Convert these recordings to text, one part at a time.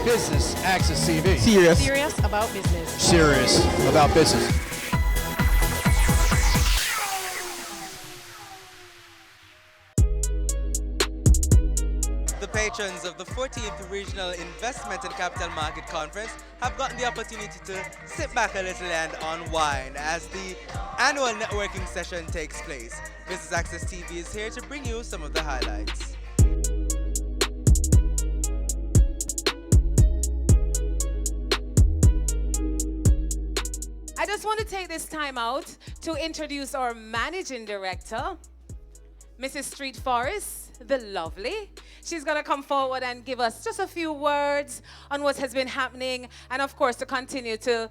Business Access TV. Serious about business. Serious about business. The patrons of the 14th Regional Investment and Capital Market Conference have gotten the opportunity to sit back a little and unwind as the annual networking session takes place. Business Access TV is here to bring you some of the highlights. I just want to take this time out to introduce our managing director, Mrs. Street Forest, the lovely. She's going to come forward and give us just a few words on what has been happening, and of course to continue to,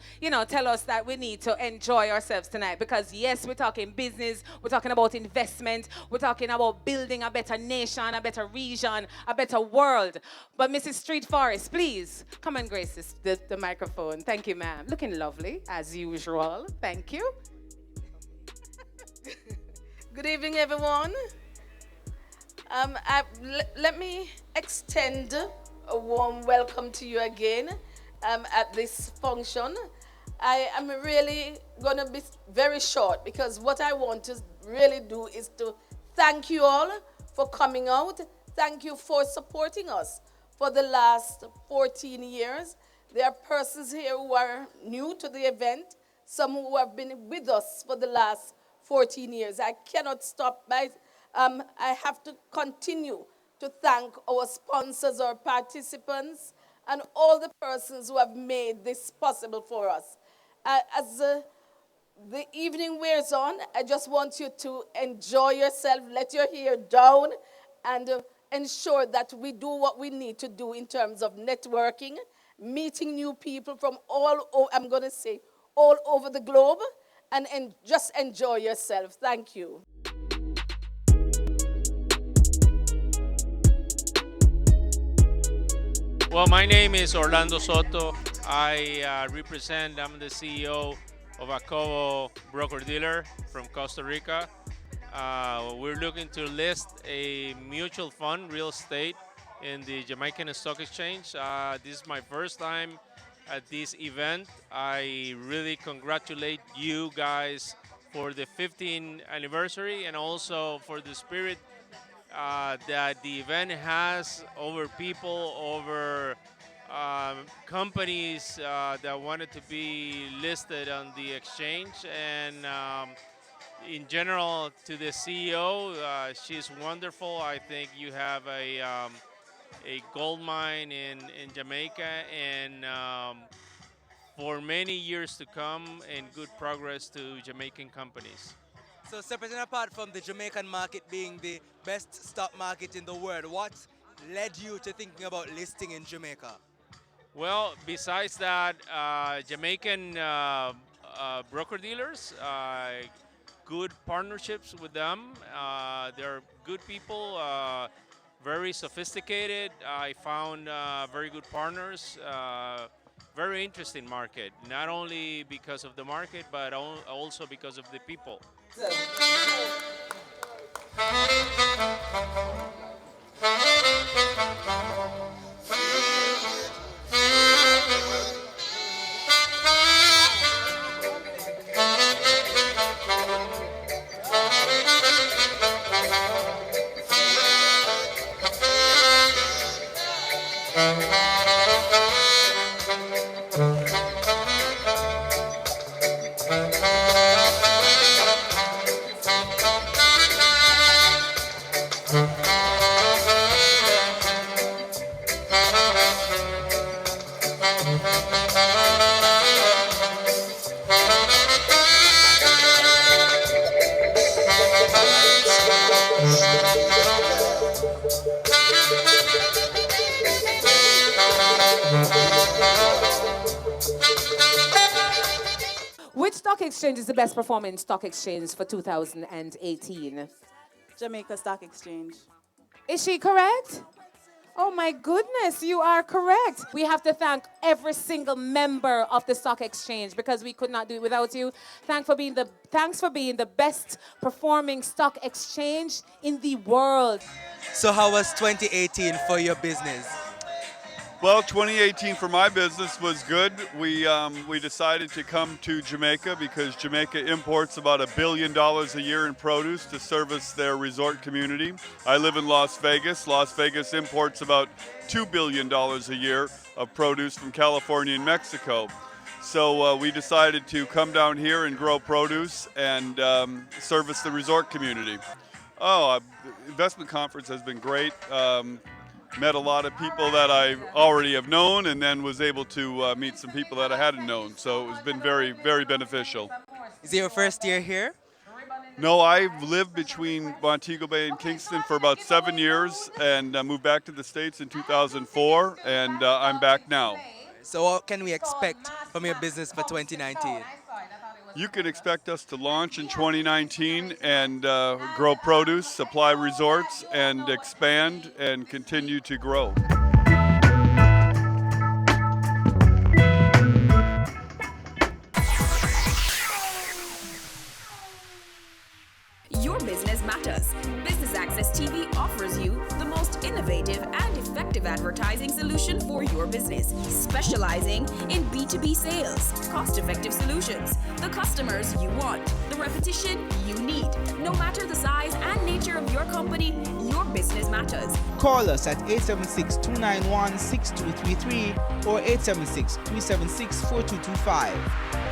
tell us that we need to enjoy ourselves tonight, because yes, we're talking business, we're talking about investment, we're talking about building a better nation, a better region, a better world. But Mrs. Street Forest, please come and grace the microphone. Thank you, ma'am. Looking lovely as usual. Thank you. Good evening, everyone. Let me extend a warm welcome to you again at this function. I am really going to be very short, because what I want to really do is to thank you all for coming out. Thank you for supporting us for the last 14 years. There are persons here who are new to the event, some who have been with us for the last 14 years. I cannot stop by. I have to continue to thank our sponsors, our participants, and all the persons who have made this possible for us. As the evening wears on, I just want you to enjoy yourself, let your hair down, and ensure that we do what we need to do in terms of networking, meeting new people from all over the globe, and just enjoy yourself. Thank you. Well, my name is Orlando Soto. I'm the CEO of Acobo Broker Dealer from Costa Rica. We're looking to list a mutual fund, real estate, in the Jamaican Stock Exchange. This is my first time at this event. I really congratulate you guys for the 15th anniversary, and also for the spirit that the event has over people, over companies that wanted to be listed on the exchange. And in general, to the CEO, she's wonderful. I think you have a gold mine in Jamaica, and for many years to come, and good progress to Jamaican companies. So separate and apart from the Jamaican market being the best stock market in the world, what led you to thinking about listing in Jamaica? Well, besides that, Jamaican broker dealers, good partnerships with them. They're good people, very sophisticated. I found very good partners. Very interesting market, not only because of the market, but also because of the people. Which stock exchange is the best performing stock exchange for 2018? Jamaica Stock Exchange. Is she correct? Oh my goodness, you are correct. We have to thank every single member of the stock exchange, because we could not do it without you. Thanks for being the best performing stock exchange in the world. So how was 2018 for your business? Well, 2018 for my business was good. We decided to come to Jamaica because Jamaica imports about $1 billion a year in produce to service their resort community. I live in Las Vegas. Las Vegas imports about $2 billion a year of produce from California and Mexico. So we decided to come down here and grow produce and service the resort community. The investment conference has been great. Met a lot of people that I already have known, and then was able to meet some people that I hadn't known. So it's been very, very beneficial. Is it your first year here? No, I've lived between Montego Bay and Kingston for about 7 years, and moved back to the States in 2004, and I'm back now. So what can we expect from your business for 2019? You can expect us to launch in 2019 and grow produce, supply resorts, and expand and continue to grow. Your business matters. Business Access TV offers you the most innovative and effective advertising solution for your business, specializing in B2B sales, cost-effective solutions, the customers you want, the repetition you need. No matter the size and nature of your company, your business matters. Call us at 876-291-6233 or 876-376-4225.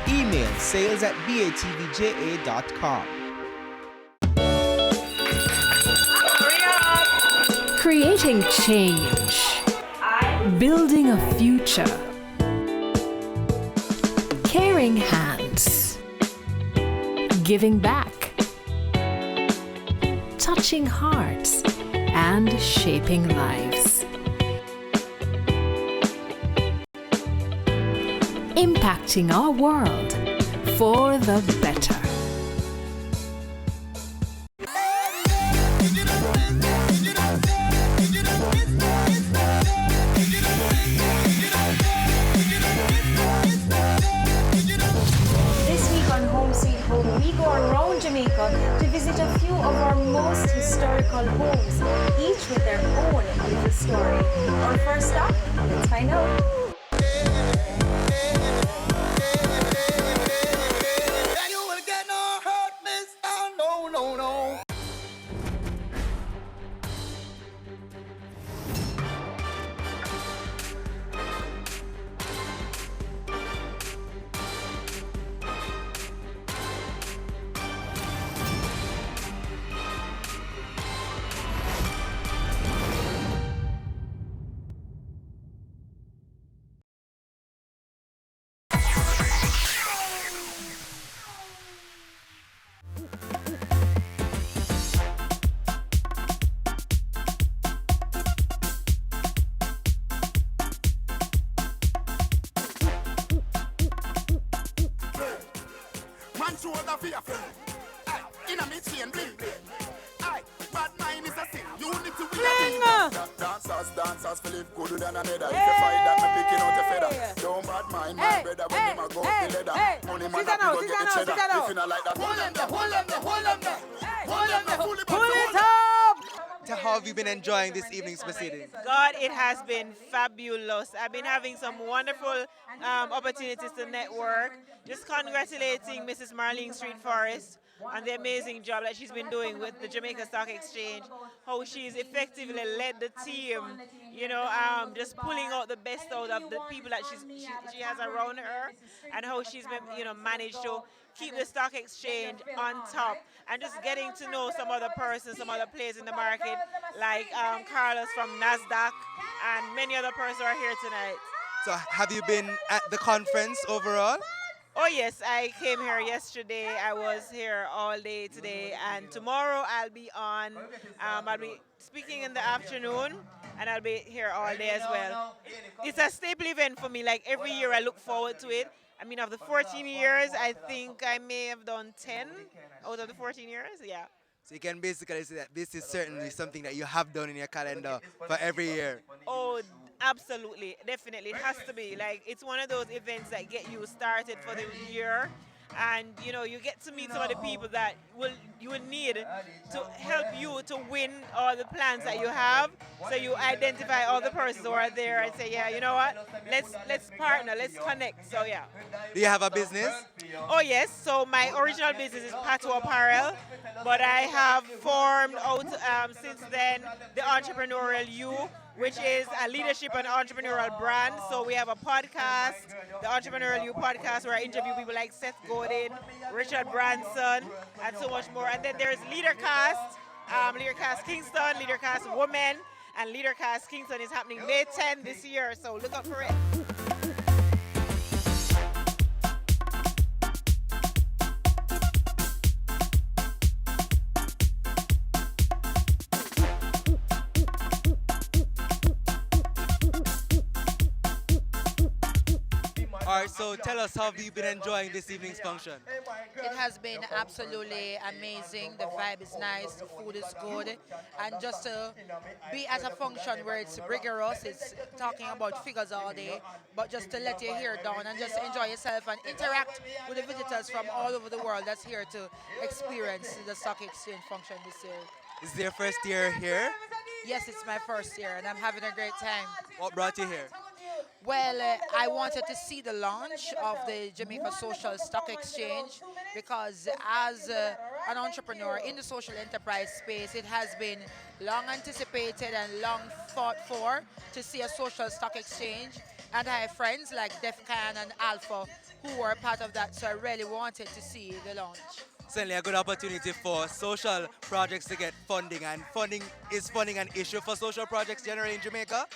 Email sales@batvja.com. Creating change, building a future, caring hands, giving back, touching hearts, and shaping lives. Impacting our world for the better. We go around Jamaica to visit a few of our most historical homes, each with their own little story. Our first stop, let's find out. Dancers feel good than another. If you fight that, me picking out a feather. Don't bad mind my brother when him a go the leather. Money man up, go get the cheddar. If you not like that, hold them there, hold them there, hold them there. Hold them there, pull it up. How have you been enjoying this evening's proceedings? God, it has been fabulous. I've been having some wonderful opportunities to network. Just congratulating Mrs. Marlene Street Forest on the amazing job that she's been doing with the Jamaica Stock Exchange, how she's effectively led the team, you know, just pulling out the best out of the people that she has around her, and how she's been, you know, managed to keep the stock exchange on top, and just getting to know some other persons, some other players in the market, like Carlos from NASDAQ, and many other persons who are here tonight. So have you been at the conference overall? Oh yes, I came here yesterday. I was here all day today, and tomorrow I'll be on. I'll be speaking in the afternoon, and I'll be here all day as well. It's a staple event for me. Like every year, I look forward to it. I mean, of the 14 years, I think I may have done 10 out of the 14 years. Yeah. So you can basically say that this is certainly something that you have done in your calendar for every year. Oh, absolutely, definitely. It has to be. Like, it's one of those events that get you started for the year. and you know, you get to meet some of the people that you will need to help you to win all the plans that you have. So you identify all the persons who are there and say, yeah, you know what, let's partner, let's connect. So yeah. Do you have a business? Oh yes, so my original business is Pato Apparel, but I have formed out since then the Entrepreneurial You, which is a leadership and entrepreneurial brand. So we have a podcast, the Entrepreneurial You podcast, where I interview people like Seth Godin, Richard Branson, and so much more. And then there's LeaderCast, LeaderCast Kingston, LeaderCast Women, and LeaderCast Kingston is happening May 10 this year, so look out for it. All right, so tell us, how have you been enjoying this evening's function? It has been absolutely amazing. The vibe is nice, the food is good, and just to be at a function where it's rigorous, it's talking about figures all day, but just to let your hair down and just enjoy yourself and interact with the visitors from all over the world that's here to experience the stock exchange function this year. Is it your first year here? Yes, it's my first year, and I'm having a great time. What brought you here? Well, I wanted to see the launch of the Jamaica Social Stock Exchange because as an entrepreneur in the social enterprise space, it has been long anticipated and long fought for to see a social stock exchange. And I have friends like Defcan and Alpha who were part of that, so I really wanted to see the launch. Certainly a good opportunity for social projects to get funding, and funding an issue for social projects generally in Jamaica?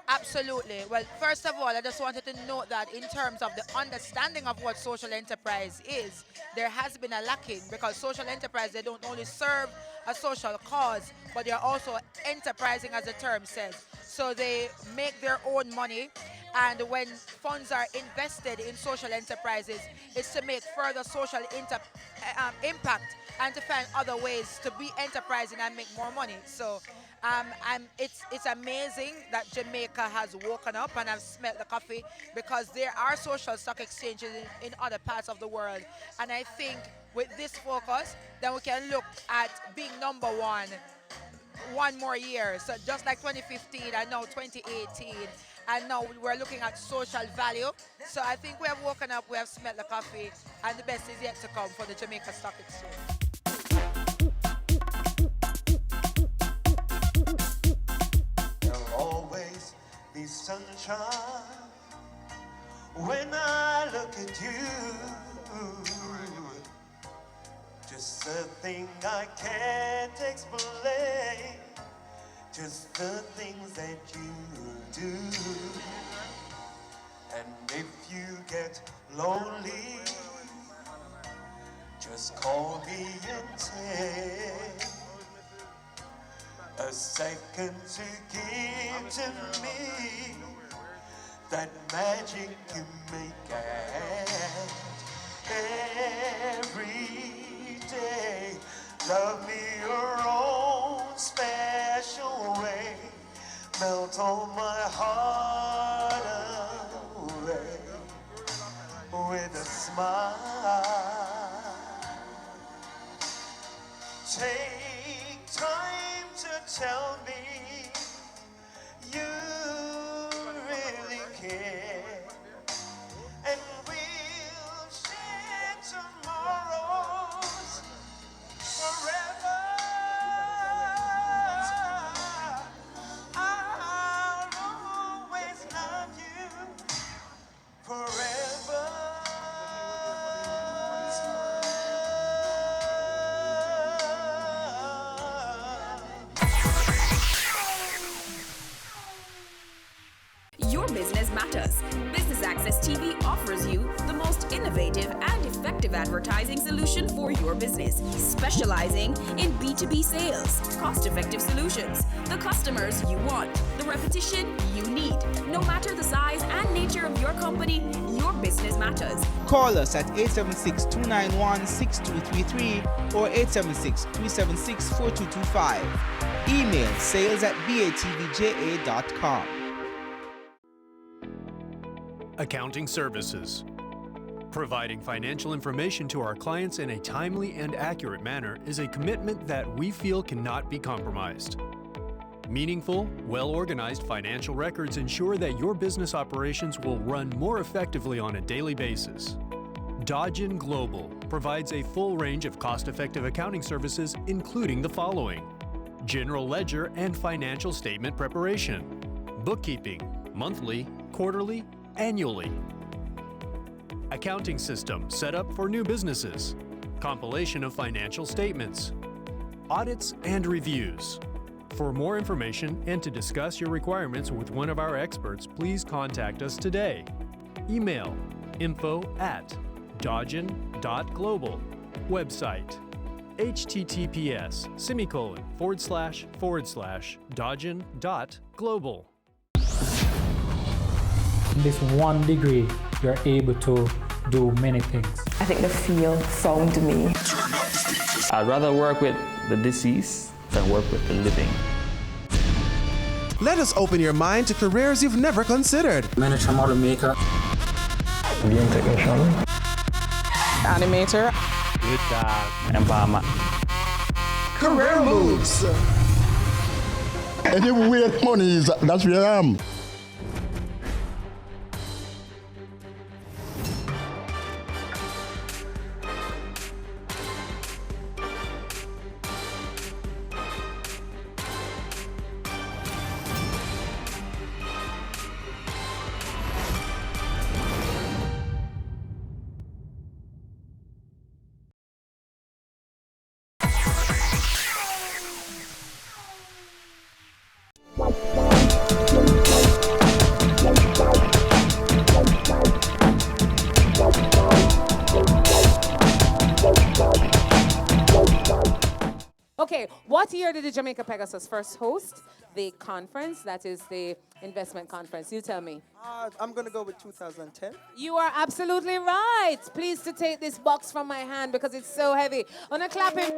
Absolutely. Well, first of all, I just wanted to note that in terms of the understanding of what social enterprise is, there has been a lacking because social enterprise, they don't only serve a social cause, but they're also enterprising, as the term says. So they make their own money, and when funds are invested in social enterprises, it's to make further social impact and to find other ways to be enterprising and make more money. So it's amazing that Jamaica has woken up and have smelled the coffee, because there are social stock exchanges in other parts of the world. And I think with this focus, then we can look at being number one more year. So just like 2015 and now 2018, and now we're looking at social value. So I think we have woken up, we have smelled the coffee, and the best is yet to come for the Jamaica Stock Exchange. Sunshine when I look at you, just a thing I can't explain, just the things that you do. And if you get lonely, just call me and take a second to give to me that magic you make. And every day, love me your own special way, melt all my heart away with a smile. Take time to tell me you really care, and we'll share tomorrows forever. I'll always love you forever. Your business matters. Business Access TV offers you the most innovative and effective advertising solution for your business, specializing in B2B sales, cost-effective solutions, the customers you want, the repetition you need. No matter the size and nature of your company, your business matters. Call us at 876-291-6233 or 876-376-4225. Email sales@batvja.com. Accounting services, Providing financial information to our clients in a timely and accurate manner is a commitment that we feel cannot be compromised. Meaningful, well-organized financial records ensure that your business operations will run more effectively on a daily basis. Dodgen Global provides a full range of cost-effective accounting services, including the following: general ledger and financial statement preparation, bookkeeping, monthly, quarterly, annually, accounting system set up for new businesses, compilation of financial statements, audits and reviews. For more information and to discuss your requirements with one of our experts, please contact us today. Email info@dodgen.global. Website https://dodgen.global. In this one degree, you're able to do many things. I think the field found me. I'd rather work with the deceased than work with the living. Let us open your mind to careers you've never considered. Manager, model maker, Game technician, Animator. good job, empowerment. Career moves. Anywhere money is, that's where I am. Okay, what year did the Jamaica Pegasus first host the conference? That is the investment conference. You tell me. I'm going to go with 2010. You are absolutely right. Pleased to take this box from my hand because it's so heavy. On a clapping.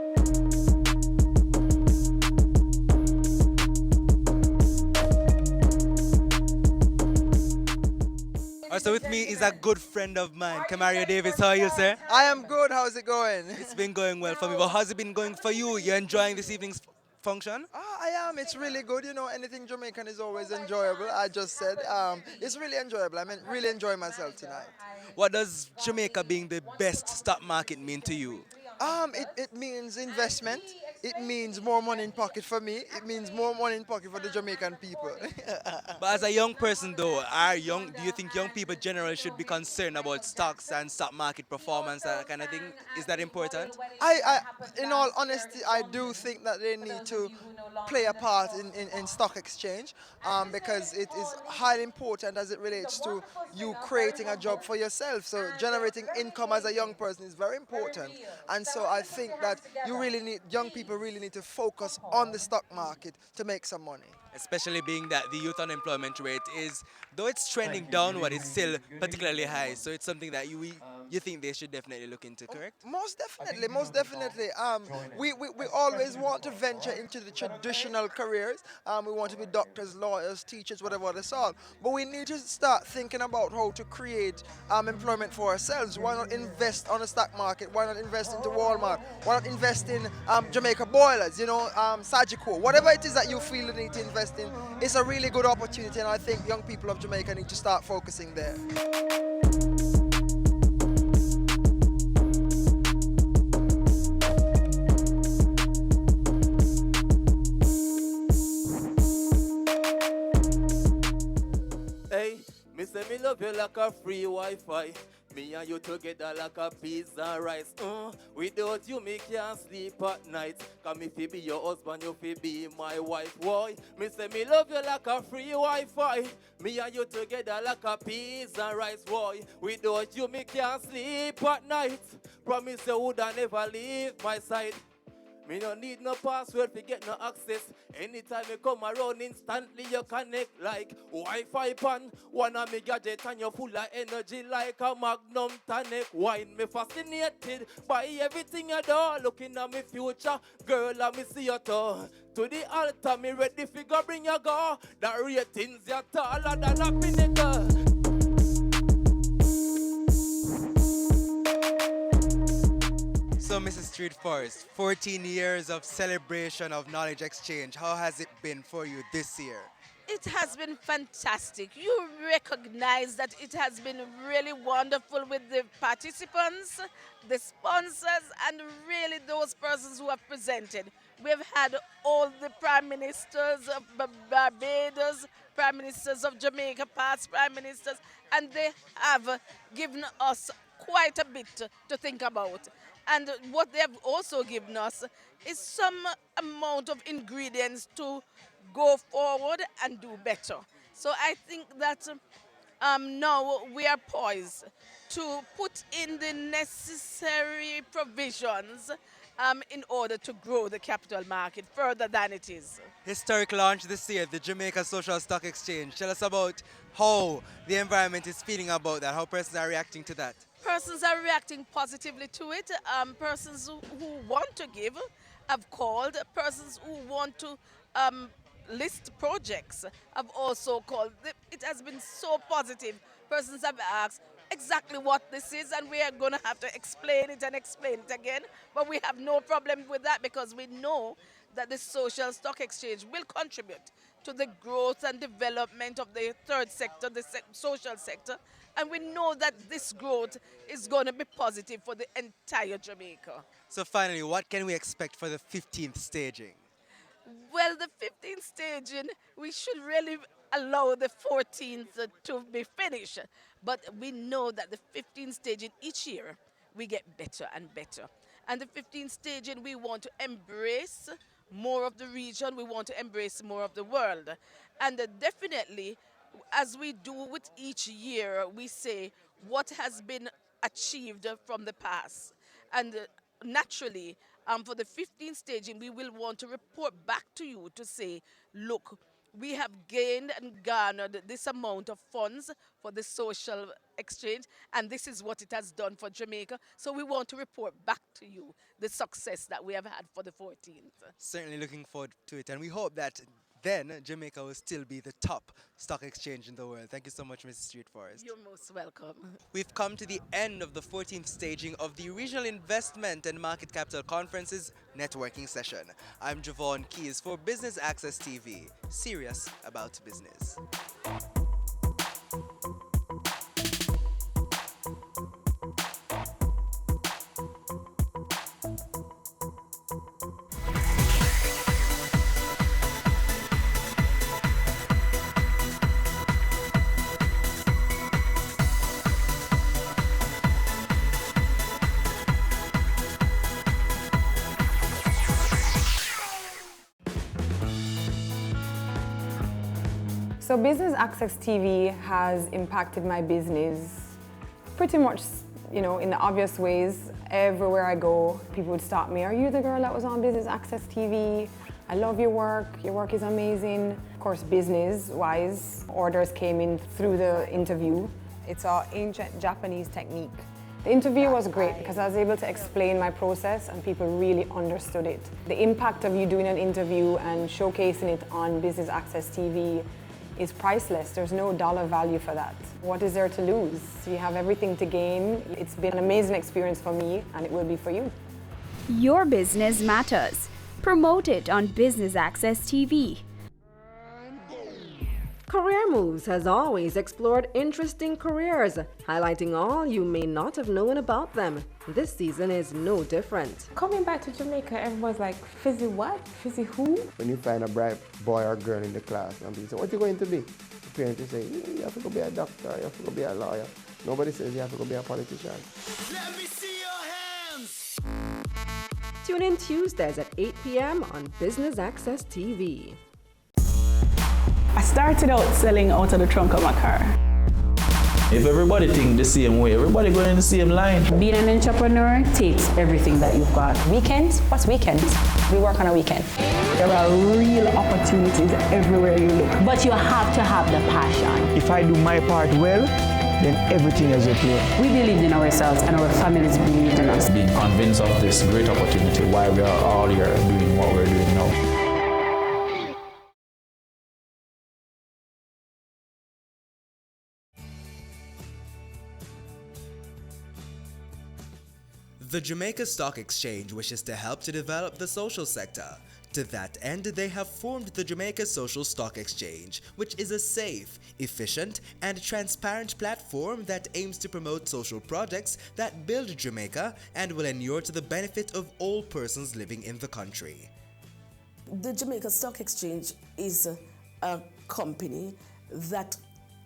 Also with me is a good friend of mine, Camario Davis. How are you, sir? I am good. How's it going? It's been going well for me, but how's it been going for you? You're enjoying this evening's function? I am. It's really good. You know, anything Jamaican is always enjoyable. I just said it's really enjoyable. I mean, really enjoying myself tonight. What does Jamaica being the best stock market mean to you? It means investment. It means more money in pocket for me. It means more money in pocket for the Jamaican people. But as a young person, though, do you think young people generally should be concerned about stocks and stock market performance, that kind of thing? Is that important? In all honesty, I do think that they need to play a part in stock exchange because it is highly important as it relates to you creating a job for yourself. So generating income as a young person is very important. And so I think that young people really need to focus on the stock market to make some money. Especially being that the youth unemployment rate is, though it's trending downward, it's still particularly high. So it's something that you think they should definitely look into, correct? Most definitely, most definitely. We always want to venture into the traditional careers. We want to be doctors, lawyers, teachers, whatever the sort. But we need to start thinking about how to create employment for ourselves. Why not invest on the stock market? Why not invest into Walmart? Why not invest in Jamaica Boilers, Sagicor, whatever it is that you feel you need to invest in. It's a really good opportunity, and I think young people of Jamaica need to start focusing there. Hey, me say me love you like a free Wi-Fi. Me and you together like a pizza and rice. Without you, me can't sleep at night. Cause me fi be your husband, you fi be my wife. Why? Me say me love you like a free Wi-Fi. Me and you together like a pizza and rice. Why? Without you, me can't sleep at night. Promise you woulda never leave my side. Me no need no password to get no access. Anytime you come around, instantly you connect like Wi-Fi pan. One of me gadget and you're full of energy like a magnum tonic wine. Me fascinated by everything you do. Looking at me future, girl, I me see you too. To the altar, me ready figure bring you go. The ratings you're taller than a pinnacle. Street Forest, 14 years of celebration of knowledge exchange. How has it been for you this year? It has been fantastic. You recognize that it has been really wonderful with the participants, the sponsors, and really those persons who have presented. We've had all the prime ministers of Barbados, prime ministers of Jamaica, past prime ministers, and they have given us quite a bit to think about. And what they have also given us is some amount of ingredients to go forward and do better. So I think that now we are poised to put in the necessary provisions in order to grow the capital market further than it is. Historic launch this year, the Jamaica Social Stock Exchange. Tell us about how the environment is feeling about that, how persons are reacting to that. Persons are reacting positively to it. Persons who want to give have called. Persons who want to list projects have also called. It has been so positive. Persons have asked exactly what this is, and we are going to have to explain it and explain it again. But we have no problem with that because we know that the social stock exchange will contribute to the growth and development of the third sector, the social sector. And we know that this growth is going to be positive for the entire Jamaica. So finally, what can we expect for the 15th staging? Well, the 15th staging, we should really allow the 14th to be finished. But we know that the 15th staging each year, we get better and better. And the 15th staging, we want to embrace more of the region. We want to embrace more of the world. And definitely, as we do with each year, we say what has been achieved from the past. And naturally, for the 15th staging, we will want to report back to you to say, look, we have gained and garnered this amount of funds for the social exchange, and this is what it has done for Jamaica. So we want to report back to you the success that we have had for the 14th. Certainly looking forward to it, and we hope that then Jamaica will still be the top stock exchange in the world. Thank you so much, Mrs. Street Forest. You're most welcome. We've come to the end of the 14th staging of the Regional Investment and Market Capital Conference's networking session. I'm Javon Keys for Business Access TV, serious about business. So Business Access TV has impacted my business pretty much, you know, in the obvious ways. Everywhere I go, people would stop me. Are you the girl that was on Business Access TV? I love your work is amazing. Of course, business-wise, orders came in through the interview. It's our ancient Japanese technique. The interview was great because I was able to explain my process and people really understood it. The impact of you doing an interview and showcasing it on Business Access TV is priceless. There's no dollar value for that. What is there to lose? You have everything to gain. It's been an amazing experience for me, and it will be for you. Your business matters. Promote it on Business Access TV. Career Moves has always explored interesting careers, highlighting all you may not have known about them. This season is no different. Coming back to Jamaica, everyone's like, Fizzy what? Fizzy who? When you find a bright boy or girl in the class and people say, what are you going to be? The parents will say, you have to go be a doctor, you have to go be a lawyer. Nobody says you have to go be a politician. Let me see your hands! Tune in Tuesdays at 8 p.m. on Business Access TV. I started out selling out of the trunk of my car. If everybody think the same way, everybody going in the same line. Being an entrepreneur takes everything that you've got. Weekends? What's weekends? We work on a weekend. There are real opportunities everywhere you look. But you have to have the passion. If I do my part well, then everything is okay. We believed in ourselves and our families believed in us. Being convinced of this great opportunity, why we are all here doing what we're doing now. The Jamaica Stock Exchange wishes to help to develop the social sector. To that end, they have formed the Jamaica Social Stock Exchange, which is a safe, efficient, and transparent platform that aims to promote social projects that build Jamaica and will inure to the benefit of all persons living in the country. The Jamaica Stock Exchange is a company that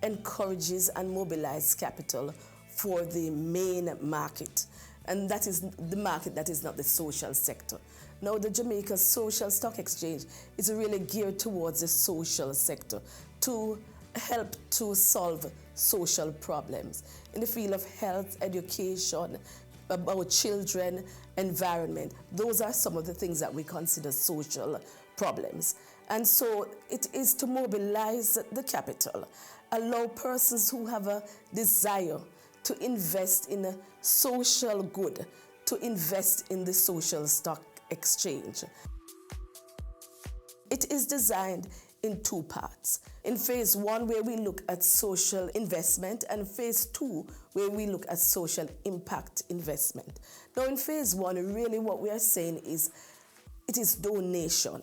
encourages and mobilizes capital for the main market, and that is the market that is not the social sector. Now, the Jamaica Social Stock Exchange is really geared towards the social sector to help to solve social problems in the field of health, education, about children, environment. Those are some of the things that we consider social problems. And so it is to mobilize the capital, allow persons who have a desire to invest in a social good, to invest in the social stock exchange. It is designed in two parts. In phase one, where we look at social investment, and phase two, where we look at social impact investment. Now, in phase one, really what we are saying is it is donation.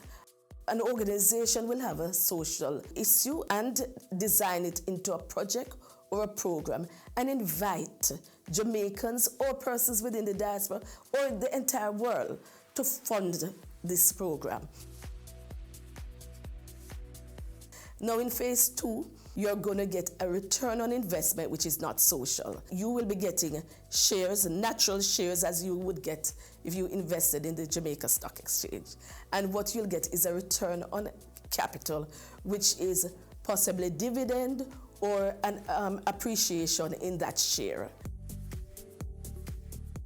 An organization will have a social issue and design it into a project or a program and invite Jamaicans or persons within the diaspora or the entire world to fund this program. Now in phase two, you're going to get a return on investment which is not social. You will be getting shares, natural shares, as you would get if you invested in the Jamaica Stock Exchange. And what you'll get is a return on capital, which is possibly dividend or an appreciation in that share.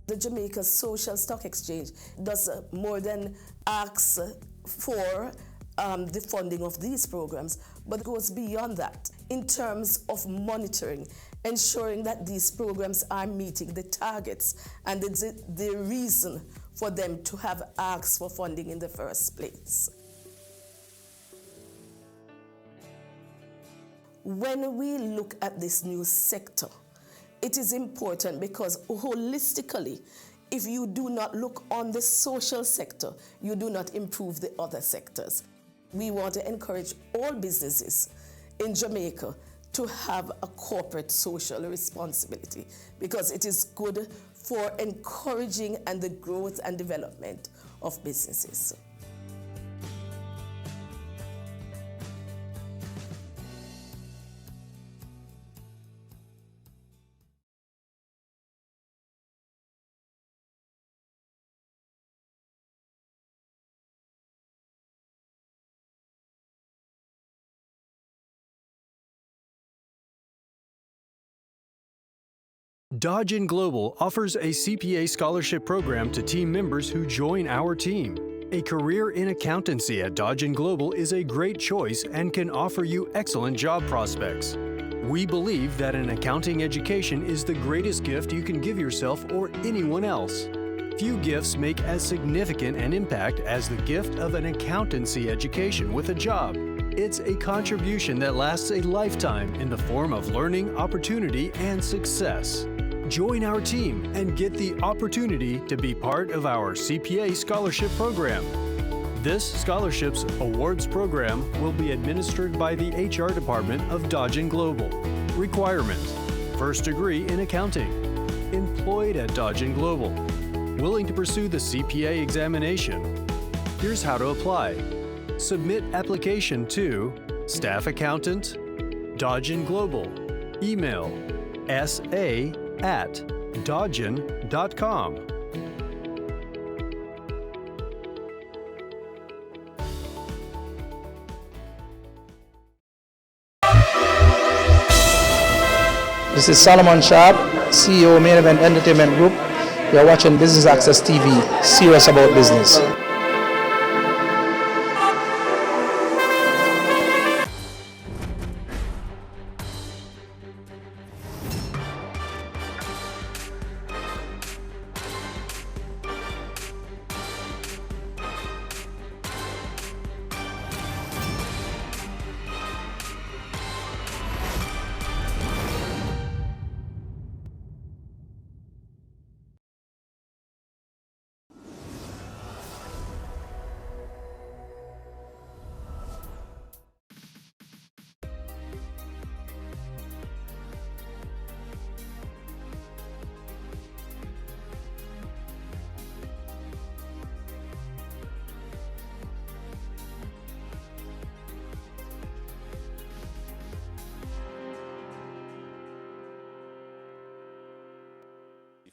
The Jamaica Social Stock Exchange does more than ask for the funding of these programs, but goes beyond that in terms of monitoring, ensuring that these programs are meeting the targets and the reason for them to have asked for funding in the first place. When we look at this new sector, it is important because holistically, if you do not look on the social sector, you do not improve the other sectors. We want to encourage all businesses in Jamaica to have a corporate social responsibility because it is good for encouraging and the growth and development of businesses. Dodge & Global offers a CPA scholarship program to team members who join our team. A career in accountancy at Dodge & Global is a great choice and can offer you excellent job prospects. We believe that an accounting education is the greatest gift you can give yourself or anyone else. Few gifts make as significant an impact as the gift of an accountancy education with a job. It's a contribution that lasts a lifetime in the form of learning, opportunity, and success. Join our team and get the opportunity to be part of our CPA scholarship program. This scholarships awards program will be administered by the HR department of Dodge & Global. Requirements: first degree in accounting, employed at Dodge & Global, willing to pursue the CPA examination. Here's how to apply. Submit application to Staff Accountant, Dodge & Global. Email sa@dodgen.com. This is Solomon Sharp, CEO Main Event Entertainment Group. You are watching Business Access TV, serious about business.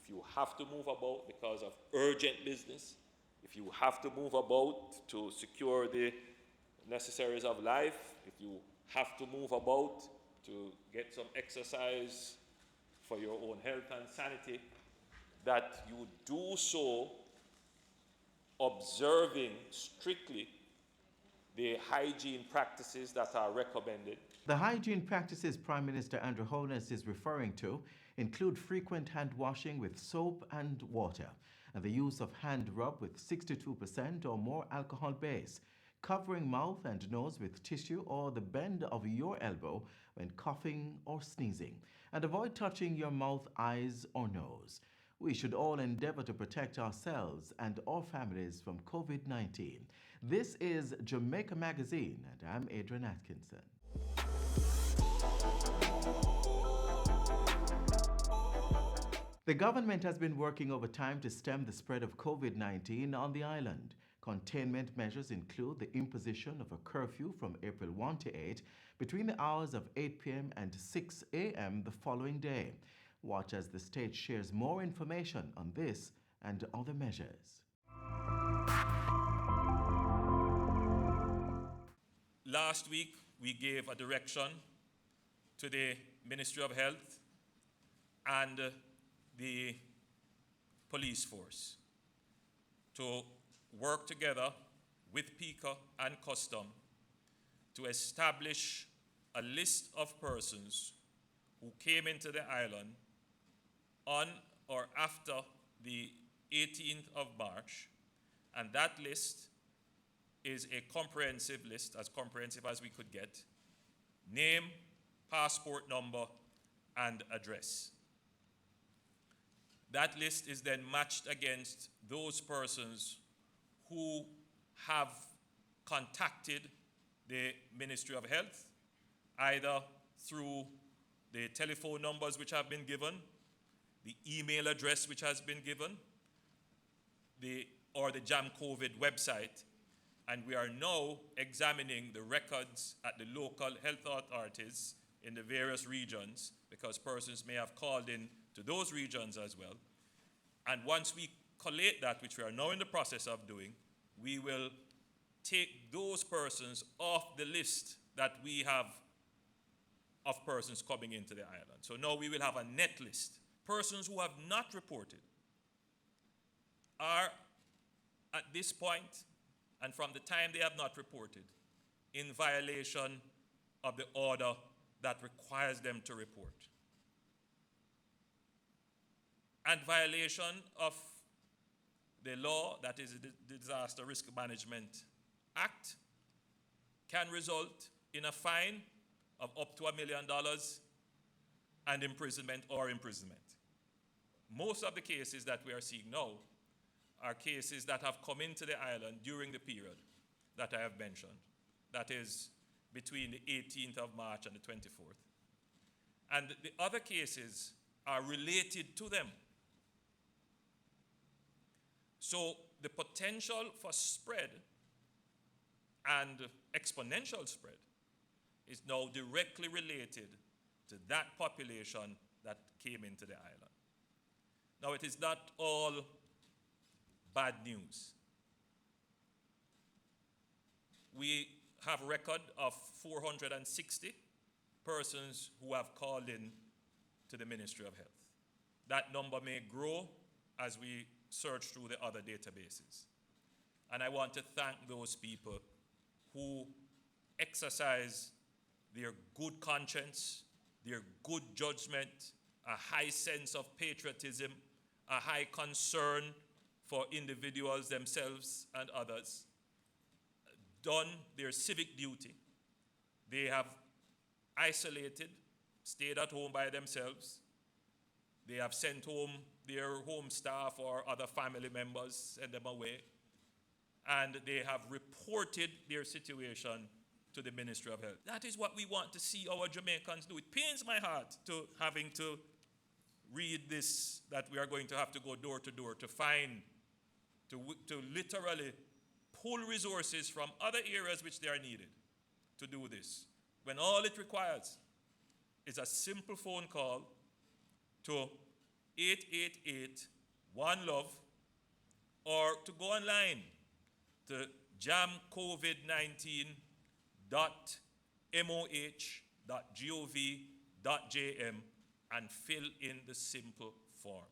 if you have to move about because of urgent business, if you have to move about to secure the necessaries of life, if you have to move about to get some exercise for your own health and sanity, that you do so observing strictly the hygiene practices that are recommended. The hygiene practices Prime Minister Andrew Holness is referring to include frequent hand washing with soap and water, and the use of hand rub with 62% or more alcohol base, covering mouth and nose with tissue or the bend of your elbow when coughing or sneezing, and avoid touching your mouth, eyes or nose. We should all endeavor to protect ourselves and our families from COVID-19. This is Jamaica Magazine, and I'm Adrian Atkinson. The government has been working overtime to stem the spread of COVID-19 on the island. Containment measures include the imposition of a curfew from April 1 to 8 between the hours of 8 p.m. and 6 a.m. the following day. Watch as the state shares more information on this and other measures. Last week, we gave a direction to the Ministry of Health and the police force to work together with PICA and Custom to establish a list of persons who came into the island on or after the 18th of March, and that list is a comprehensive list, as comprehensive as we could get: name, passport number, and address. That list is then matched against those persons who have contacted the Ministry of Health, either through the telephone numbers which have been given, the email address which has been given, or the Jam COVID website. And we are now examining the records at the local health authorities in the various regions, because persons may have called in to those regions as well. And once we collate that, which we are now in the process of doing, we will take those persons off the list that we have of persons coming into the island. So now we will have a net list. Persons who have not reported are, at this point, and from the time they have not reported, in violation of the order that requires them to report, and violation of the law, that is the Disaster Risk Management Act, can result in a fine of up to $1 million and imprisonment or imprisonment. Most of the cases that we are seeing now are cases that have come into the island during the period that I have mentioned, that is between the 18th of March and the 24th. And the other cases are related to them. So the potential for spread and exponential spread is now directly related to that population that came into the island. Now, it is not all bad news. We have a record of 460 persons who have called in to the Ministry of Health. That number may grow as we search through the other databases. And I want to thank those people who exercise their good conscience, their good judgment, a high sense of patriotism, a high concern for individuals themselves and others, done their civic duty. They have isolated, stayed at home by themselves. They have sent home their home staff or other family members, sent them away. And they have reported their situation to the Ministry of Health. That is what we want to see our Jamaicans do. It pains my heart to having to read this, that we are going to have to go door to door to find, to literally pull resources from other areas which they are needed to do this, when all it requires is a simple phone call to 888 One Love, or to go online to jamcovid19.moh.gov.jm and fill in the simple form.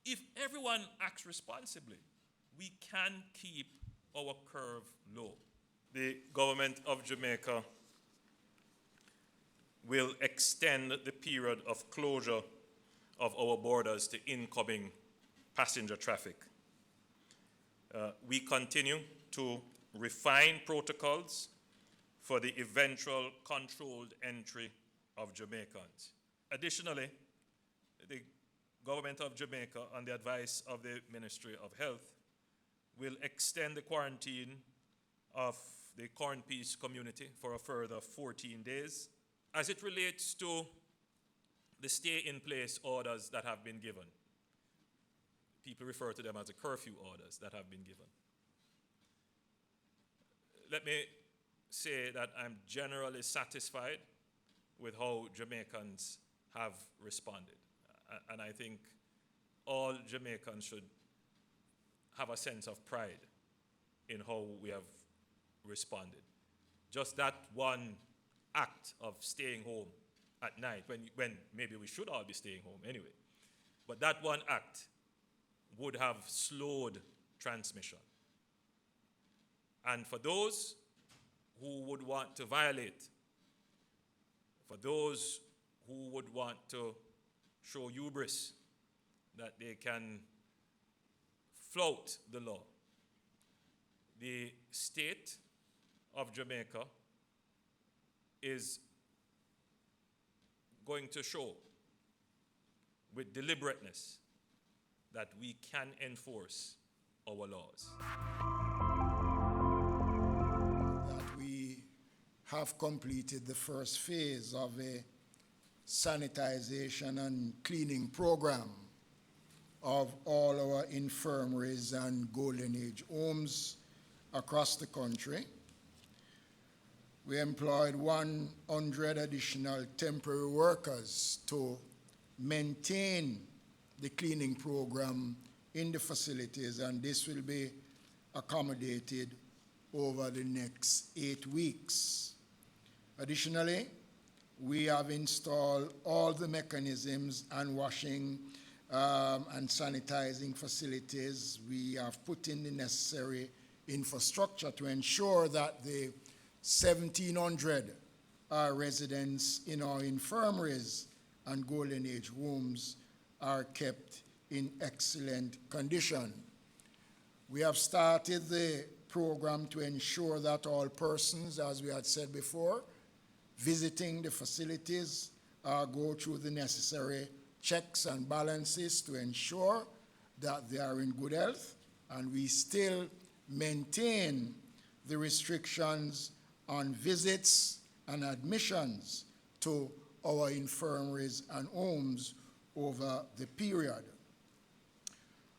If everyone acts responsibly, we can keep our curve low. The government of Jamaica will extend the period of closure of our borders to incoming passenger traffic. We continue to refine protocols for the eventual controlled entry of Jamaicans. Additionally, the government of Jamaica, on the advice of the Ministry of Health, will extend the quarantine of the Corn Peace community for a further 14 days. As it relates to the stay-in-place orders that have been given, people refer to them as the curfew orders that have been given. Let me say that I'm generally satisfied with how Jamaicans have responded. And I think all Jamaicans should have a sense of pride in how we have responded. Just that one act of staying home at night, when maybe we should all be staying home anyway, but that one act would have slowed transmission. And for those who would want to violate, for those who would want to show hubris that they can flout the law, the state of Jamaica is going to show with deliberateness that we can enforce our laws. That we have completed the first phase of a sanitization and cleaning program of all our infirmaries and golden age homes across the country. We employed 100 additional temporary workers to maintain the cleaning program in the facilities, and this will be accommodated over the next 8 weeks. Additionally, we have installed all the mechanisms and washing and sanitizing facilities. We have put in the necessary infrastructure to ensure that the 1,700 residents in our infirmaries and golden age homes are kept in excellent condition. We have started the program to ensure that all persons, as we had said before, visiting the facilities go through the necessary checks and balances to ensure that they are in good health, and we still maintain the restrictions on visits and admissions to our infirmaries and homes over the period.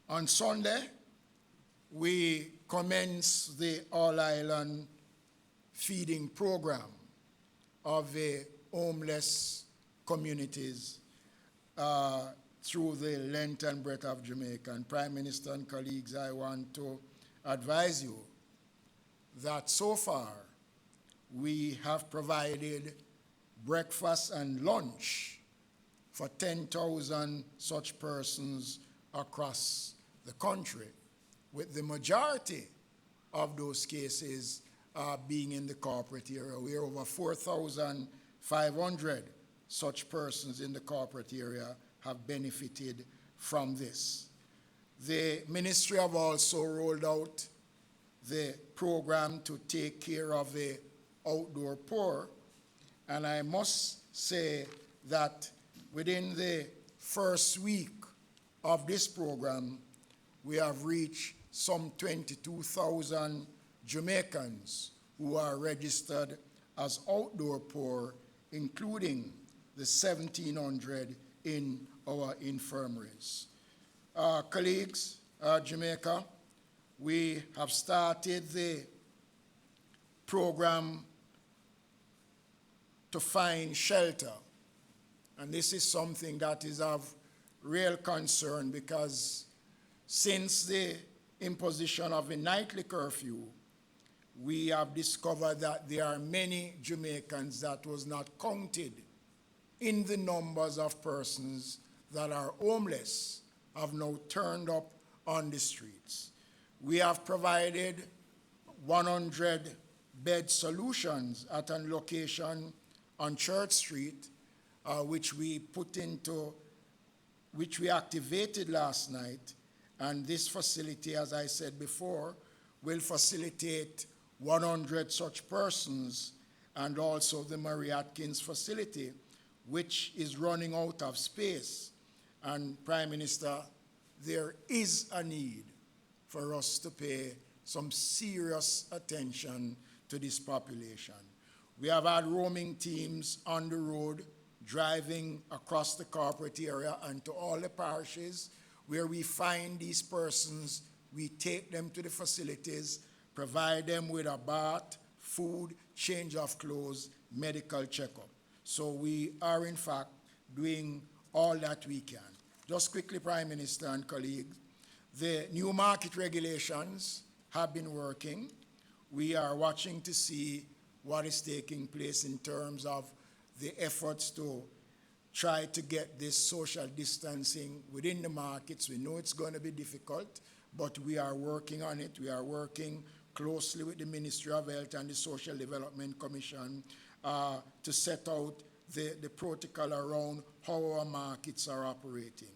On Sunday, we commenced the all-island feeding program of the homeless communities through the length and breadth of Jamaica. And Prime Minister and colleagues, I want to advise you that so far we have provided breakfast and lunch for 10,000 such persons across the country, with the majority of those cases being in the corporate area. We are over 4,500 such persons in the corporate area have benefited from this. The ministry have also rolled out the program to take care of the outdoor poor, and I must say that within the first week of this program, we have reached some 22,000 Jamaicans who are registered as outdoor poor, including the 1,700 in our infirmaries. Colleagues, Jamaica, we have started the program to find shelter, and this is something that is of real concern because since the imposition of a nightly curfew, we have discovered that there are many Jamaicans that was not counted in the numbers of persons that are homeless have now turned up on the streets. We have provided 100 bed solutions at a location on Church Street, which we activated last night. And this facility, as I said before, will facilitate 100 such persons, and also the Murray Atkins facility, which is running out of space. And Prime Minister, there is a need for us to pay some serious attention to this population. We have had roaming teams on the road, driving across the corporate area and to all the parishes where we find these persons. We take them to the facilities, provide them with a bath, food, change of clothes, medical checkup. So we are in fact doing all that we can. Just quickly, Prime Minister and colleagues, the new market regulations have been working. We are watching to see what is taking place in terms of the efforts to try to get this social distancing within the markets. We know it's going to be difficult, but we are working on it. We are working closely with the Ministry of Health and the Social Development Commission to set out the protocol around how our markets are operating.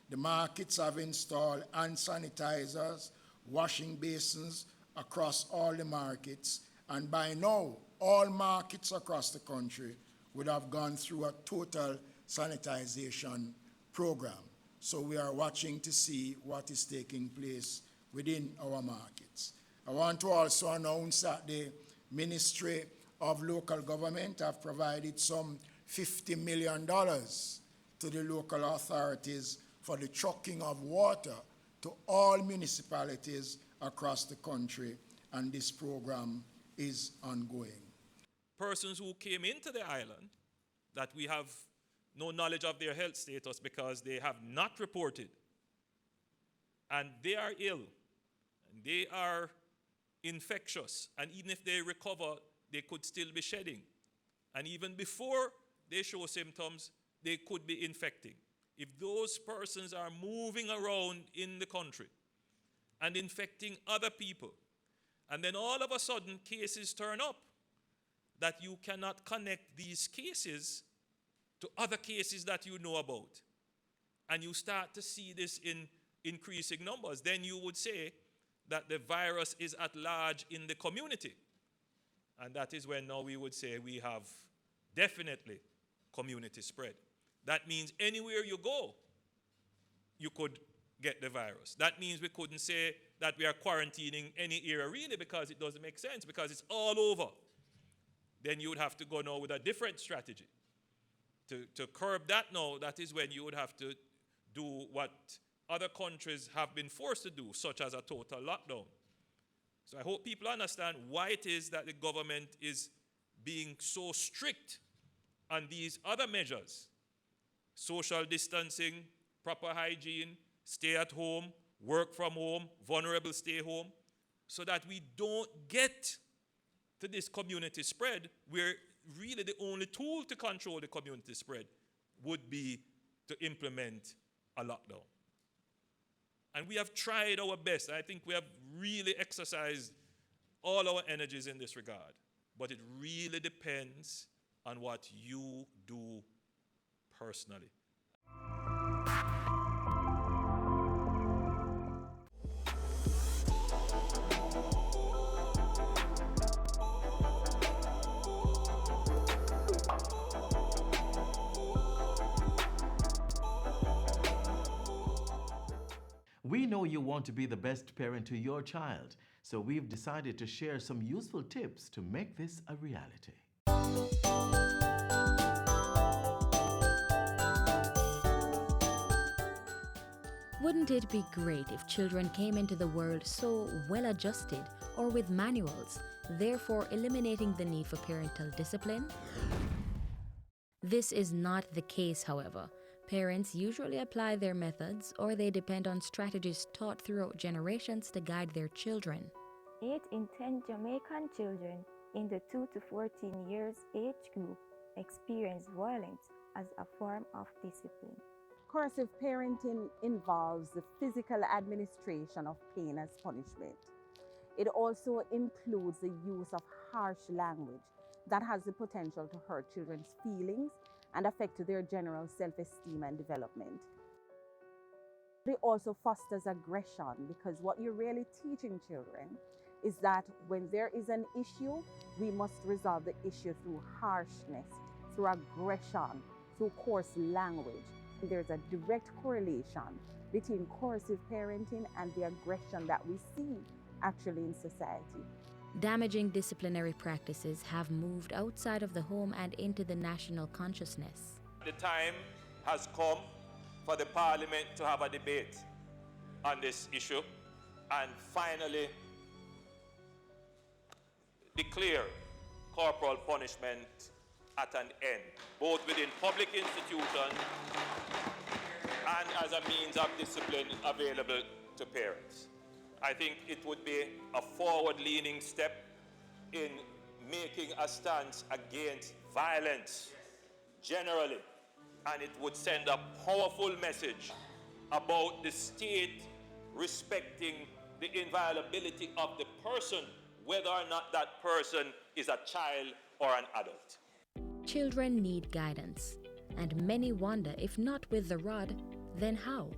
The markets have installed hand sanitizers, washing basins across all the markets, and by now, all markets across the country would have gone through a total sanitization program. So we are watching to see what is taking place within our markets. I want to also announce that the Ministry of Local Government have provided some $50 million to the local authorities for the trucking of water to all municipalities across the country, and this program is ongoing. Persons who came into the island that we have no knowledge of their health status because they have not reported, and they are ill, and they are infectious, and even if they recover, they could still be shedding. And even before they show symptoms, they could be infecting. If those persons are moving around in the country and infecting other people, and then all of a sudden cases turn up, that you cannot connect these cases to other cases that you know about, and you start to see this in increasing numbers, then you would say that the virus is at large in the community. And that is when now we would say we have definitely community spread. That means anywhere you go, you could get the virus. That means we couldn't say that we are quarantining any area really, because it doesn't make sense, because it's all over. Then you would have to go now with a different strategy. To curb that now, that is when you would have to do what other countries have been forced to do, such as a total lockdown. So I hope people understand why it is that the government is being so strict on these other measures. Social distancing, proper hygiene, stay at home, work from home, vulnerable stay home, so that we don't get to this community spread, where really the only tool to control the community spread would be to implement a lockdown. And we have tried our best. I think we have really exercised all our energies in this regard. But it really depends on what you do personally. We know you want to be the best parent to your child, so we've decided to share some useful tips to make this a reality. Wouldn't it be great if children came into the world so well adjusted or with manuals, therefore eliminating the need for parental discipline? This is not the case, however. Parents usually apply their methods or they depend on strategies taught throughout generations to guide their children. 8 in 10 Jamaican children in the 2 to 14 years age group experience violence as a form of discipline. Coercive parenting involves the physical administration of pain as punishment. It also includes the use of harsh language that has the potential to hurt children's feelings and affect their general self-esteem and development. It also fosters aggression, because what you're really teaching children is that when there is an issue, we must resolve the issue through harshness, through aggression, through coarse language. There's a direct correlation between coercive parenting and the aggression that we see actually in society. Damaging disciplinary practices have moved outside of the home and into the national consciousness. The time has come for the Parliament to have a debate on this issue and finally declare corporal punishment at an end, both within public institutions and as a means of discipline available to parents. I think it would be a forward-leaning step in making a stance against violence generally, and it would send a powerful message about the state respecting the inviolability of the person, whether or not that person is a child or an adult. Children need guidance, and many wonder if not with the rod, then how?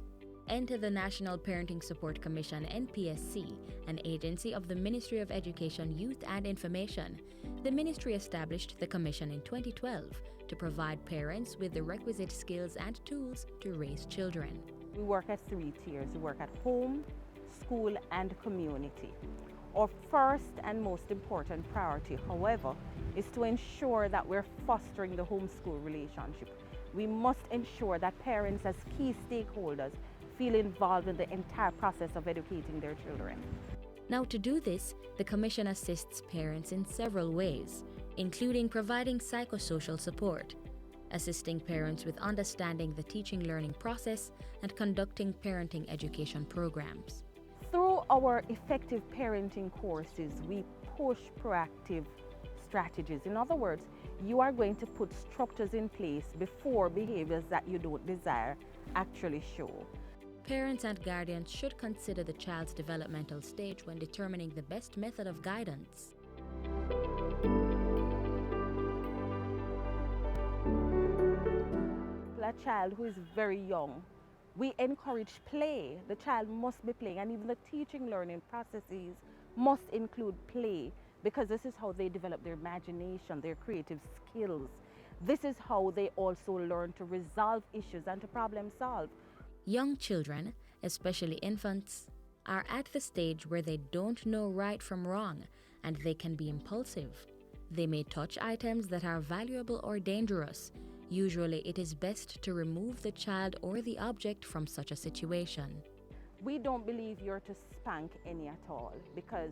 Enter the National Parenting Support Commission, NPSC, an agency of the Ministry of Education, Youth and Information. The ministry established the commission in 2012 to provide parents with the requisite skills and tools to raise children. We work at 3 tiers. We work at home, school, and community. Our first and most important priority, however, is to ensure that we're fostering the home-school relationship. We must ensure that parents as key stakeholders feel involved in the entire process of educating their children. Now, to do this, the Commission assists parents in several ways, including providing psychosocial support, assisting parents with understanding the teaching-learning process, and conducting parenting education programs. Through our effective parenting courses, we push proactive strategies. In other words, you are going to put structures in place before behaviors that you don't desire actually show. Parents and guardians should consider the child's developmental stage when determining the best method of guidance. A child who is very young, we encourage play. The child must be playing, and even the teaching learning processes must include play, because this is how they develop their imagination, their creative skills. This is how they also learn to resolve issues and to problem solve. Young children, especially infants, are at the stage where they don't know right from wrong, and they can be impulsive. They may touch items that are valuable or dangerous. Usually, it is best to remove the child or the object from such a situation. We don't believe you're to spank any at all, because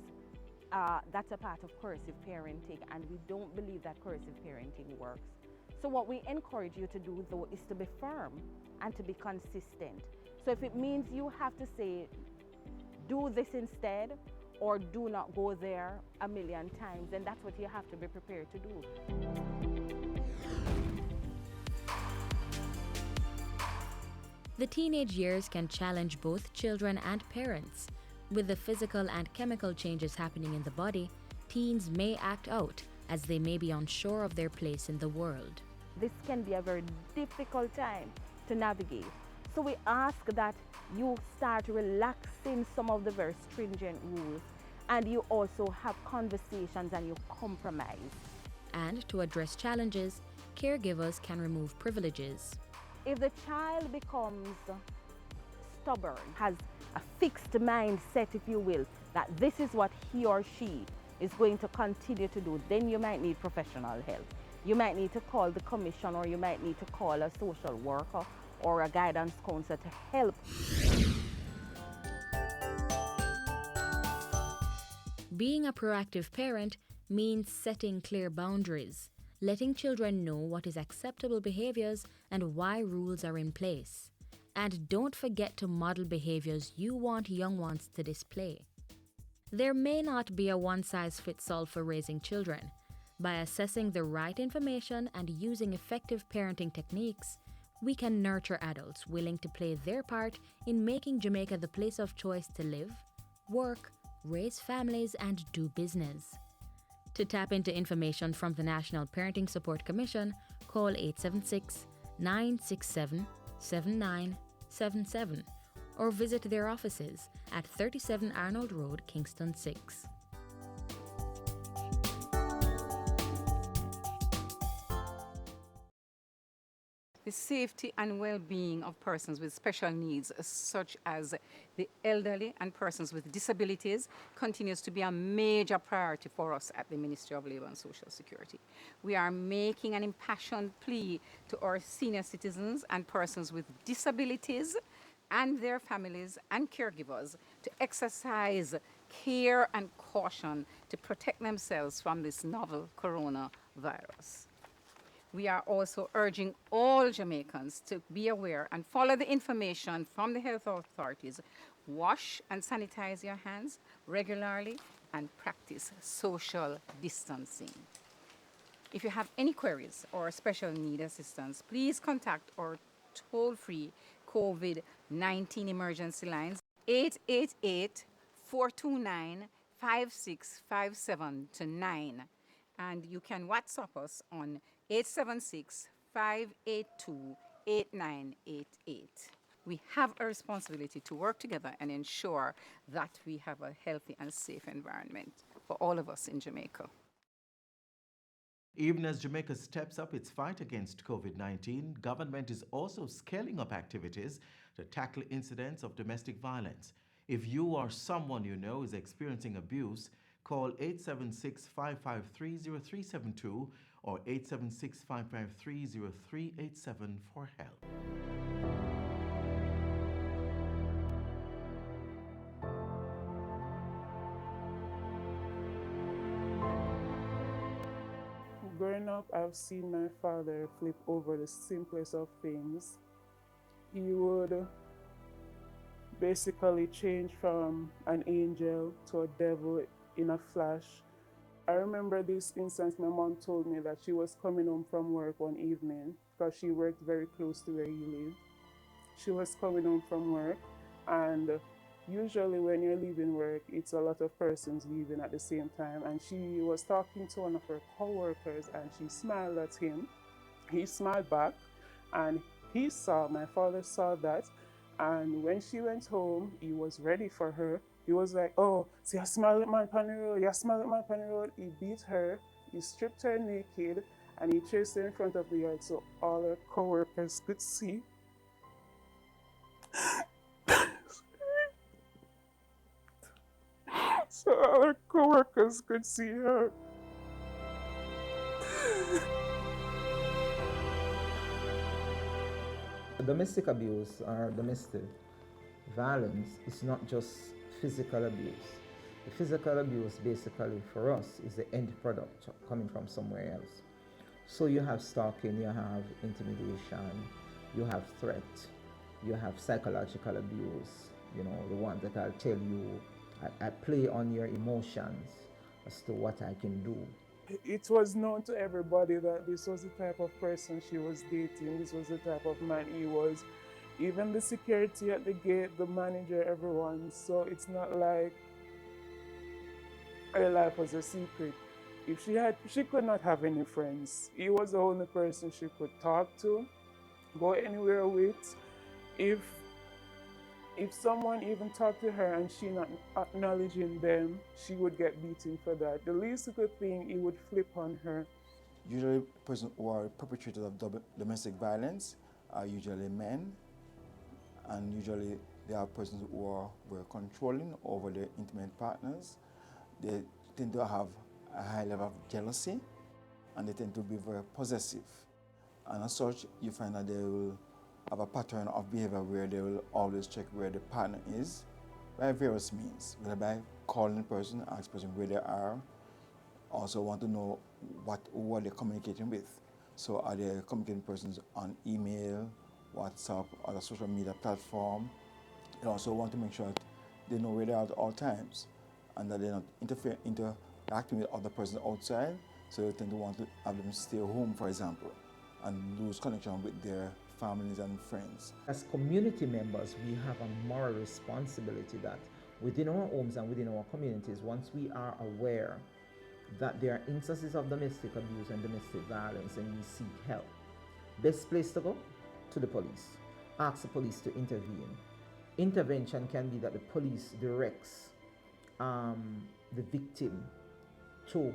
that's a part of coercive parenting, and we don't believe that coercive parenting works. So what we encourage you to do, though, is to be firm and to be consistent. So if it means you have to say, do this instead, or do not go there a million times, then that's what you have to be prepared to do. The teenage years can challenge both children and parents. With the physical and chemical changes happening in the body, teens may act out as they may be unsure of their place in the world. This can be a very difficult time to navigate. So we ask that you start relaxing some of the very stringent rules, and you also have conversations and you compromise. And to address challenges, caregivers can remove privileges. If the child becomes stubborn, has a fixed mindset, if you will, that this is what he or she is going to continue to do, then you might need professional help. You might need to call the commission, or you might need to call a social worker or a guidance counselor to help. Being a proactive parent means setting clear boundaries, letting children know what is acceptable behaviors and why rules are in place. And don't forget to model behaviors you want young ones to display. There may not be a one-size-fits-all for raising children. By assessing the right information and using effective parenting techniques, we can nurture adults willing to play their part in making Jamaica the place of choice to live, work, raise families, and do business. To tap into information from the National Parenting Support Commission, call 876-967-7977 or visit their offices at 37 Arnold Road, Kingston 6. The safety and well-being of persons with special needs, such as the elderly and persons with disabilities, continues to be a major priority for us at the Ministry of Labour and Social Security. We are making an impassioned plea to our senior citizens and persons with disabilities and their families and caregivers to exercise care and caution to protect themselves from this novel coronavirus. We are also urging all Jamaicans to be aware and follow the information from the health authorities. Wash and sanitize your hands regularly and practice social distancing. If you have any queries or special need assistance, please contact our toll-free COVID-19 emergency lines 888-429-5657 and you can WhatsApp us on 876-582-8988. We have a responsibility to work together and ensure that we have a healthy and safe environment for all of us in Jamaica. Even as Jamaica steps up its fight against COVID-19, government is also scaling up activities to tackle incidents of domestic violence. If you or someone you know is experiencing abuse, call 876-553-0372 or 876-553-0387 for help. Growing up, I've seen my father flip over the simplest of things. He would basically change from an angel to a devil in a flash. I remember this instance. My mom told me that she was coming home from work one evening because she worked very close to where he lived. She was coming home from work, and usually when you're leaving work, it's a lot of persons leaving at the same time, and she was talking to one of her co-workers and she smiled at him. He smiled back and my father saw that, and when she went home, he was ready for her. He was like, "Oh, see, I smile at my panny road, you smile at my panny road." He beat her, he stripped her naked, and he chased her in front of the yard so all her co-workers could see. So all her co-workers could see her. Domestic abuse or domestic violence is not just physical abuse. The physical abuse basically for us is the end product coming from somewhere else. So you have stalking, you have intimidation, you have threat, you have psychological abuse, the ones that I'll tell you, I play on your emotions as to what I can do. It was known to everybody that this was the type of person she was dating, this was the type of man he was. Even the security at the gate, the manager, everyone. So it's not like her life was a secret. If she could not have any friends. He was the only person she could talk to, go anywhere with. If someone even talked to her and she not acknowledging them, she would get beaten for that. The least good thing, he would flip on her. Usually, persons who are perpetrators of domestic violence are usually men, and usually they are persons who were controlling over their intimate partners. They tend to have a high level of jealousy, and they tend to be very possessive. And as such, you find that they will have a pattern of behavior where they will always check where the partner is by various means, whether by calling the person, ask the person where they are, also want to know who are they communicating with. So are they communicating persons on email, WhatsApp, other social media platform? They also want to make sure that they know where they are at all times and that they're not interacting with other persons outside. So they tend to want to have them stay home, for example, and lose connection with their families and friends. As community members, we have a moral responsibility that within our homes and within our communities, once we are aware that there are instances of domestic abuse and domestic violence and we seek help, best place to go? To the police. Ask the police to intervene. Intervention can be that the police directs the victim to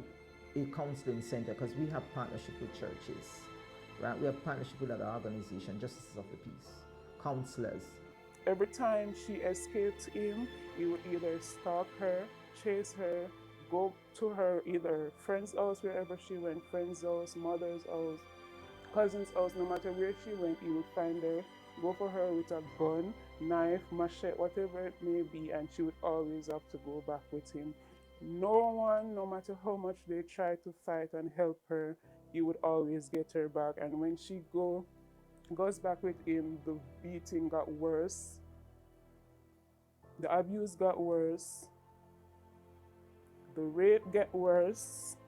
a counseling center, because we have partnership with churches, right? We have partnership with other organizations, Justices of the Peace, counselors. Every time she escaped him, he would either stalk her, chase her, go to her either friend's house, wherever she went, friend's house, mother's house, cousin's house, no matter where she went, he would find her, go for her with a gun, knife, machete, whatever it may be, and she would always have to go back with him. No one, no matter how much they try to fight and help her, he would always get her back. And when she goes back with him, the beating got worse, the abuse got worse, the rape got worse,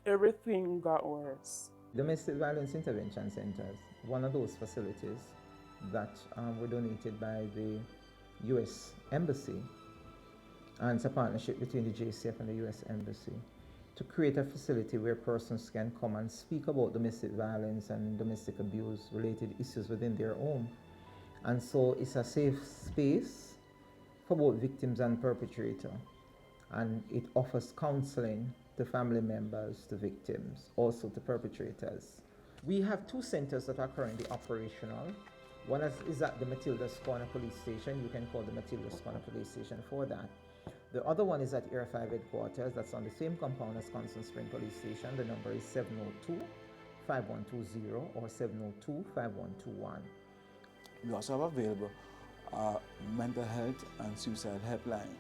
everything got worse. Domestic Violence Intervention Centers, one of those facilities that were donated by the U.S. Embassy, and it's a partnership between the JCF and the U.S. Embassy to create a facility where persons can come and speak about domestic violence and domestic abuse related issues within their home. And so it's a safe space for both victims and perpetrator. And it offers counseling to family members, to victims, also to perpetrators. We have two centers that are currently operational. One is at the Matilda's Corner Police Station. You can call the Matilda's Corner Police Station for that. The other one is at Air 5 Headquarters. That's on the same compound as Constant Spring Police Station. The number is 702-5120 or 702-5121. We also have available mental health and suicide helpline.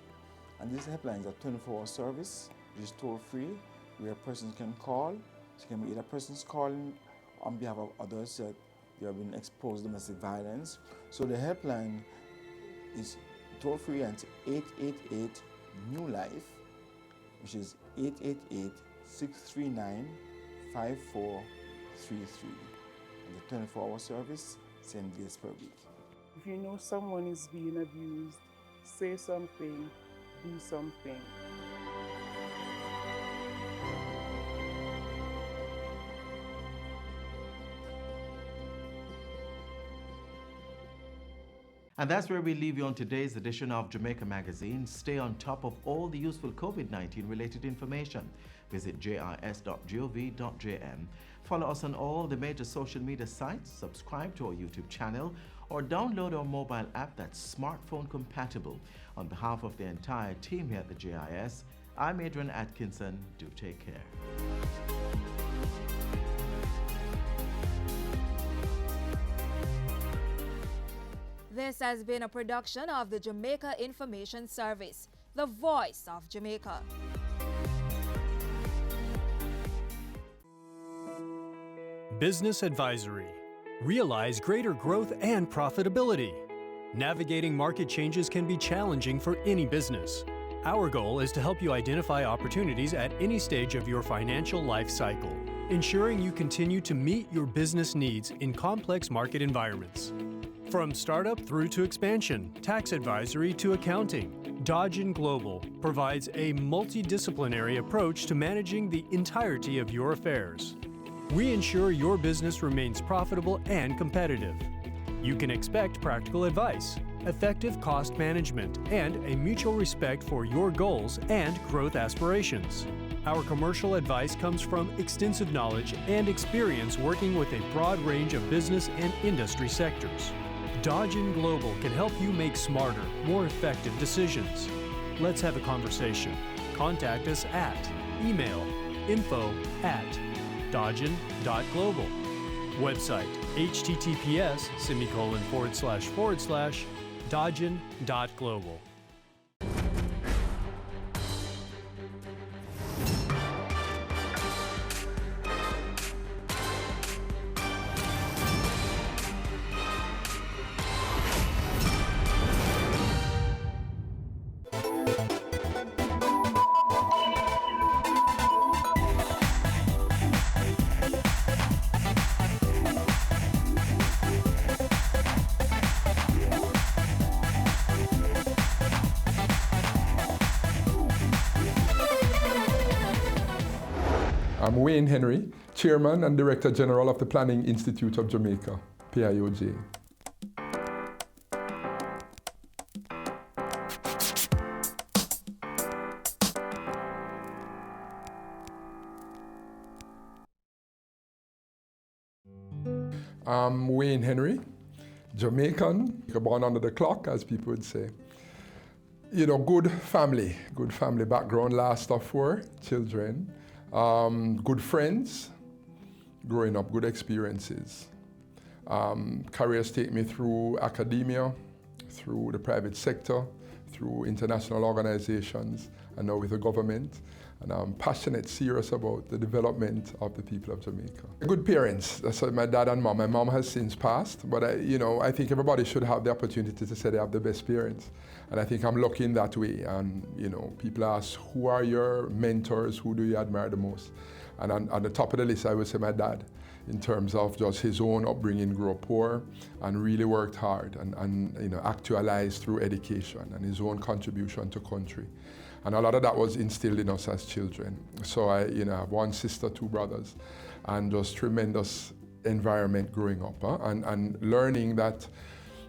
And this helpline is a 24-hour service, which is toll-free, where persons can call. So it can be either persons calling on behalf of others that they have been exposed to domestic violence. So the helpline is toll-free and it's 888 New Life, which is 888-639-5433. And the 24-hour service, 7 days per week. If you know someone is being abused, say something, do something. And that's where we leave you on today's edition of Jamaica Magazine. Stay on top of all the useful COVID-19 related information. Visit jis.gov.jm. Follow us on all the major social media sites, subscribe to our YouTube channel, or download our mobile app that's smartphone compatible. On behalf of the entire team here at the JIS, I'm Adrian Atkinson. Do take care. This has been a production of the Jamaica Information Service, the voice of Jamaica. Business Advisory. Realize greater growth and profitability. Navigating market changes can be challenging for any business. Our goal is to help you identify opportunities at any stage of your financial life cycle, ensuring you continue to meet your business needs in complex market environments. From startup through to expansion, tax advisory to accounting, Dodge & Global provides a multidisciplinary approach to managing the entirety of your affairs. We ensure your business remains profitable and competitive. You can expect practical advice, effective cost management, and a mutual respect for your goals and growth aspirations. Our commercial advice comes from extensive knowledge and experience working with a broad range of business and industry sectors. Dodge & Global can help you make smarter, more effective decisions. Let's have a conversation. Contact us at email info@dodgen.global. Website https://dodgen.global. I'm Wayne Henry, Chairman and Director General of the Planning Institute of Jamaica, PIOJ. I'm Wayne Henry, Jamaican, born under the clock, as people would say. You know, good family background, last of 4 children, good friends, growing up, good experiences. Careers take me through academia, through the private sector, through international organizations, and now with the government. And I'm passionate, serious about the development of the people of Jamaica. Good parents, that's my dad and mom. My mom has since passed, but I think everybody should have the opportunity to say they have the best parents. And I think I'm lucky in that way. And people ask, who are your mentors? Who do you admire the most? And on the top of the list, I would say my dad, in terms of just his own upbringing, grew up poor and really worked hard and actualized through education and his own contribution to country. And a lot of that was instilled in us as children. So I have 1 sister, 2 brothers, and just tremendous environment growing up, and learning that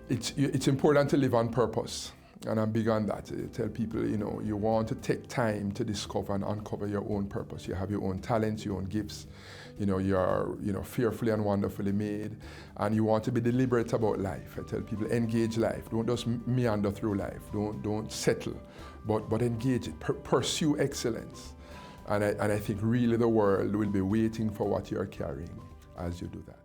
it's important to live on purpose. And I'm big on that. I tell people, you want to take time to discover and uncover your own purpose. You have your own talents, your own gifts. You're fearfully and wonderfully made, and you want to be deliberate about life. I tell people, engage life. Don't just meander through life. Don't settle, but engage it. Pursue excellence. And I think really the world will be waiting for what you're carrying as you do that.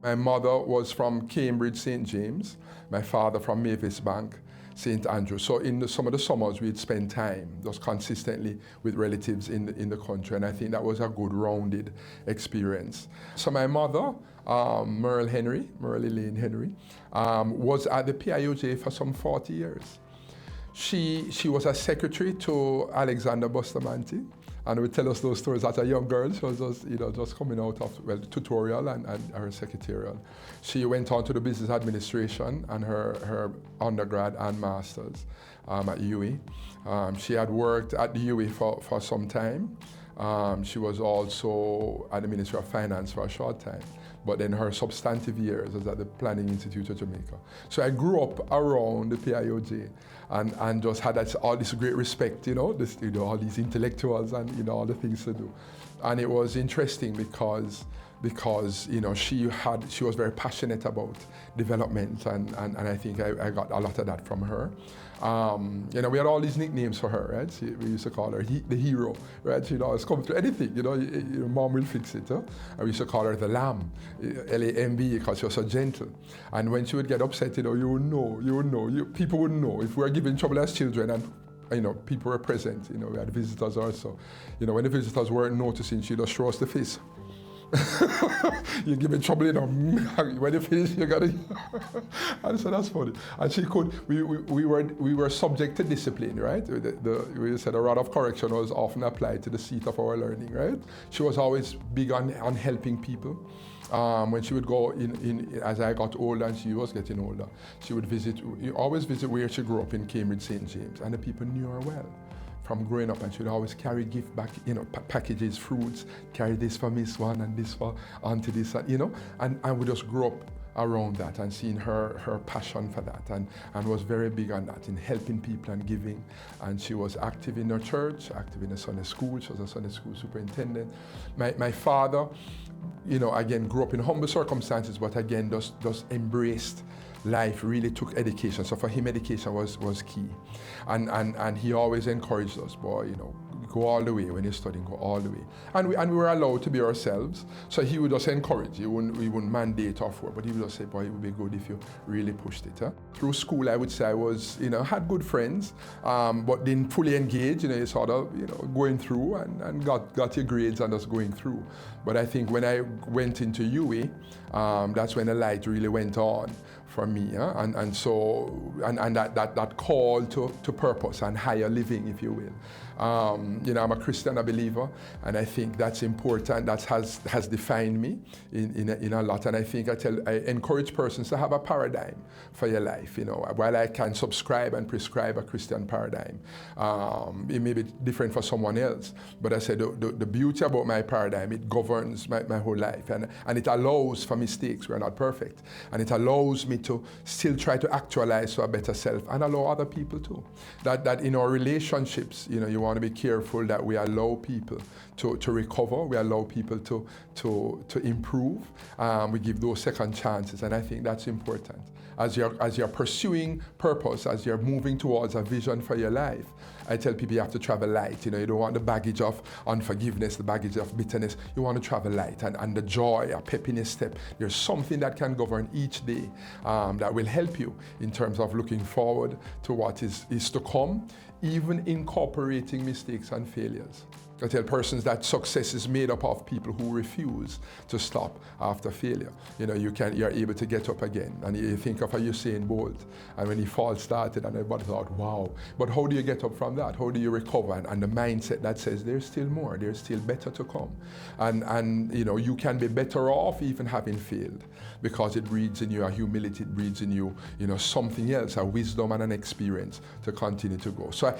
My mother was from Cambridge, St. James. My father from Mavis Bank, St. Andrew. So in some of the summers, we'd spend time just consistently with relatives in the country. And I think that was a good rounded experience. So my mother, Merle Elaine Henry, was at the PIOJ for some 40 years. She was a secretary to Alexander Bustamante, and would tell us those stories as a young girl. She was just coming out of tutorial and her secretarial. She went on to the business administration and her undergrad and masters at UWI. She had worked at the UWI for some time. She was also at the Ministry of Finance for a short time. But then her substantive years was at the Planning Institute of Jamaica. So I grew up around the PIOJ and just had all this great respect, all these intellectuals and all the things to do. And it was interesting because she was very passionate about development, and I think I got a lot of that from her. We had all these nicknames for her, right? We used to call her the hero, right? She'd always come through anything, mom will fix it. Huh? And we used to call her the lamb, L-A-M-B, because she was so gentle. And when she would get upset, you would know, people would know if we were giving trouble as children and people were present, we had visitors also. When the visitors weren't noticing, she'd just show us the face. You give me trouble, when you finish, you gotta. And so that's funny. And she could. We were subject to discipline, right? We said a rod of correction was often applied to the seat of our learning, right? She was always big on helping people. When she would go as I got older and she was getting older, she would always visit where she grew up in Cambridge, St. James, and the people knew her well from growing up, and she'd always carry gift back, packages, fruits, carry this for Miss One and this for Auntie this, and we just grew up around that and seeing her passion for that, and was very big on that, in helping people and giving. And she was active in her church, active in the Sunday school. She was a Sunday school superintendent. My father, again, grew up in humble circumstances, but again, just embraced life, really took education. So for him, education was key. And he always encouraged us, boy, go all the way when you're studying, go all the way. And we were allowed to be ourselves. So he would just encourage. We wouldn't mandate or for, but he would just say, boy, it would be good if you really pushed it. Huh? Through school, I would say I was, had good friends, but didn't fully engage, sort of, going through and got your grades and just going through. But I think when I went into UWI, that's when the light really went on for me, and so that call to purpose and higher living, if you will. I'm a Christian, a believer, and I think that's important. That has defined me in a lot. And I think I encourage persons to have a paradigm for your life. While I can subscribe and prescribe a Christian paradigm, it may be different for someone else. But I said the beauty about my paradigm, it governs my whole life, and it allows for mistakes. We're not perfect, and it allows me to still try to actualize to a better self and allow other people too. That in our relationships, you want to be careful that we allow people to recover, we allow people to improve, we give those second chances, and I think that's important. As you're pursuing purpose, as you're moving towards a vision for your life, I tell people you have to travel light. You don't want the baggage of unforgiveness, the baggage of bitterness. You want to travel light, and the joy, a pep in your step. There's something that can govern each day that will help you in terms of looking forward to what is to come, even incorporating mistakes and failures. I tell persons that success is made up of people who refuse to stop after failure. You're able to get up again. And you think of a Usain Bolt, and when he falls started, and everybody thought, wow. But how do you get up from that? How do you recover? And the mindset that says there's still more, there's still better to come. And you can be better off even having failed, because it breeds in you a humility, it breeds in you, something else, a wisdom and an experience to continue to go. So I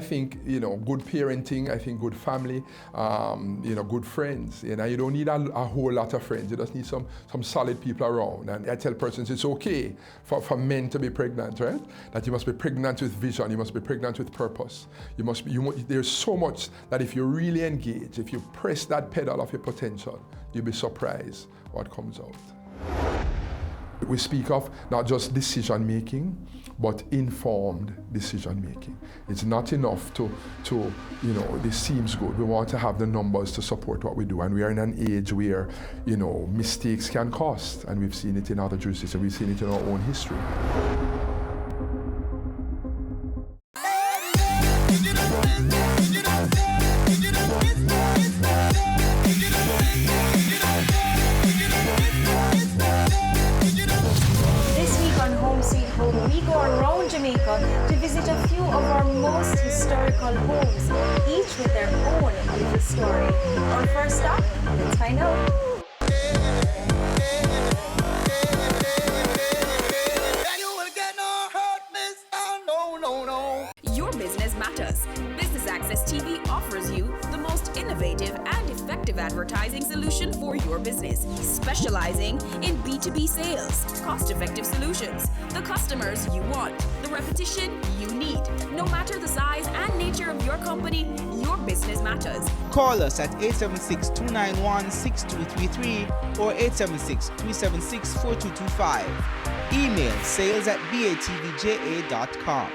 think, good parenting, I think good family, good friends. You don't need a whole lot of friends. You just need some solid people around. And I tell persons it's okay for men to be pregnant, right? That you must be pregnant with vision. You must be pregnant with purpose. There's so much that if you really engage, if you press that pedal of your potential, you'll be surprised what comes out. We speak of not just decision making, but informed decision making. It's not enough to this seems good. We want to have the numbers to support what we do. And we are in an age where, mistakes can cost. And we've seen it in other jurisdictions. We've seen it in our own history. We go around Jamaica to visit a few of our most historical homes, each with their own little story. Our first stop, let's find out. Your business matters. Business Access TV offers you the most innovative and effective advertising solution for your business, specializing in B2B sales, cost-effective solutions, the customers you want, the repetition you need. No matter the size and nature of your company, your business matters. Call us at 876-291-6233 or 876-376-4225. Email sales@batvja.com.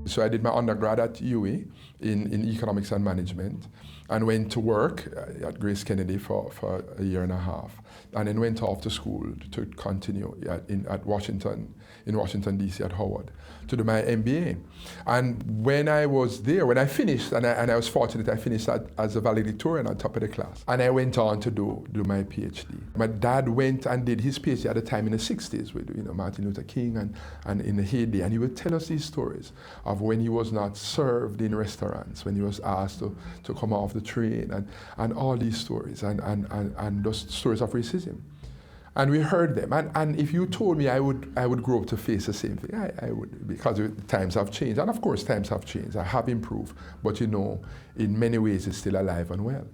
So I did my undergrad at UWI in economics and management, and went to work at Grace Kennedy for a year and a half, and then went off to school to continue in Washington DC at Howard to do my MBA. And when I was there, when I finished, and I was fortunate, I finished as a valedictorian on top of the class, and I went on to do my PhD. My dad went and did his PhD at the time in the 60s with Martin Luther King and in the heyday, and he would tell us these stories of when he was not served in restaurants, when he was asked to come off the train, and all these stories, and those stories of racism. And we heard them, and if you told me I would grow up to face the same thing, I would, because times have changed, and of course times have changed, I have improved, but in many ways it's still alive and well.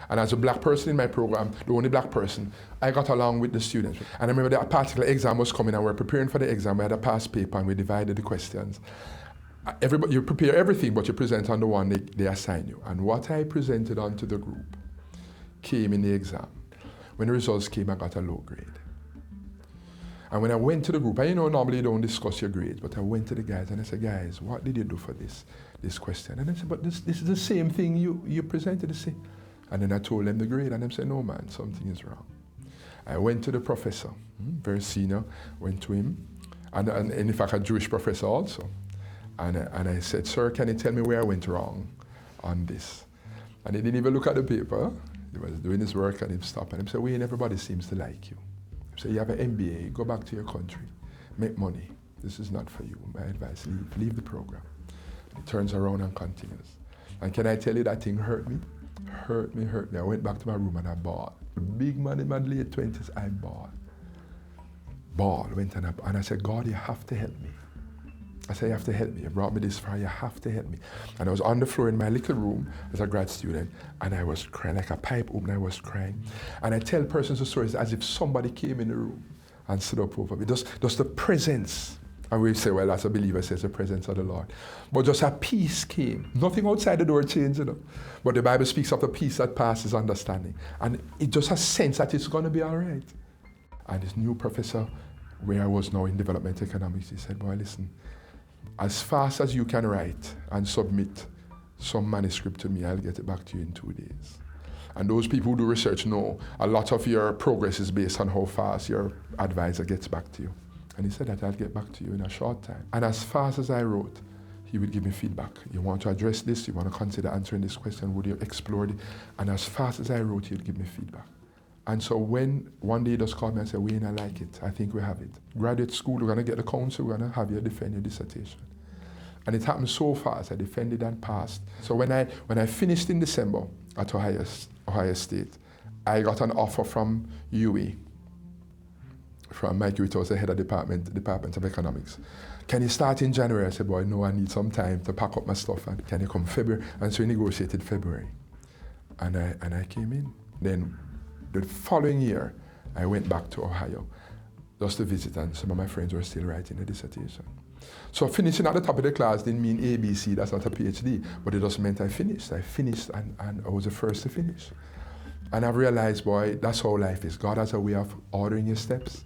And as a black person in my program, the only black person, I got along with the students. And I remember that a particular exam was coming, and we were preparing for the exam, we had a past paper, and we divided the questions. Everybody, you prepare everything, but you present on the one they assign you. And what I presented onto the group came in the exam. When the results came, I got a low grade. And when I went to the group, and normally you don't discuss your grades, but I went to the guys and I said, guys, what did you do for this question? And they said, but this is the same thing you presented. And then I told them the grade, and they said, no man, something is wrong. I went to the professor, very senior, went to him, and in fact a Jewish professor also. And I said, sir, can you tell me where I went wrong on this? And he didn't even look at the paper. He was doing his work and he stopped and he said, Wayne, everybody seems to like you. He said, you have an MBA, go back to your country, make money. This is not for you. My advice, leave the program. And he turns around and continues. And can I tell you that thing hurt me? Hurt me. I went back to my room and I bawled. Big man in my late 20s, I bawled. Went and I said, God, you have to help me. I said, you have to help me. You brought me this far, you have to help me. And I was on the floor in my little room as a grad student, and I was crying, like a pipe open, I was crying. And I tell persons the stories as if somebody came in the room and stood up over me. Just the presence. And we say, well, as a believer, says the presence of the Lord. But just a peace came. Nothing outside the door changed, But the Bible speaks of the peace that passes understanding. And it just has sense that it's going to be all right. And this new professor, where I was now in development economics, he said, boy, listen, as fast as you can write and submit some manuscript to me, I'll get it back to you in 2 days. And those people who do research know a lot of your progress is based on how fast your advisor gets back to you. And he said that I'll get back to you in a short time. And as fast as I wrote, he would give me feedback. You want to address this? You want to consider answering this question? Would you explore it? And as fast as I wrote, he would give me feedback. And so when one day he just called me and said, Wayne, I like it. I think we have it. Graduate school, we're going to get the counsel, we're going to have you defend your dissertation. And it happened so fast, I defended and passed. So when I finished in December at Ohio State, I got an offer from UWE, from Mike Witt, was the head of Department of Economics. Can you start in January? I said, boy, no, I need some time to pack up my stuff. And can you come February? And so we negotiated February. And I came in. Then the following year, I went back to Ohio just to visit, and some of my friends were still writing a dissertation. So finishing at the top of the class didn't mean ABC, that's not a PhD, but it just meant I finished. I finished and I was the first to finish. And I've realized, boy, that's how life is. God has a way of ordering your steps,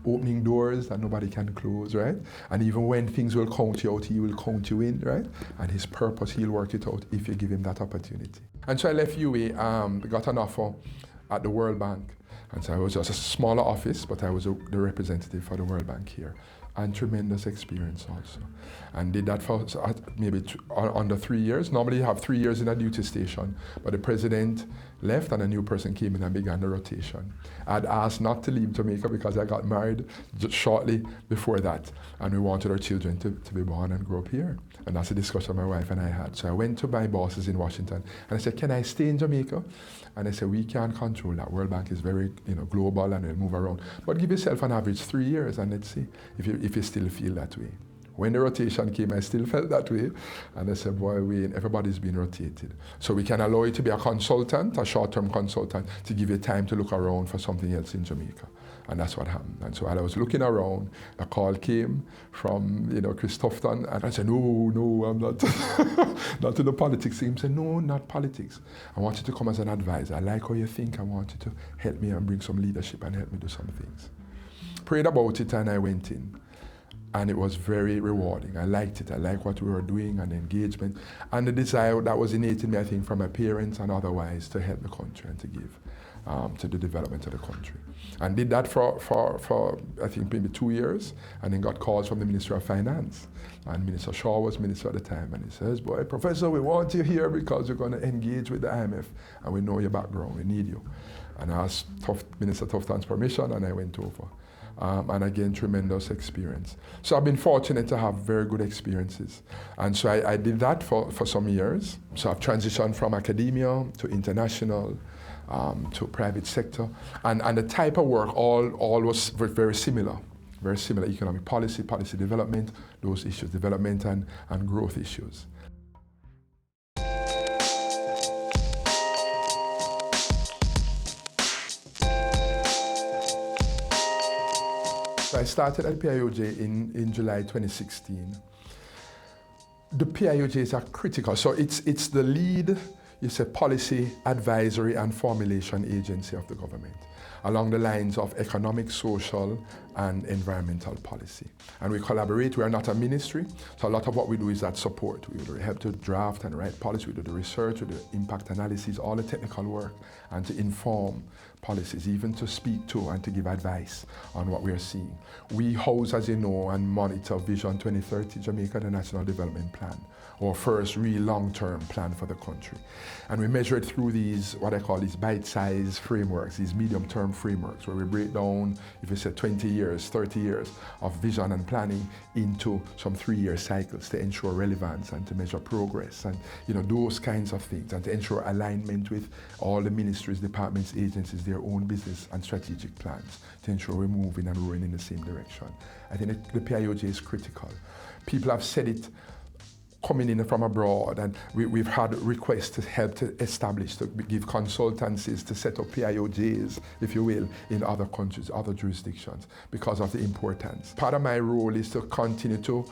opening doors that nobody can close, right? And even when things will count you out, he will count you in, right? And his purpose, he'll work it out if you give him that opportunity. And so I left UWE, got an offer at the World Bank. And so I was just a smaller office, but I was the representative for the World Bank here. And tremendous experience also. And did that for maybe under 3 years. Normally you have 3 years in a duty station, but the president left and a new person came in and began the rotation. I'd asked not to leave Jamaica because I got married just shortly before that. And we wanted our children to be born and grow up here. And that's a discussion my wife and I had. So I went to my bosses in Washington and I said, can I stay in Jamaica? And they said, we can't control that. World Bank is very global and it'll move around. But give yourself an average 3 years and let's see if you still feel that way. When the rotation came, I still felt that way. And I said, boy, everybody's been rotated. So we can allow you to be a consultant, a short-term consultant, to give you time to look around for something else in Jamaica. And that's what happened. And so while I was looking around, a call came from, Chris Tufton, and I said, no, I'm not, not in the politics. He said, no, not politics. I want you to come as an advisor. I like how you think. I want you to help me and bring some leadership and help me do some things. Prayed about it and I went in. And it was very rewarding. I liked it. I liked what we were doing and the engagement. And the desire that was innate in me, I think, from my parents and otherwise to help the country and to give to the development of the country. And did that for I think, maybe 2 years, and then got calls from the Ministry of Finance. And Minister Shaw was minister at the time, and he says, boy, Professor, we want you here because you're going to engage with the IMF, and we know your background, we need you. And I asked Minister Tufton's permission, and I went over. And again, tremendous experience. So I've been fortunate to have very good experiences. And so I did that for some years. So I've transitioned from academia to international, to private sector. And the type of work all was very similar. Very similar: economic policy, policy development, those issues, development and growth issues. I started at PIOJ in July 2016. The PIOJs are critical. So it's the lead, it's a policy, advisory and formulation agency of the government along the lines of economic, social and environmental policy. And we collaborate. We are not a ministry, so a lot of what we do is that support. We help to draft and write policy, we do the research, we do impact analysis, all the technical work, and to inform policies, even to speak to and to give advice on what we are seeing. We house, as you know, and monitor Vision 2030 Jamaica, the National Development Plan, our first real long-term plan for the country. And we measure it through these, what I call these bite-sized frameworks, these medium-term frameworks, where we break down, if you say 20 years, 30 years of vision and planning into some 3-year cycles to ensure relevance and to measure progress and those kinds of things, and to ensure alignment with all the ministries, departments, agencies, their own business and strategic plans to ensure we're moving and rowing in the same direction. I think the PIOJ is critical. People have said it coming in from abroad, and we've had requests to help to establish, to give consultancies to set up PIOJs, if you will, in other countries, other jurisdictions, because of the importance. Part of my role is to continue to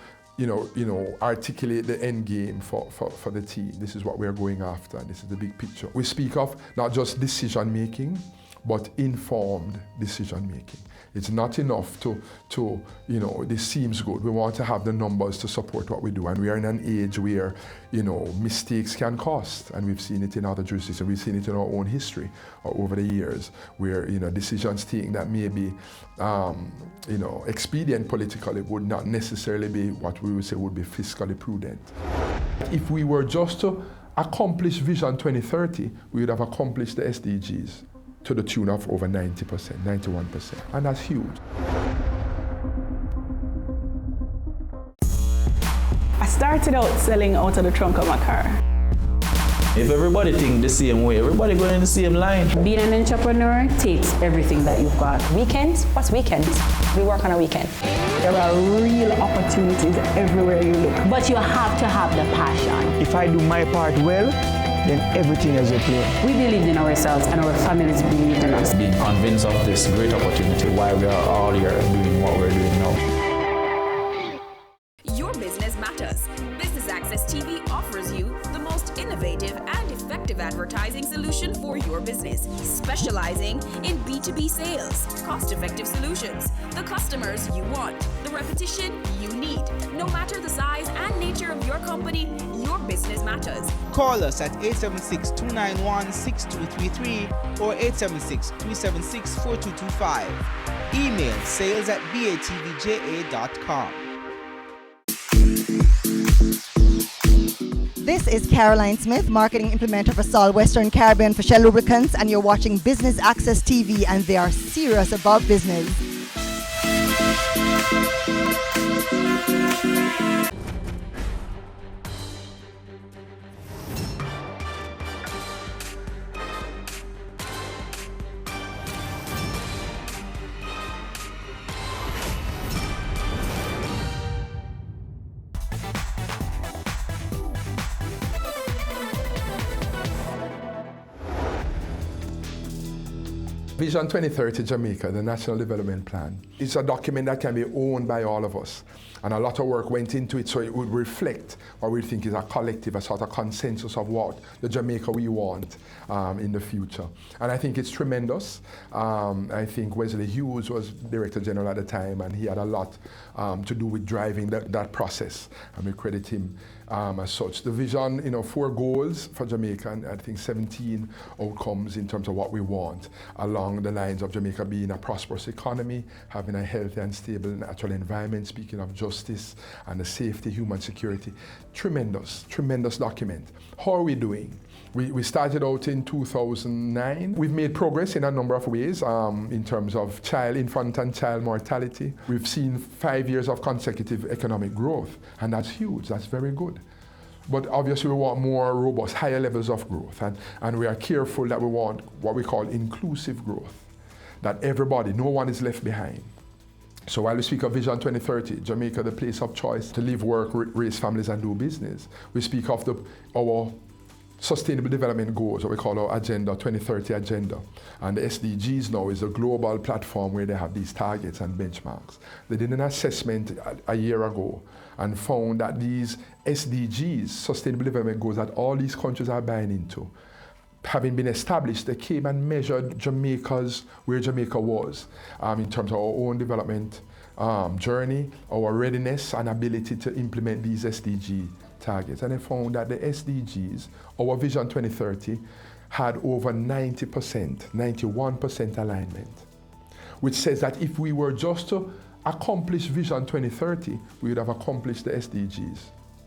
articulate the end game for the team. This is what we're going after, and this is the big picture. We speak of not just decision making, but informed decision making. It's not enough to this seems good. We want to have the numbers to support what we do. And we are in an age where, mistakes can cost. And we've seen it in other jurisdictions. We've seen it in our own history over the years, where, decisions taken that may be, expedient politically would not necessarily be what we would say would be fiscally prudent. If we were just to accomplish Vision 2030, we would have accomplished the SDGs to the tune of over 90%, 91%, and that's huge. I started out selling out of the trunk of my car. If everybody think the same way, everybody going in the same line. Being an entrepreneur takes everything that you've got. Weekends? What's weekends? We work on a weekend. There are real opportunities everywhere you look. But you have to have the passion. If I do my part well, then everything is okay. We believed in ourselves and our families believed in us. Being convinced of this great opportunity, why we are all here doing what we're doing now. Your business matters. Business Access TV offers you the most innovative and effective advertising solution for your business, specializing in B2B sales, cost-effective solutions, the customers you want, the repetition you need. No matter the size and nature of your company, your business matters. Call us at 876-291-6233 or 876-376-4225. Email sales@batvja.com. This is Caroline Smith, marketing implementer for Sol Western Caribbean for Shell Lubricants, and you're watching Business Access TV, and they are serious about business. Vision 2030 Jamaica, the National Development Plan. It's a document that can be owned by all of us. And a lot of work went into it so it would reflect what we think is a collective, a sort of consensus of what the Jamaica we want in the future. And I think it's tremendous. I think Wesley Hughes was Director General at the time, and he had a lot to do with driving that process. And we credit him as such. The vision, 4 goals for Jamaica, and I think 17 outcomes in terms of what we want along the lines of Jamaica being a prosperous economy, having a healthy and stable natural environment, speaking of justice and the safety, human security. Tremendous, tremendous document. How are we doing? We started out in 2009. We've made progress in a number of ways in terms of infant and child mortality. We've seen 5 years of consecutive economic growth, and that's huge, that's very good. But obviously we want more robust, higher levels of growth, and we are careful that we want what we call inclusive growth, that everybody, no one is left behind. So while we speak of Vision 2030, Jamaica, the place of choice to live, work, raise families and do business, we speak of our Sustainable Development Goals, what we call our Agenda 2030 Agenda. And the SDGs now is a global platform where they have these targets and benchmarks. They did an assessment a year ago and found that these SDGs, Sustainable Development Goals, that all these countries are buying into, having been established, they came and measured where Jamaica was in terms of our own development journey, our readiness and ability to implement these SDG targets. And they found that the SDGs, our Vision 2030, had over 90%, 91% alignment, which says that if we were just to accomplish Vision 2030, we would have accomplished the SDGs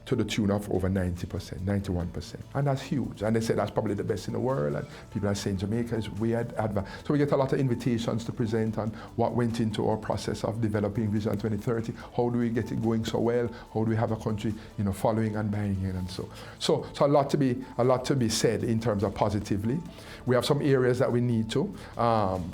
to the tune of over 90%, 91%. And that's huge. And they say that's probably the best in the world. And people are saying Jamaica is way advanced. So we get a lot of invitations to present on what went into our process of developing Vision 2030. How do we get it going so well? How do we have a country, following and buying in and so. So a lot to be said in terms of positively. We have some areas that we need to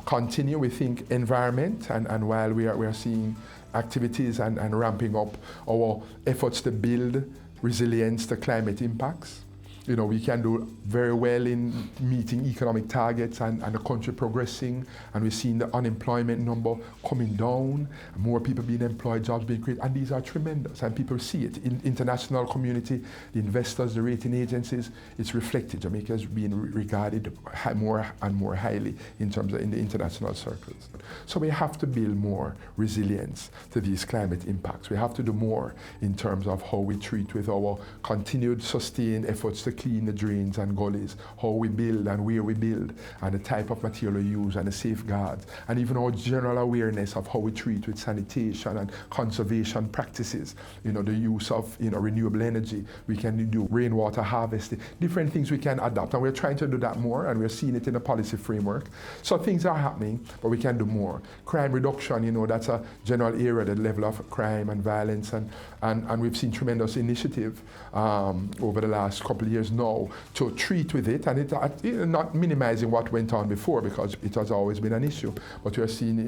continue. We think environment, and while we are seeing activities and ramping up our efforts to build resilience to climate impacts. We can do very well in meeting economic targets and the country progressing, and we're seeing the unemployment number coming down, more people being employed, jobs being created, and these are tremendous, and people see it. In international community, the investors, the rating agencies, it's reflected. Jamaica is being regarded more and more highly in terms of in the international circles. So we have to build more resilience to these climate impacts. We have to do more in terms of how we treat with our continued sustained efforts to clean the drains and gullies, how we build and where we build, and the type of material we use and the safeguards, and even our general awareness of how we treat with sanitation and conservation practices, the use of renewable energy. We can do rainwater harvesting, different things we can adopt, and we're trying to do that more, and we're seeing it in the policy framework. So things are happening, but we can do more. Crime reduction, that's a general area, the level of crime and violence, and we've seen tremendous initiative over the last couple of years now to treat with it, and it not minimizing what went on before, because it has always been an issue, but we are seeing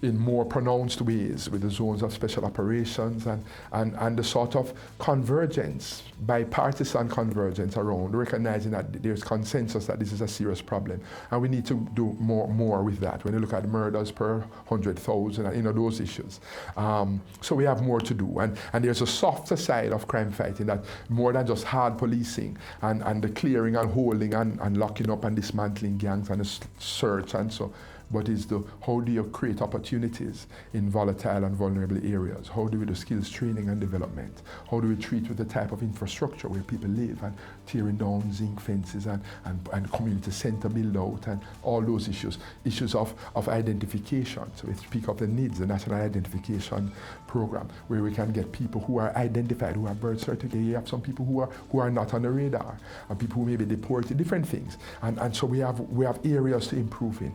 in more pronounced ways with the zones of special operations and the sort of convergence, bipartisan convergence around recognizing that there's consensus that this is a serious problem, and we need to do more with that. When you look at murders per 100,000 and those issues, so we have more to do, and there's a softer side of crime fighting, that more than just hard policing and the clearing and holding and locking up and dismantling gangs and the search and so. But is how do you create opportunities in volatile and vulnerable areas? How do we do skills training and development? How do we treat with the type of infrastructure where people live, and tearing down zinc fences and community center build out and all those issues? Issues of identification. So we speak of the NIDS, the National Identification Program, where we can get people who are identified, who have birth certificates. You have some people who are not on the radar, and people who may be deported, different things. And so we have areas to improve in.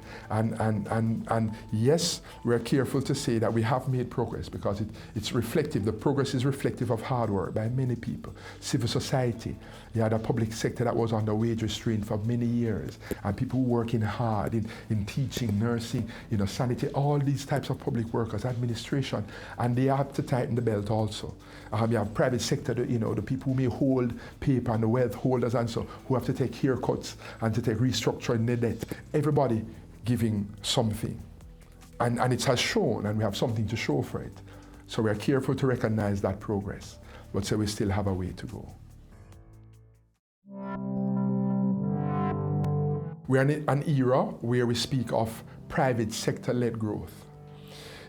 And yes, we're careful to say that we have made progress, because it's reflective. The progress is reflective of hard work by many people. Civil society, you had a public sector that was under wage restraint for many years, and people working hard in teaching, nursing, sanitary, all these types of public workers, administration, and they have to tighten the belt also. You have private sector, the people who may hold paper, and the wealth holders and so, who have to take haircuts and to take restructuring their debt. Everybody giving something, and it has shown, and we have something to show for it. So we are careful to recognize that progress, but say we still have a way to go. We are in an era where we speak of private sector-led growth.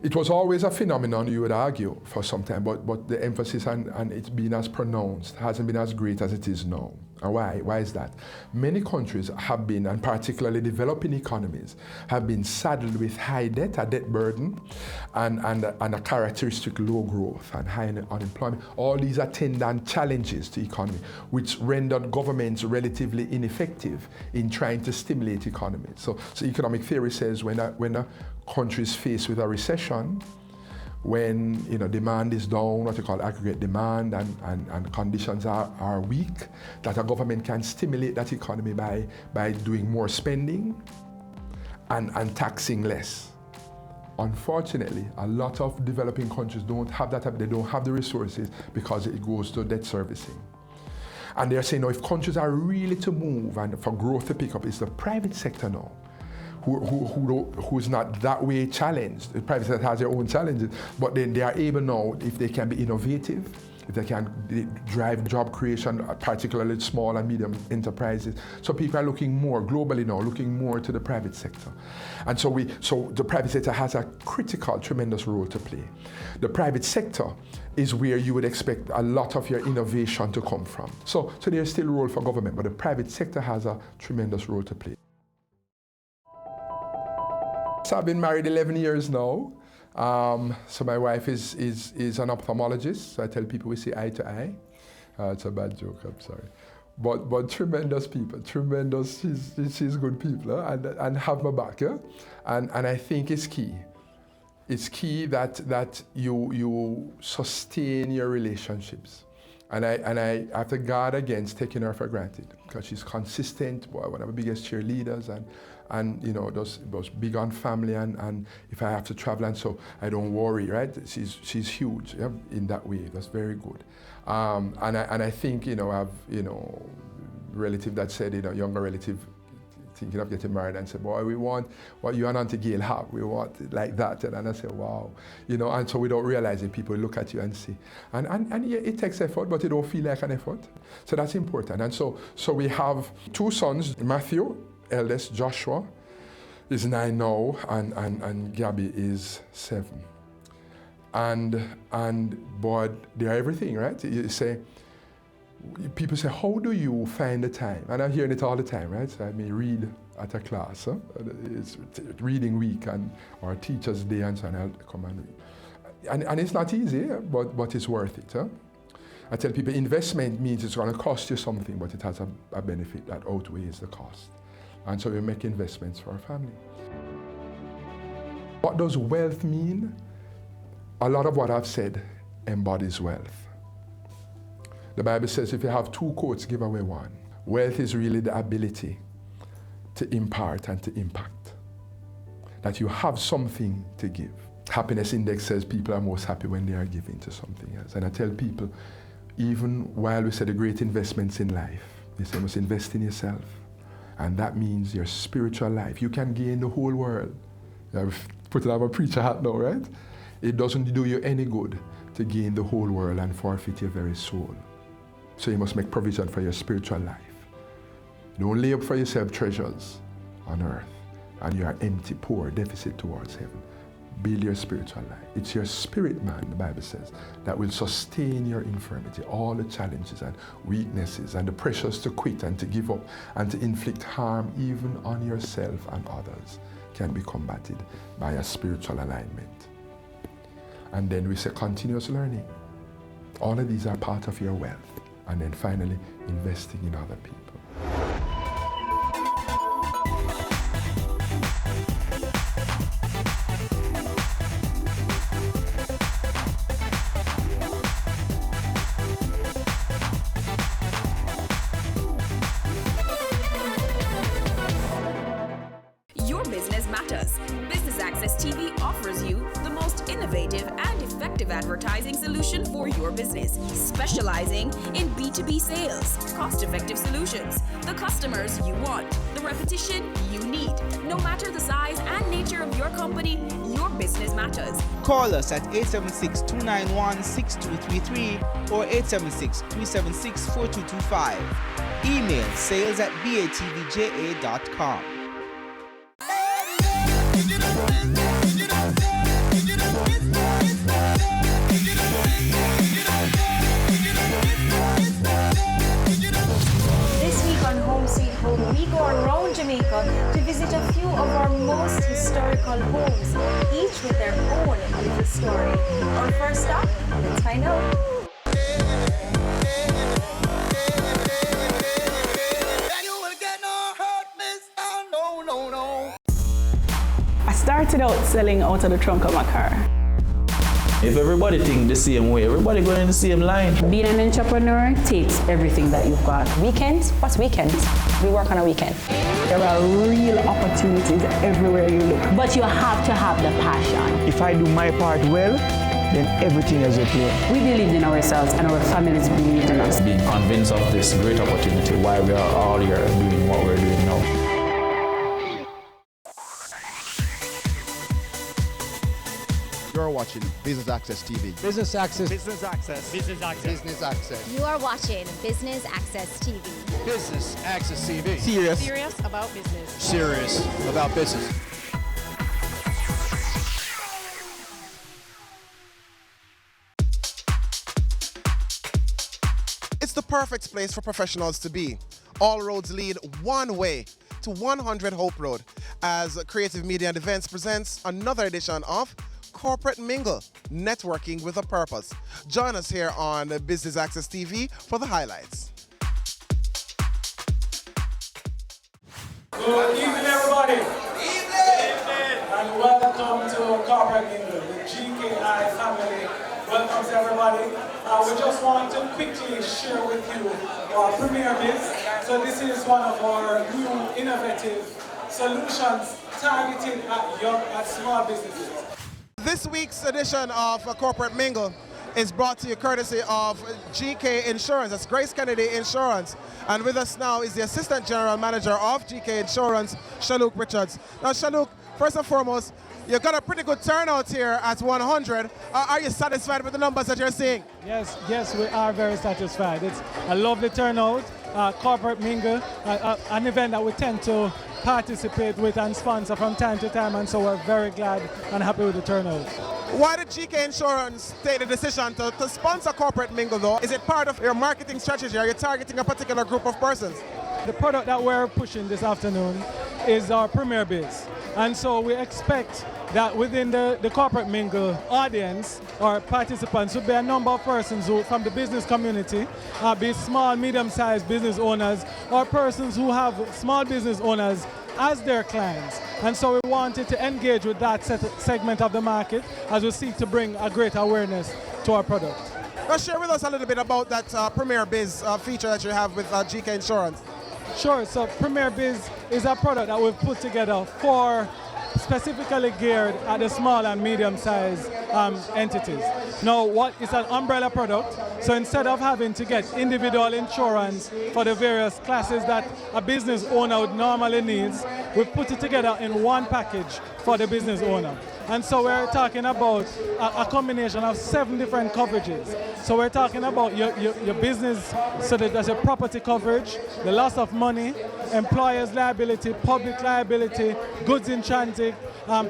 It was always a phenomenon, you would argue, for some time, but the emphasis on it being as pronounced hasn't been as great as it is now. And why? Why is that? Many countries have been, and particularly developing economies, have been saddled with high debt, a debt burden, and a characteristic low growth and high unemployment. All these attendant challenges to economy, which rendered governments relatively ineffective in trying to stimulate economies. So economic theory says when a country is faced with a recession, when demand is down, what you call aggregate demand, and conditions are weak, that a government can stimulate that economy by doing more spending and taxing less. Unfortunately, a lot of developing countries don't have that. They don't have the resources because it goes to debt servicing. And they're saying, if countries are really to move and for growth to pick up, it's the private sector now who's not that way challenged. The private sector has their own challenges, but then they are able now, if they can be innovative, if they can drive job creation, particularly small and medium enterprises. So people are looking more globally now, looking more to the private sector. And so the private sector has a critical, tremendous role to play. The private sector is where you would expect a lot of your innovation to come from. So there's still a role for government, but the private sector has a tremendous role to play. So I've been married 11 years now. So my wife is an ophthalmologist. So I tell people we see eye to eye. It's a bad joke, I'm sorry. But tremendous people, tremendous, she's good people, and have my back, yeah? And I think it's key. It's key that you sustain your relationships. And I have to guard against taking her for granted, because she's consistent, one of the biggest cheerleaders, and you know, those big on family, and if I have to travel, and so I don't worry, right? She's huge, yeah, in that way. That's very good. And I think, you know, I have, you know, relative that said, you know, younger relative thinking of getting married, and said, boy, we want what you and Auntie Gail have. We want it like that. And I said, wow. You know, and so without realizing, people look at you and see. And yeah, it takes effort, but it don't feel like an effort. So that's important. And so we have 2 sons, Matthew, eldest, Joshua, is 9 now, and Gabby is 7. And boy, they're everything, right? You say, people say, how do you find the time? And I'm hearing it all the time, right? So I may read at a class, huh? It's reading week, or teacher's day, and so on, I'll come and read. And it's not easy, but it's worth it. Huh? I tell people, investment means it's going to cost you something, but it has a benefit that outweighs the cost. And so we make investments for our family. What does wealth mean? A lot of what I've said embodies wealth. The Bible says if you have 2 coats, give away 1. Wealth is really the ability to impart and to impact. That you have something to give. Happiness index says people are most happy when they are giving to something else. And I tell people, even while we say the great investments in life, they say you must invest in yourself. And that means your spiritual life. You can gain the whole world. I've put on a preacher hat now, right? It doesn't do you any good to gain the whole world and forfeit your very soul. So you must make provision for your spiritual life. Don't lay up for yourself treasures on earth and you are empty, poor, deficit towards heaven. Build your spiritual life. It's your spirit, man, the Bible says, that will sustain your infirmity, all the challenges and weaknesses and the pressures to quit and to give up and to inflict harm even on yourself and others can be combated by a spiritual alignment. And then we say continuous learning. All of these are part of your wealth. And then finally, investing in other people. Your business matters. Business Access TV offers you the most innovative and effective advertising solution for your business, specializing in B2B sales, cost-effective solutions, the customers you want, the repetition you need. No matter the size and nature of your company, your business matters. Call us at 876-291-6233 or 876-376-4225. Email sales@batvja.com. This week on Home Sweet Home, we go around Jamaica to visit a few of our most historical homes, each with their own little story. Our first stop, let's find out. I started out selling out of the trunk of my car. If everybody think the same way, everybody going in the same line. Being an entrepreneur takes everything that you've got. Weekends? What's weekends? We work on a weekend. There are real opportunities everywhere you look. But you have to have the passion. If I do my part well, then everything is okay. We believed in ourselves and our families believed in us. Being convinced of this great opportunity, why we are all here doing what we're doing now. You're watching Business Access TV. Business Access. Business Access. Business Access. Business Access. You are watching Business Access TV. Business Access TV. Serious about business. Serious about business. It's the perfect place for professionals to be. All roads lead one way to 100 Hope Road as Creative Media and Events presents another edition of Corporate Mingle, networking with a purpose. Join us here on Business Access TV for the highlights. Good evening, everybody. And welcome to Corporate Mingle, the GKI family. Welcome to everybody. We just want to quickly share with you our Premier Biz. So this is one of our new innovative solutions targeted at small businesses. This week's edition of Corporate Mingle is brought to you courtesy of GK Insurance. That's Grace Kennedy Insurance. And with us now is the Assistant General Manager of GK Insurance, Shaluk Richards. Now, Shaluk, first and foremost, you've got a pretty good turnout here at 100. Are you satisfied with the numbers that you're seeing? Yes, we are very satisfied. It's a lovely turnout. Corporate Mingle, an event that we tend to participate with and sponsor from time to time, and so we're very glad and happy with the turnout. Why did GK Insurance take the decision to sponsor Corporate Mingle though? Is it part of your marketing strategy? Are you targeting a particular group of persons? The product that we're pushing this afternoon is our Premier Biz, and so we expect that within the Corporate Mingle audience or participants would be a number of persons who, from the business community, be small, medium-sized business owners or persons who have small business owners as their clients. And so we wanted to engage with that segment of the market as we seek to bring a greater awareness to our product. Now share with us a little bit about that Premier Biz feature that you have with GK Insurance. Sure, so Premier Biz is a product that we've put together for specifically geared at the small and medium-sized entities. Now, it's an umbrella product, so instead of having to get individual insurance for the various classes that a business owner would normally needs, we've put it together in one package for the business owner. And so we're talking about a combination of 7 different coverages. So we're talking about your business, so that there's a property coverage, the loss of money, employer's liability, public liability, goods in transit,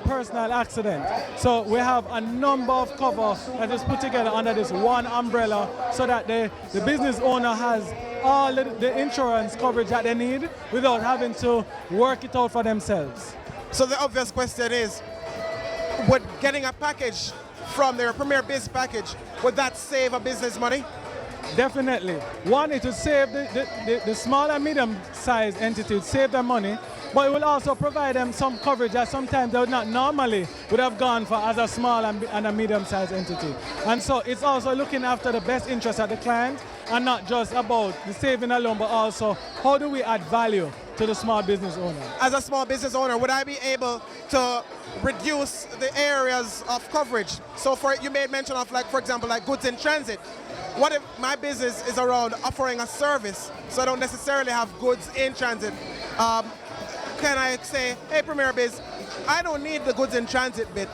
personal accident. So we have a number of cover that is put together under this one umbrella so that the business owner has all the insurance coverage that they need without having to work it out for themselves. So the obvious question is, would getting a package from their Premier Biz package, would that save a business money? Definitely. One, it will save the small and medium-sized entities, save their money, but it will also provide them some coverage that sometimes they would not normally would have gone for as a small and a medium-sized entity. And so it's also looking after the best interest of the client and not just about the saving alone, but also how do we add value to the small business owner. As a small business owner, would I be able to reduce the areas of coverage? So you made mention of, like, for example, like goods in transit. What if my business is around offering a service, so I don't necessarily have goods in transit? Can I say, hey, Premier Biz, I don't need the goods in transit bit.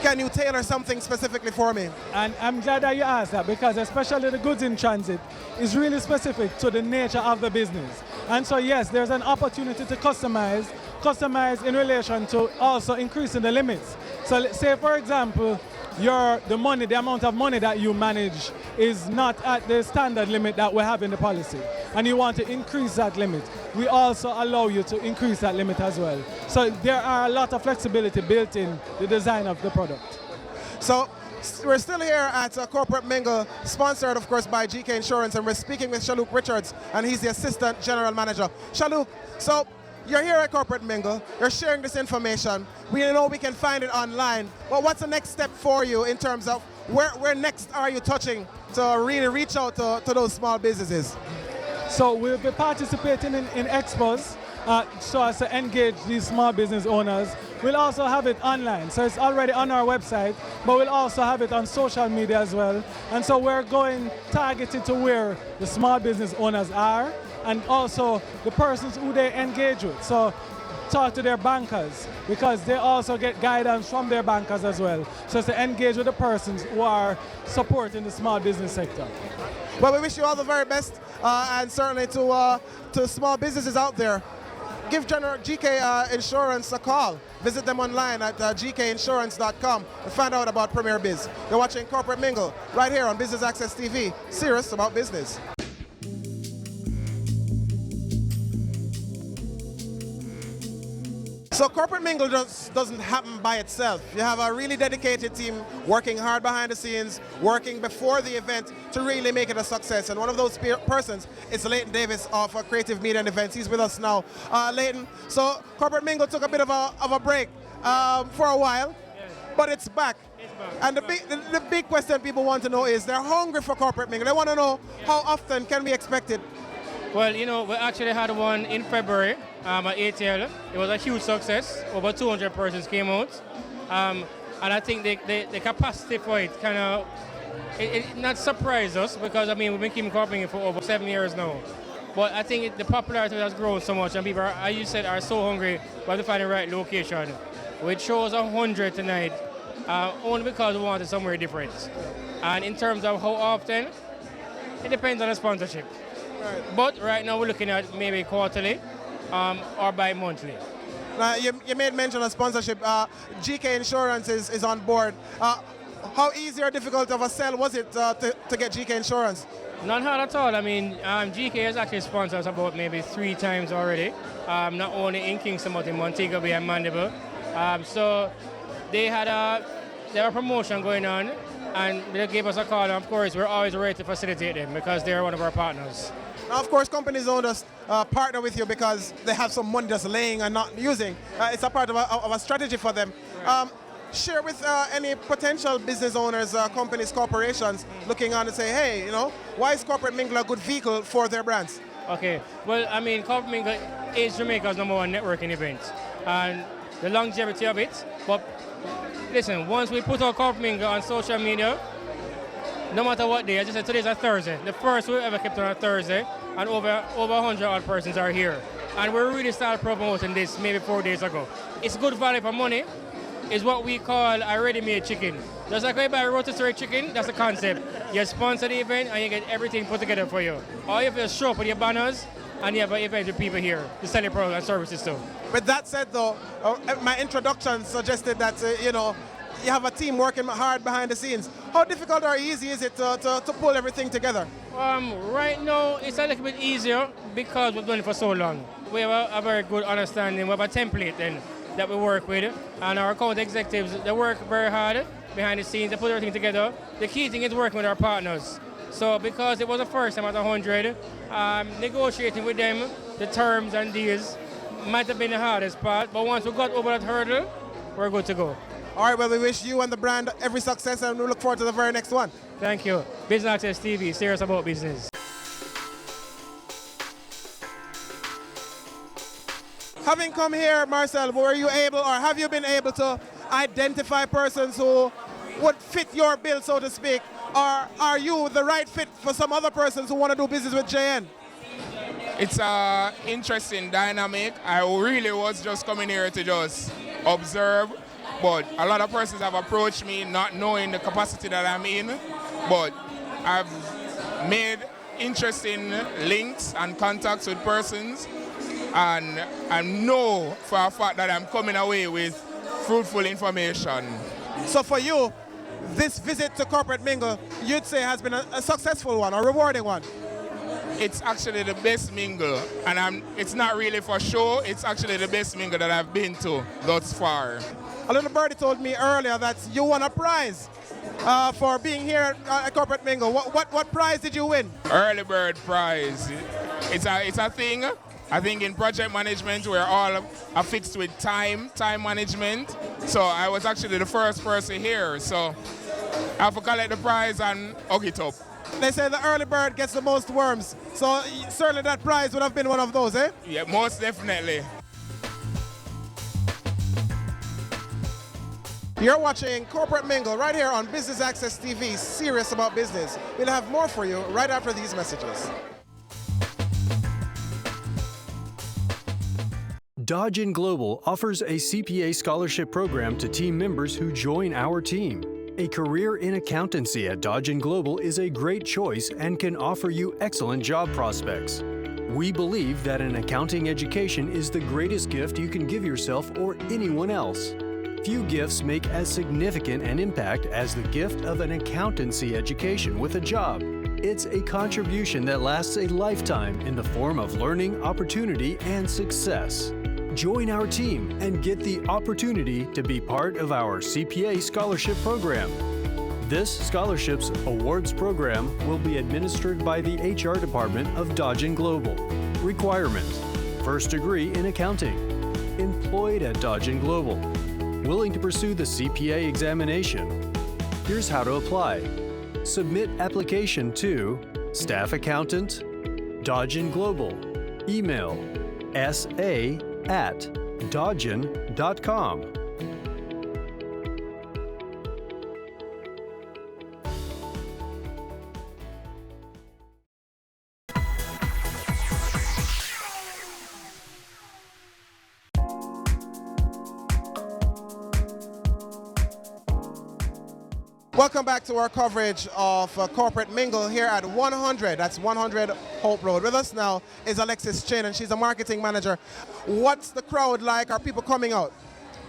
Can you tailor something specifically for me? And I'm glad that you asked that, because especially the goods in transit is really specific to the nature of the business. And so yes, there's an opportunity to customize in relation to also increasing the limits. So say, for example, the amount of money that you manage is not at the standard limit that we have in the policy, and you want to increase that limit. We also allow you to increase that limit as well. So there are a lot of flexibility built in the design of the product. So we're still here at Corporate Mingle, sponsored of course by GK Insurance, and we're speaking with Shaluk Richards, and he's the Assistant General Manager. Shaluk, so you're here at Corporate Mingle, you're sharing this information. We know we can find it online, but what's the next step for you in terms of where next are you touching to really reach out to those small businesses? So we'll be participating in expos so as to engage these small business owners. We'll also have it online. So it's already on our website, but we'll also have it on social media as well. And so we're going targeted to where the small business owners are and also the persons who they engage with. So talk to their bankers because they also get guidance from their bankers as well. So it's to engage with the persons who are supporting the small business sector. Well, we wish you all the very best and certainly to small businesses out there. Give GK Insurance a call. Visit them online at gkinsurance.com and find out about Premier Biz. You're watching Corporate Mingle right here on Business Access TV, serious about business. So Corporate Mingle just doesn't happen by itself. You have a really dedicated team working hard behind the scenes, working before the event to really make it a success. And one of those persons is Leighton Davis of Creative Media and Events. He's with us now. Leighton, so Corporate Mingle took a bit of a break for a while, but it's back. And the big question people want to know is they're hungry for Corporate Mingle. They want to know how often can we expect it? Well, you know, we actually had one in February at ATL. It was a huge success. Over 200 persons came out. And I think the capacity for it kind of, it not surprised us because, I mean, we've been keeping Corporate Mingle for over 7 years now. But I think the popularity has grown so much and people, as you said, are so hungry. We have to find the right location. We chose 100 tonight only because we wanted somewhere different. And in terms of how often, it depends on the sponsorship. Right. But right now we're looking at maybe quarterly or bi-monthly. You made mention of sponsorship. GK Insurance is on board. How easy or difficult of a sell was it to get GK Insurance? Not hard at all. I mean, GK has actually sponsored us about maybe 3 times already. Not only in Kingston but in Montego Bay and Mandeville. So they had a promotion going on and they gave us a call, and of course we're always ready to facilitate them because they're one of our partners. Now, of course, companies don't just partner with you because they have some money just laying and not using. It's a part of a strategy for them. Right. Share with any potential business owners, companies, corporations looking on and say, hey, you know, why is Corporate Mingle a good vehicle for their brands? Okay, well, I mean, Corporate Mingle is Jamaica's #1 networking event and the longevity of it. But listen, once we put our Corporate Mingle on social media, no matter what day, I just said today's a Thursday, the first we ever kept on a Thursday, and over 100 odd persons are here. And we really started promoting this maybe 4 days ago. It's good value for money. It's what we call a ready-made chicken. Just like when you buy a rotisserie chicken, that's the concept. You sponsor the event and you get everything put together for you. Or you have to show up with your banners and you have an event with people here to sell your products and services too. With that said though, my introduction suggested that, you know, you have a team working hard behind the scenes. How difficult or easy is it to pull everything together? Right now, it's a little bit easier because we've done it for so long. We have a very good understanding. We have a template then that we work with, and our account executives, they work very hard behind the scenes. They put everything together. The key thing is working with our partners. So because it was the first time at 100, negotiating with them, the terms and deals might have been the hardest part, but once we got over that hurdle, we're good to go. All right, well, we wish you and the brand every success, and we look forward to the very next one. Thank you. Business Access TV, serious about business. Having come here, Marcel, were you able, or have you been able to identify persons who would fit your bill, so to speak, or are you the right fit for some other persons who want to do business with JN? It's an interesting dynamic. I really was just coming here to just observe, but a lot of persons have approached me not knowing the capacity that I'm in, but I've made interesting links and contacts with persons, and I know for a fact that I'm coming away with fruitful information. So for you, this visit to Corporate Mingle, you'd say has been a successful one, a rewarding one? It's actually the best mingle, and it's not really for show, it's actually the best mingle that I've been to thus far. A little birdie told me earlier that you won a prize for being here at Corporate Mingle. What prize did you win? Early bird prize. It's a thing. I think in project management we're all affixed with time management. So I was actually the first person here. So I have to collect the prize and hug it up. They say the early bird gets the most worms. So certainly that prize would have been one of those, eh? Yeah, most definitely. You're watching Corporate Mingle right here on Business Access TV, serious about business. We'll have more for you right after these messages. Dodgen Global offers a CPA scholarship program to team members who join our team. A career in accountancy at Dodgen Global is a great choice and can offer you excellent job prospects. We believe that an accounting education is the greatest gift you can give yourself or anyone else. Few gifts make as significant an impact as the gift of an accountancy education with a job. It's a contribution that lasts a lifetime in the form of learning, opportunity, and success. Join our team and get the opportunity to be part of our CPA scholarship program. This scholarships awards program will be administered by the HR department of Dodgen Global. Requirement: first degree in accounting. Employed at Dodgen Global. Willing to pursue the CPA examination. Here's how to apply. Submit application to Staff Accountant, Dodgen Global. Email sa@dodgen.com. Welcome back to our coverage of Corporate Mingle here at 100. That's 100 Hope Road. With us now is Alexis Chin, and she's a marketing manager. What's the crowd like? Are people coming out?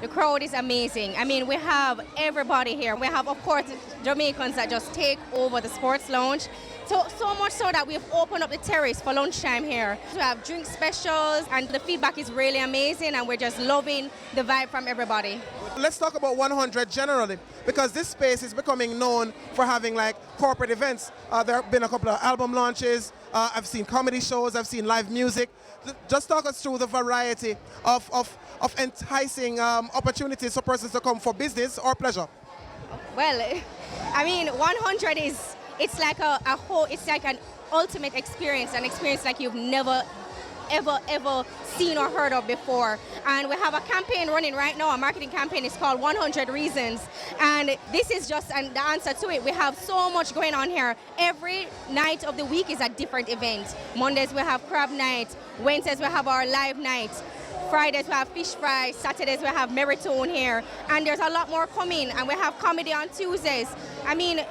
The crowd is amazing. I mean, we have everybody here. We have, of course, Jamaicans that just take over the sports lounge. So much so that we've opened up the terrace for lunchtime here. We have drink specials, and the feedback is really amazing, and we're just loving the vibe from everybody. Let's talk about 100 generally, because this space is becoming known for having like corporate events. There have been a couple of album launches. I've seen comedy shows. I've seen live music. Just talk us through the variety of enticing opportunities for persons to come for business or pleasure. Well, I mean, 100 is, it's like it's like an ultimate experience, an experience like you've never ever seen or heard of before. And we have a campaign running right now, a marketing campaign. It's called 100 Reasons, and this is just the answer to it. We have so much going on here. Every night of the week is a different event. Mondays we have crab night, Wednesdays we have our live night, Fridays we have fish fry, Saturdays we have Meritone here, and there's a lot more coming, and we have comedy on Tuesdays. I mean,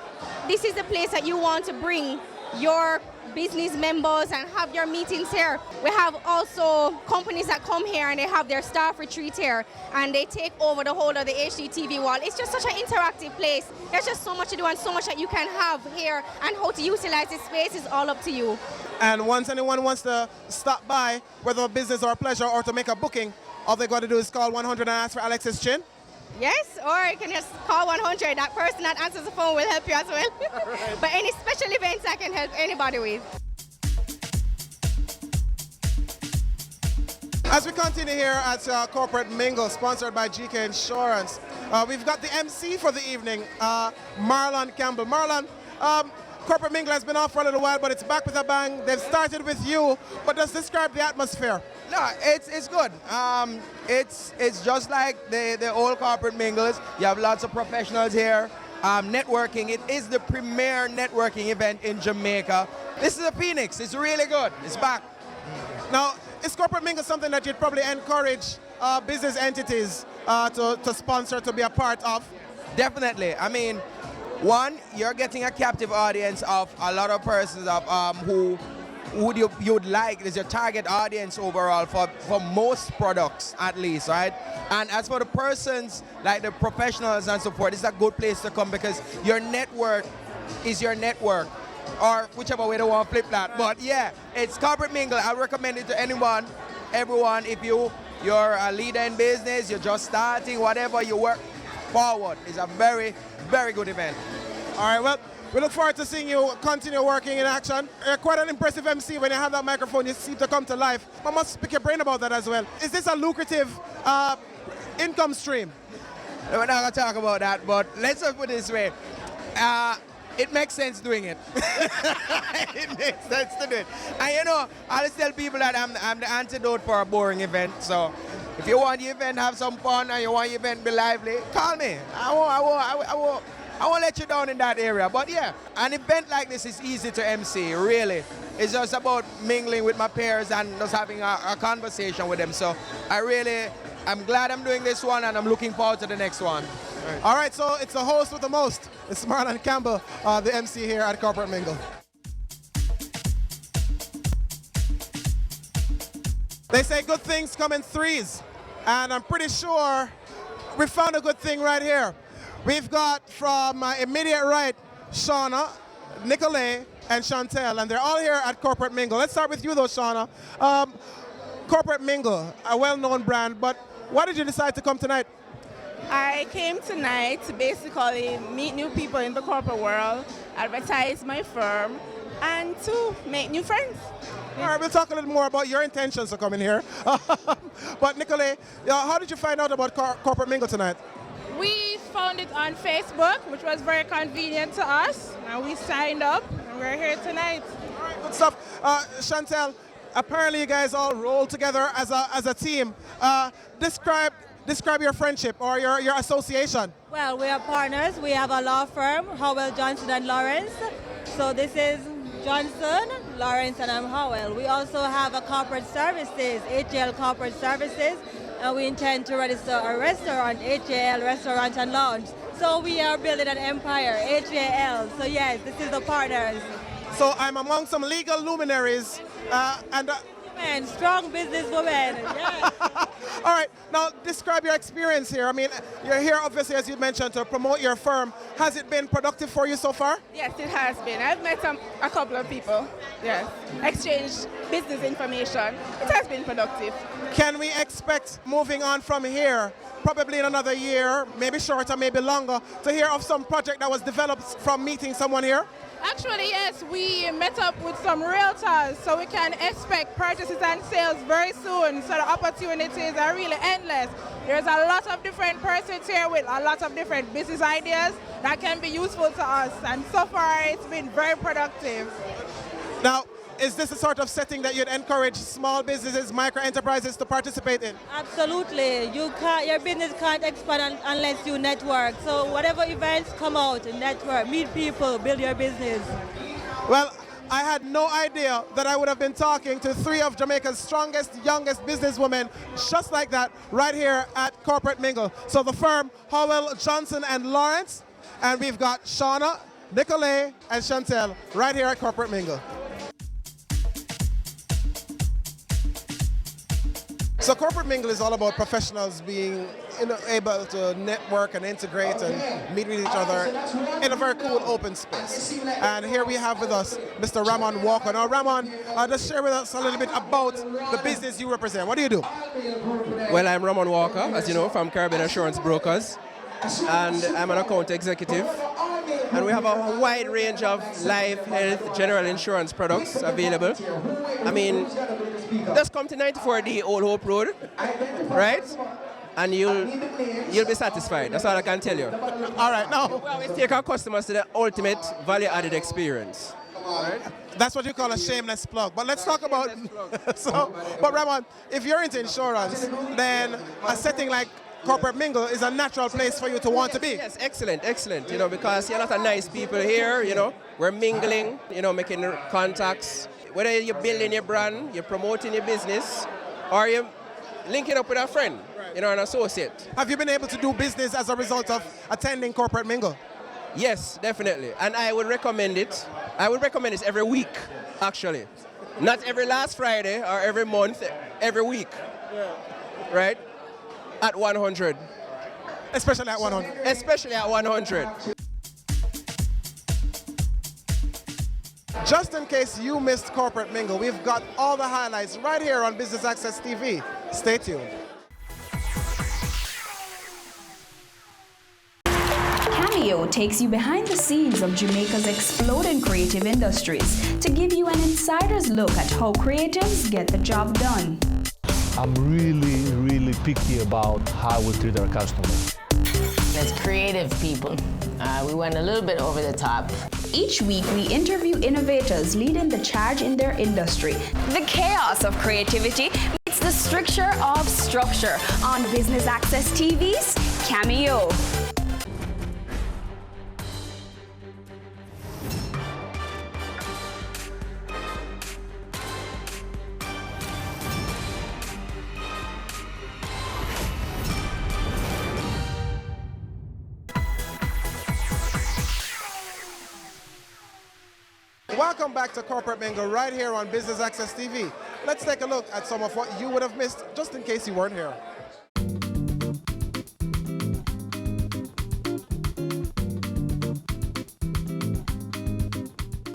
this is the place that you want to bring your business members and have your meetings here. We have also companies that come here and they have their staff retreat here, and they take over the whole of the HDTV wall. It's just such an interactive place. There's just so much to do and so much that you can have here, and how to utilize this space is all up to you. And once anyone wants to stop by, whether a business or a pleasure or to make a booking, all they got to do is call 100 and ask for Alexis Chin. Yes, or you can just call 100. That person that answers the phone will help you as well. Right. But any special events I can help anybody with. As we continue here at Corporate Mingle, sponsored by GK Insurance, we've got the MC for the evening, Marlon Campbell. Marlon, Corporate Mingle has been off for a little while, but it's back with a bang. They've started with you, but just describe the atmosphere. No, it's good. It's just like the old Corporate Mingles. You have lots of professionals here. Networking, it is the premier networking event in Jamaica. This is a Phoenix. It's really good. It's back. Now, is Corporate Mingle something that you'd probably encourage business entities to sponsor, to be a part of? Definitely. I mean, one, you're getting a captive audience of a lot of persons who you'd like is your target audience overall for most products, at least, right? And as for the persons, like the professionals and so forth, it's a good place to come because your network is your network, or whichever way they want to flip that. But yeah, it's Corporate Mingle. I recommend it to anyone, everyone. If you're a leader in business, you're just starting, whatever, you work forward. It's a very, very good event. All right, well, we look forward to seeing you continue working in action. You're quite an impressive MC. When you have that microphone, you seem to come to life. I must pick your brain about that as well. Is this a lucrative income stream? We're not going to talk about that, but let's just put it this way. it makes sense doing it. It makes sense to do it. And you know, I always tell people that I'm the antidote for a boring event. So if you want the event have some fun and you want the event be lively, call me. I won't let you down in that area. But yeah, an event like this is easy to MC, really. It's just about mingling with my peers and just having a conversation with them. So I'm glad I'm doing this one and I'm looking forward to the next one. All right, so it's the host with the most. It's Marlon Campbell, the MC here at Corporate Mingle. They say good things come in threes, and I'm pretty sure we found a good thing right here. We've got from immediate right, Shauna, Nicolay, and Chantel, and they're all here at Corporate Mingle. Let's start with you though, Shauna. Corporate Mingle, a well-known brand, but why did you decide to come tonight? I came tonight to basically meet new people in the corporate world, advertise my firm, and to make new friends. All right, we'll talk a little more about your intentions of coming here. But Nicolay, how did you find out about Corporate Mingle tonight? We found it on Facebook, which was very convenient to us, and we signed up, and we're here tonight. All right, good stuff. Chantel, apparently you guys all roll together as a team. Describe your friendship or your association. Well, we are partners. We have a law firm, Howell, Johnson and Lawrence. So this is Johnson, Lawrence, and I'm Howell. We also have a corporate services, HAL Corporate Services, and we intend to register a restaurant, HAL Restaurant and Lounge. So we are building an empire, HAL. So yes, this is the partners. So I'm among some legal luminaries and strong businesswomen. Yes. All right, now describe your experience here. I mean, you're here obviously, as you mentioned, to promote your firm. Has it been productive for you so far? Yes, it has been. I've met a couple of people. Yes, exchanged business information. It has been productive. Can we expect moving on from here, probably in another year, maybe shorter, maybe longer, to hear of some project that was developed from meeting someone here? Actually, yes, we met up with some realtors, so we can expect purchases and sales very soon. So the opportunities are really endless. There's a lot of different persons here with a lot of different business ideas that can be useful to us. And so far, it's been very productive. Now, is this a sort of setting that you'd encourage small businesses, micro enterprises to participate in? Absolutely. Your business can't expand unless you network. So whatever events come out, network, meet people, build your business. Well, I had no idea that I would have been talking to three of Jamaica's strongest, youngest businesswomen just like that right here at Corporate Mingle. So the firm, Howell, Johnson and Lawrence, and we've got Shauna, Nicolay, and Chantel right here at Corporate Mingle. So Corporate Mingle is all about professionals being able to network and integrate and meet with each other in a very cool open space. And here we have with us Mr. Ramon Walker. Now Ramon, just share with us a little bit about the business you represent. What do you do? Well, I'm Ramon Walker, as you know, from Caribbean Insurance Brokers, and I'm an account executive. And we have a wide range of life, health, general insurance products available. I mean, just come to 94D Old Hope Road, right? And you'll be satisfied. That's all I can tell you. All right, now. We always take our customers to the ultimate value-added experience. Right? That's what you call a shameless plug. But let's talk about... But Ramon, if you're into insurance, then a setting like Corporate Mingle is a natural place for you to want to be. Yes, excellent, excellent. You know, because you're a lot of nice people here, you know. We're mingling, you know, making contacts. Whether you're building your brand, you're promoting your business, or you're linking up with a friend, you know, an associate. Have you been able to do business as a result of attending Corporate Mingle? Yes, definitely. And I would recommend it. I would recommend it every week, actually. Not every last Friday or every month, every week. Yeah. Right? At 100. Especially at 100. Especially at 100. Just in case you missed Corporate Mingle, we've got all the highlights right here on Business Access TV. Stay tuned. Cameo takes you behind the scenes of Jamaica's exploding creative industries to give you an insider's look at how creatives get the job done. I'm really picky about how we treat our customers. Let's as creative people. We went a little bit over the top. Each week, we interview innovators leading the charge in their industry. The chaos of creativity meets the stricture of structure on Business Access TV's Cameo. Welcome back to Corporate Mingle right here on Business Access TV. Let's take a look at some of what you would have missed just in case you weren't here.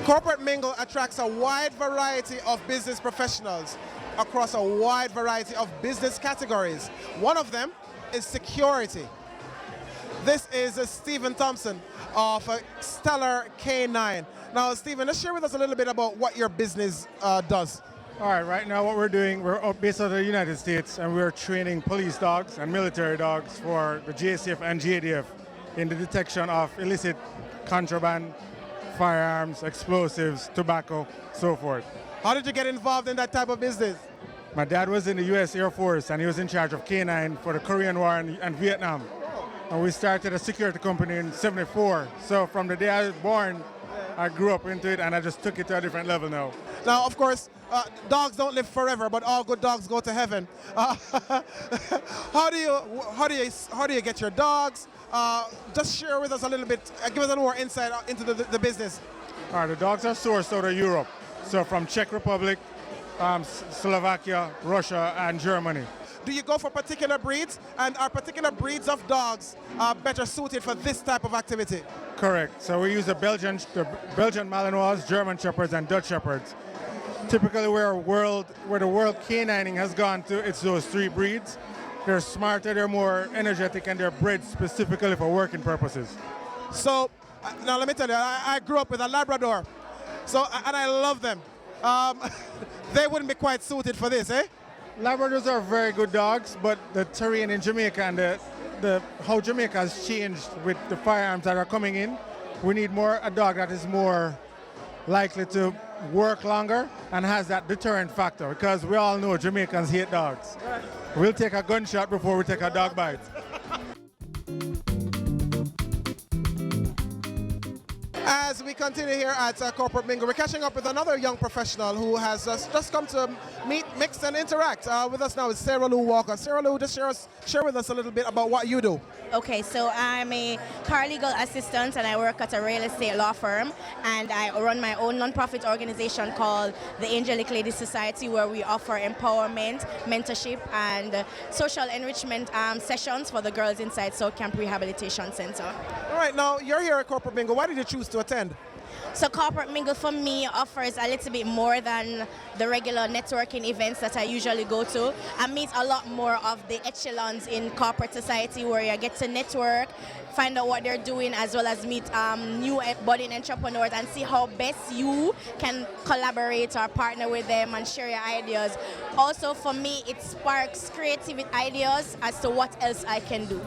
Corporate Mingle attracts a wide variety of business professionals across a wide variety of business categories. One of them is security. This is Stephen Thompson of Stellar K9. Now, Stephen, let's share with us a little bit about what your business does. All right, right now what we're doing, we're based out of the United States, and we're training police dogs and military dogs for the JCF and JDF in the detection of illicit contraband, firearms, explosives, tobacco, so forth. How did you get involved in that type of business? My dad was in the U.S. Air Force, and he was in charge of K9 for the Korean War and Vietnam. And we started a security company in '74. So from the day I was born, I grew up into it, and I just took it to a different level now. Now, of course, dogs don't live forever, but all good dogs go to heaven. How do you get your dogs? Just share with us a little bit, give us a little more insight into the business. All right, the dogs are sourced out of Europe, so from Czech Republic, Slovakia, Russia, and Germany. Do you go for particular breeds, and are particular breeds of dogs better suited for this type of activity? Correct. So we use the Belgian Malinois, German Shepherds, and Dutch Shepherds. Typically, where the world canining has gone to, it's those three breeds. They're smarter, they're more energetic, and they're bred specifically for working purposes. So now let me tell you, I grew up with a Labrador, and I love them. They wouldn't be quite suited for this, eh? Labradors are very good dogs, but the terrain in Jamaica and how Jamaica has changed with the firearms that are coming in, we need a dog that is more likely to work longer and has that deterrent factor, because we all know Jamaicans hate dogs. Right. We'll take a gunshot before we take a dog bite. As we continue here at Corporate Mingle, we're catching up with another young professional who has just come to meet, mix, and interact. With us now is Sarah Lou Walker. Sarah Lou, just share with us a little bit about what you do. Okay, so I'm a paralegal assistant, and I work at a real estate law firm, and I run my own nonprofit organization called the Angelic Ladies Society, where we offer empowerment, mentorship, and social enrichment sessions for the girls inside South Camp Rehabilitation Center. All right, now you're here at Corporate Mingle. Why did you choose to attend? So Corporate Mingle for me offers a little bit more than the regular networking events that I usually go to. I meet a lot more of the echelons in corporate society, where you get to network, find out what they're doing, as well as meet new budding entrepreneurs and see how best you can collaborate or partner with them and share your ideas. Also for me, it sparks creative ideas as to what else I can do.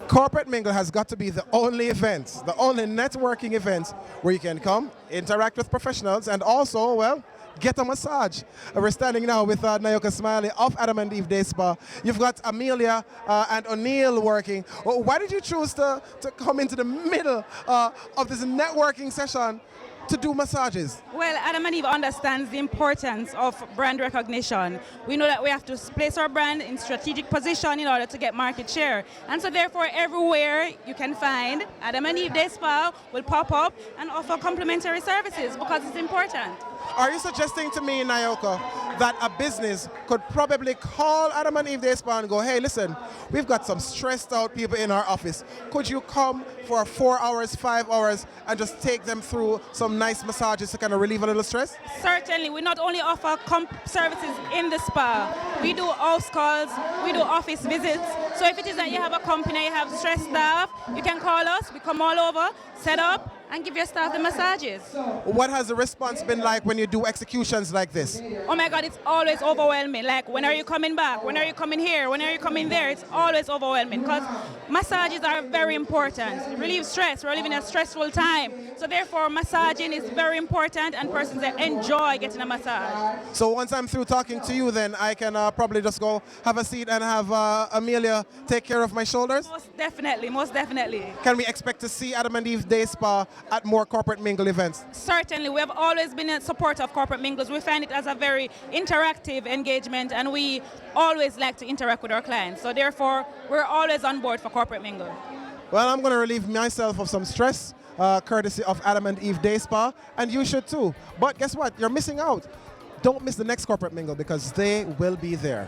Corporate Mingle has got to be the only event, the only networking event where you can come, interact with professionals, and also, well, get a massage. We're standing now with Nayoka Smiley of Adam and Eve Day Spa. You've got Amelia and O'Neill working. Why did you choose to come into the middle of this networking session to do massages? Well, Adam and Eve understands the importance of brand recognition. We know that we have to place our brand in strategic position in order to get market share. And so therefore, everywhere you can find Adam and Eve Day Spa will pop up and offer complimentary services because it's important. Are you suggesting to me, Nayoka, that a business could probably call Adam and Eve Day Spa and go, hey, listen, we've got some stressed out people in our office. Could you come for 4 hours, 5 hours, and just take them through some nice massages to kind of relieve a little stress? Certainly. We not only offer services in the spa, we do house calls, we do office visits. So if it is that you have a company, you have stressed staff, you can call us, we come all over, set up, and give your staff the massages. What has the response been like when you do executions like this? Oh my God, it's always overwhelming. Like, when are you coming back? When are you coming here? When are you coming there? It's always overwhelming because massages are very important. It relieves stress. We're living a stressful time. So therefore, massaging is very important and persons that enjoy getting a massage. So once I'm through talking to you, then I can probably just go have a seat and have Amelia take care of my shoulders? Most definitely, most definitely. Can we expect to see Adam and Eve Day Spa at more corporate mingle events? Certainly, we have always been in support of corporate mingles. We find it as a very interactive engagement, and we always like to interact with our clients. So therefore, we're always on board for corporate mingle. Well, I'm going to relieve myself of some stress, courtesy of Adam and Eve Day Spa, and you should too. But guess what? You're missing out. Don't miss the next corporate mingle because they will be there.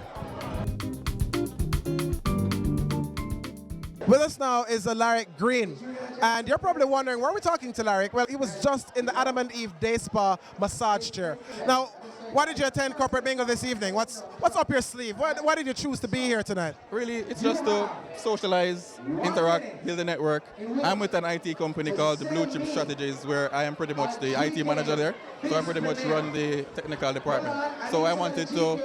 With us now is Larry Green, and you're probably wondering, where are we talking to Larry? Well, he was just in the Adam and Eve Day Spa massage chair. Now, why did you attend corporate mingle this evening? What's up your sleeve? Why did you choose to be here tonight? Really, it's just to socialize, interact, build a network. I'm with an IT company called the Blue Chip Strategies, where I am pretty much the IT manager there. So I pretty much run the technical department. So I wanted to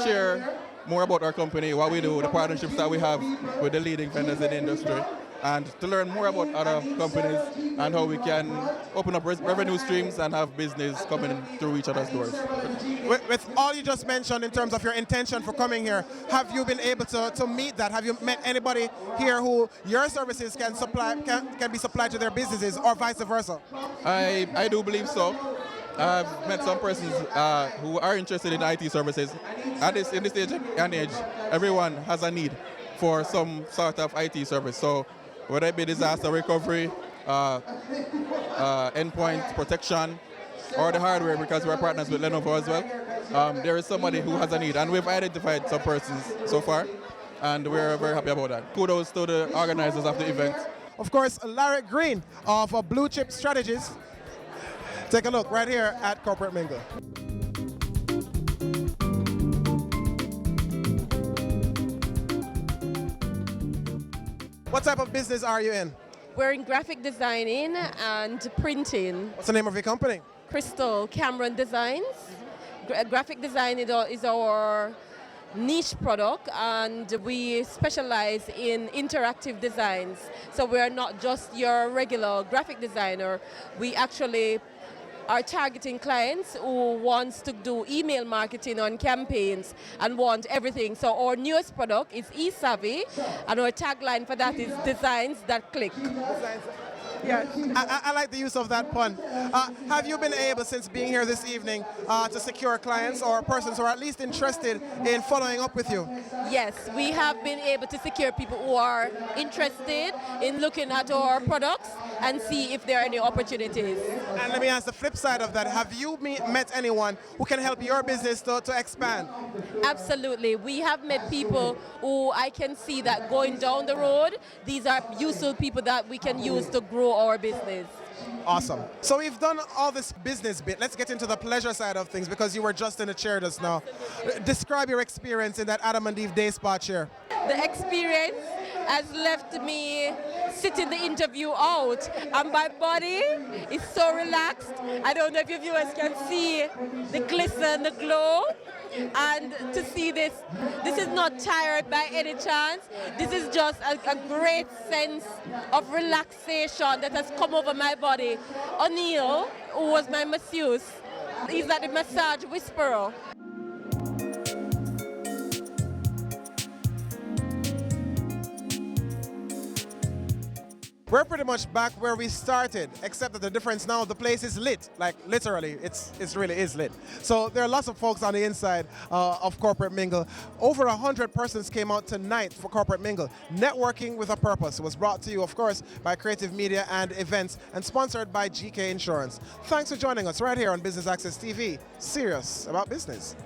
share more about our company, what we do, the partnerships that we have with the leading vendors in the industry, and to learn more about other companies and how we can open up revenue streams and have business coming through each other's doors. With all you just mentioned in terms of your intention for coming here, have you been able to meet that? Have you met anybody here who your services can be supplied to their businesses or vice versa? I do believe so. I've met some persons who are interested in IT services. In this age and age, everyone has a need for some sort of IT service. So whether it be disaster recovery, endpoint protection, or the hardware, because we're partners with Lenovo as well, there is somebody who has a need. And we've identified some persons so far, and we're very happy about that. Kudos to the organizers of the event. Of course, Larry Green of Blue Chip Strategies. Take a look right here at Corporate Mingle. What type of business are you in? We're in graphic designing and printing. What's the name of your company? Crystal Cameron Designs. Graphic design is our niche product, and we specialize in interactive designs. So we're not just your regular graphic designer. We actually are targeting clients who wants to do email marketing on campaigns and want everything. So our newest product is eSavvy, and our tagline for that is designs that click. Yeah, I like the use of that pun. Have you been able, since being here this evening, to secure clients or persons who are at least interested in following up with you? Yes, we have been able to secure people who are interested in looking at our products and see if there are any opportunities. And let me ask the flip side of that. Have you met anyone who can help your business to expand? Absolutely. We have met people who I can see that going down the road, these are useful people that we can use to grow our business. Awesome. So we've done all this business bit. Let's get into the pleasure side of things, because you were just in the chair just now. Describe your experience in that Adam and Eve Day Spa chair. The experience has left me sitting the interview out, and my body is so relaxed. I don't know if your viewers can see the glisten, the glow. And to see this is not tired by any chance. This is just a great sense of relaxation that has come over my body. O'Neill, who was my masseuse, he's like the massage whisperer. We're pretty much back where we started, except that the difference now, the place is lit. Like, literally, it really is lit. So there are lots of folks on the inside of Corporate Mingle. Over 100 persons came out tonight for Corporate Mingle. Networking with a Purpose was brought to you, of course, by Creative Media and Events, and sponsored by GK Insurance. Thanks for joining us right here on Business Access TV. Serious about business.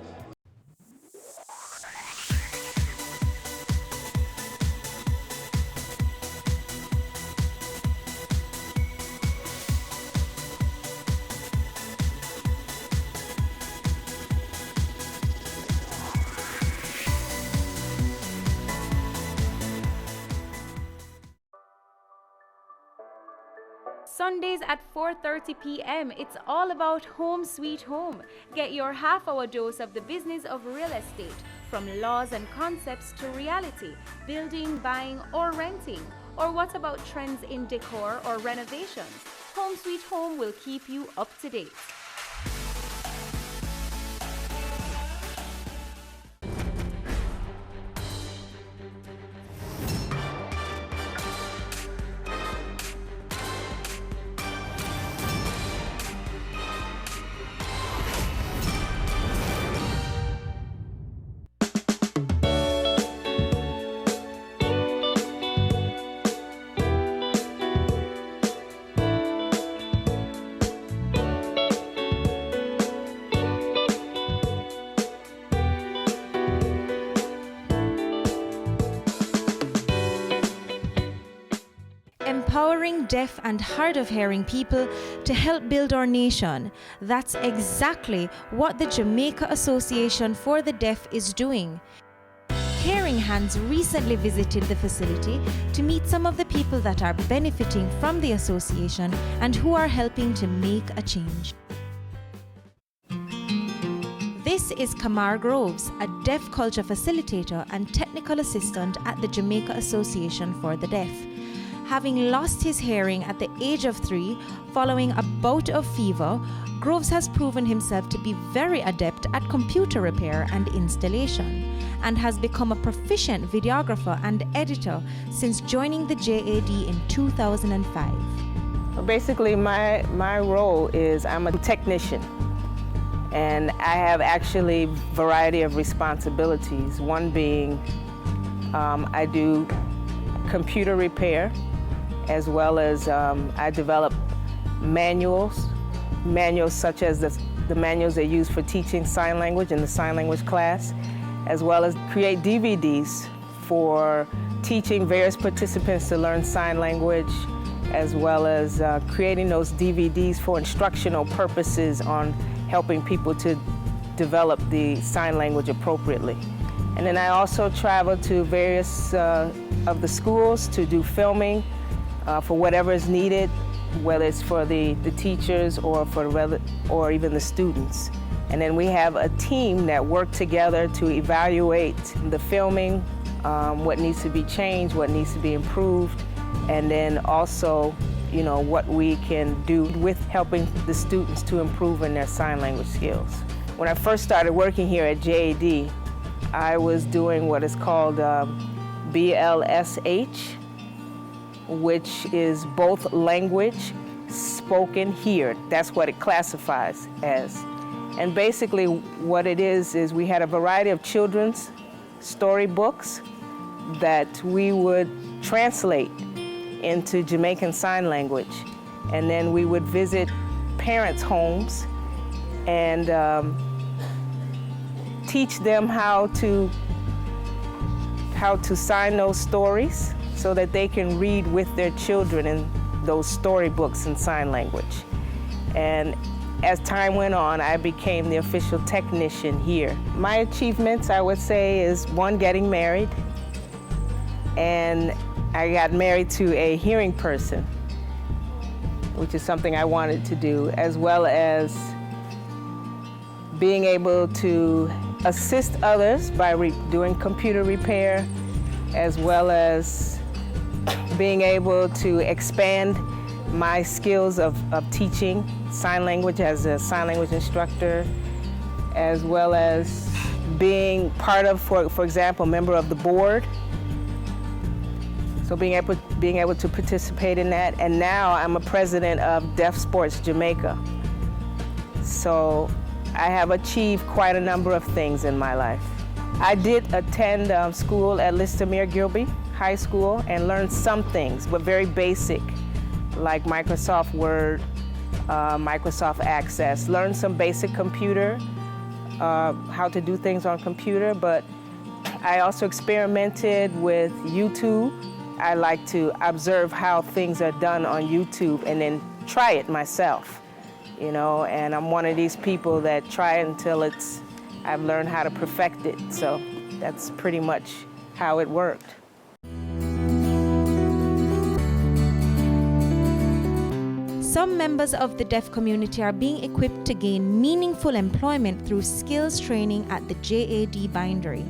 Sundays at 4:30 p.m. It's all about Home Sweet Home. Get your half-hour dose of the business of real estate, from laws and concepts to reality, building, buying, or renting. Or what about trends in decor or renovations? Home Sweet Home will keep you up to date. Empowering deaf and hard of hearing people to help build our nation. That's exactly what the Jamaica Association for the Deaf is doing. Caring Hands recently visited the facility to meet some of the people that are benefiting from the association and who are helping to make a change. This is Kamar Groves, a deaf culture facilitator and technical assistant at the Jamaica Association for the Deaf. Having lost his hearing at the age of 3 following a bout of fever, Groves has proven himself to be very adept at computer repair and installation, and has become a proficient videographer and editor since joining the JAD in 2005. Basically, my role is I'm a technician, and I have actually a variety of responsibilities. One being I do computer repair, as well as I develop manuals such as the manuals they use for teaching sign language in the sign language class, as well as create DVDs for teaching various participants to learn sign language, as well as creating those DVDs for instructional purposes on helping people to develop the sign language appropriately. And then I also travel to various of the schools to do filming for whatever is needed, whether it's for the teachers or or even the students. And then we have a team that work together to evaluate the filming, what needs to be changed, what needs to be improved, and then also, you know, what we can do with helping the students to improve in their sign language skills. When I first started working here at JAD, I was doing what is called BLSH, which is both language, spoken, heard. That's what it classifies as. And basically what it is we had a variety of children's storybooks that we would translate into Jamaican Sign Language. And then we would visit parents' homes and teach them how to sign those stories so that they can read with their children in those storybooks in sign language. And as time went on, I became the official technician here. My achievements, I would say, is one, getting married. And I got married to a hearing person, which is something I wanted to do, as well as being able to assist others by doing computer repair, as well as being able to expand my skills of teaching sign language as a sign language instructor, as well as being part of, for example, member of the board. So being able to participate in that. And now I'm a president of Deaf Sports Jamaica. So I have achieved quite a number of things in my life. I did attend school at Listomere Gilby High School and learned some things, but very basic, like Microsoft Word, Microsoft Access. Learned some basic computer, how to do things on computer, but I also experimented with YouTube. I like to observe how things are done on YouTube and then try it myself, you know, and I'm one of these people that try it until I've learned how to perfect it. So that's pretty much how it worked. Some members of the deaf community are being equipped to gain meaningful employment through skills training at the JAD Bindery.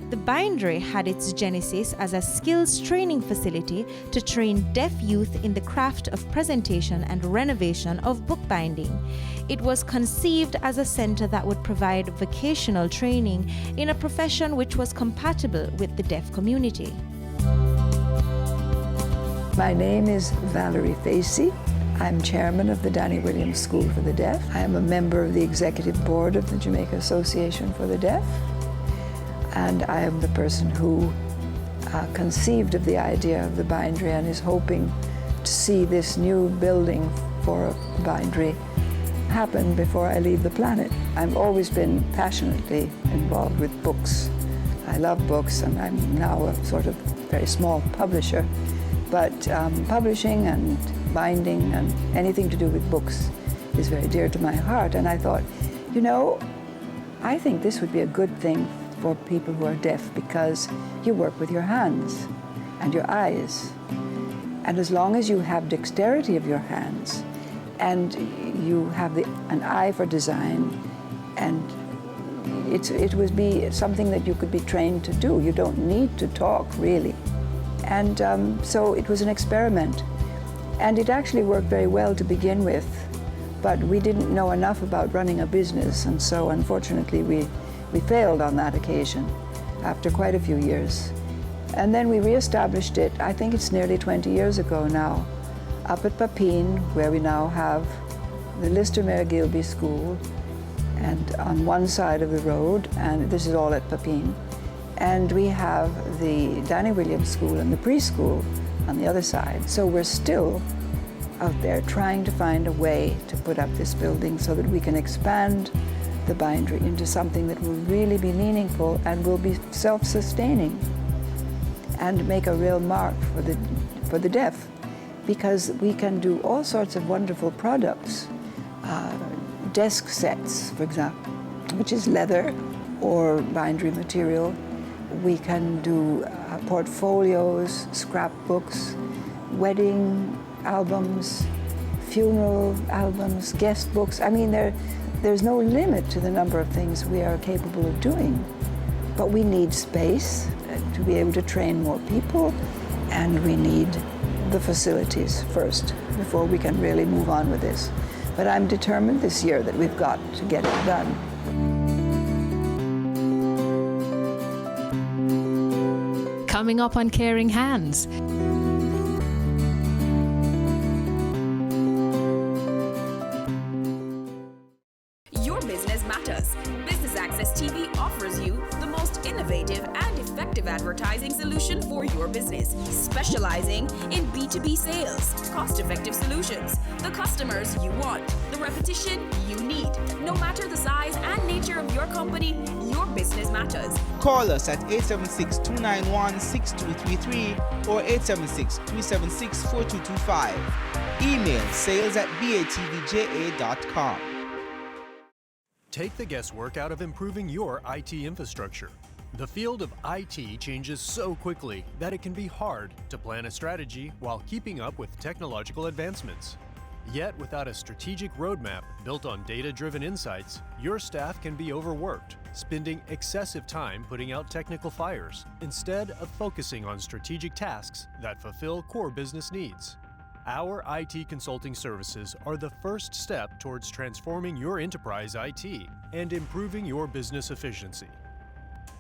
The Bindery had its genesis as a skills training facility to train deaf youth in the craft of presentation and renovation of bookbinding. It was conceived as a center that would provide vocational training in a profession which was compatible with the deaf community. My name is Valerie Facey. I'm chairman of the Danny Williams School for the Deaf. I am a member of the executive board of the Jamaica Association for the Deaf. And I am the person who conceived of the idea of the bindery and is hoping to see this new building for a bindery happen before I leave the planet. I've always been passionately involved with books. I love books, and I'm now a sort of very small publisher. But publishing and binding and anything to do with books is very dear to my heart. And I thought, you know, I think this would be a good thing for people who are deaf, because you work with your hands and your eyes. And as long as you have dexterity of your hands and you have an eye for design, and it would be something that you could be trained to do. You don't need to talk, really. And so it was an experiment. And it actually worked very well to begin with, but we didn't know enough about running a business, and so unfortunately we failed on that occasion after quite a few years. And then we reestablished it, I think it's nearly 20 years ago now, up at Papine, where we now have the Lister Mayor Gilby School, and on one side of the road, and this is all at Papine. And we have the Danny Williams School and the preschool on the other side. So we're still out there trying to find a way to put up this building so that we can expand the bindery into something that will really be meaningful and will be self-sustaining and make a real mark for the deaf, because we can do all sorts of wonderful products. Desk sets, for example, which is leather or bindery material. We can do portfolios, scrapbooks, wedding albums, funeral albums, guest books. I mean, there's no limit to the number of things we are capable of doing. But we need space to be able to train more people, and we need the facilities first before we can really move on with this. But I'm determined this year that we've got to get it done. Coming up on Caring Hands. Your business matters. Business Access TV offers you the most innovative and effective advertising solution for your business, specializing in B2B sales, cost-effective solutions, the customers you want, the repetition you need. No matter the size and nature of your company, your business matters. Call us at 876-291-6233 or 876-376-4225. Email sales@batvja.com. Take the guesswork out of improving your IT infrastructure. The field of IT changes so quickly that it can be hard to plan a strategy while keeping up with technological advancements. Yet, without a strategic roadmap built on data-driven insights, your staff can be overworked, spending excessive time putting out technical fires, instead of focusing on strategic tasks that fulfill core business needs. Our IT consulting services are the first step towards transforming your enterprise IT and improving your business efficiency.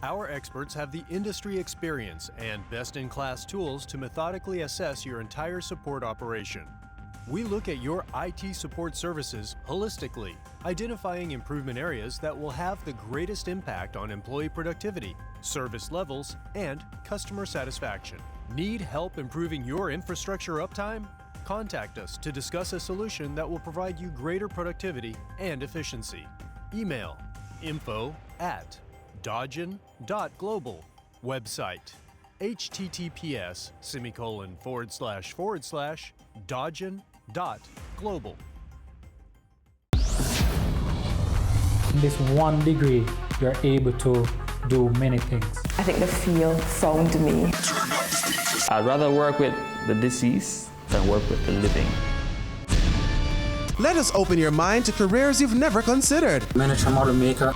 Our experts have the industry experience and best-in-class tools to methodically assess your entire support operation. We look at your IT support services holistically, identifying improvement areas that will have the greatest impact on employee productivity, service levels, and customer satisfaction. Need help improving your infrastructure uptime? Contact us to discuss a solution that will provide you greater productivity and efficiency. Email info@dodgen.global. Website https://dodgen.global. In this one degree, you're able to do many things. I think the field found me. I'd rather work with the deceased than work with the living. Let us open your mind to careers you've never considered. Miniature model maker.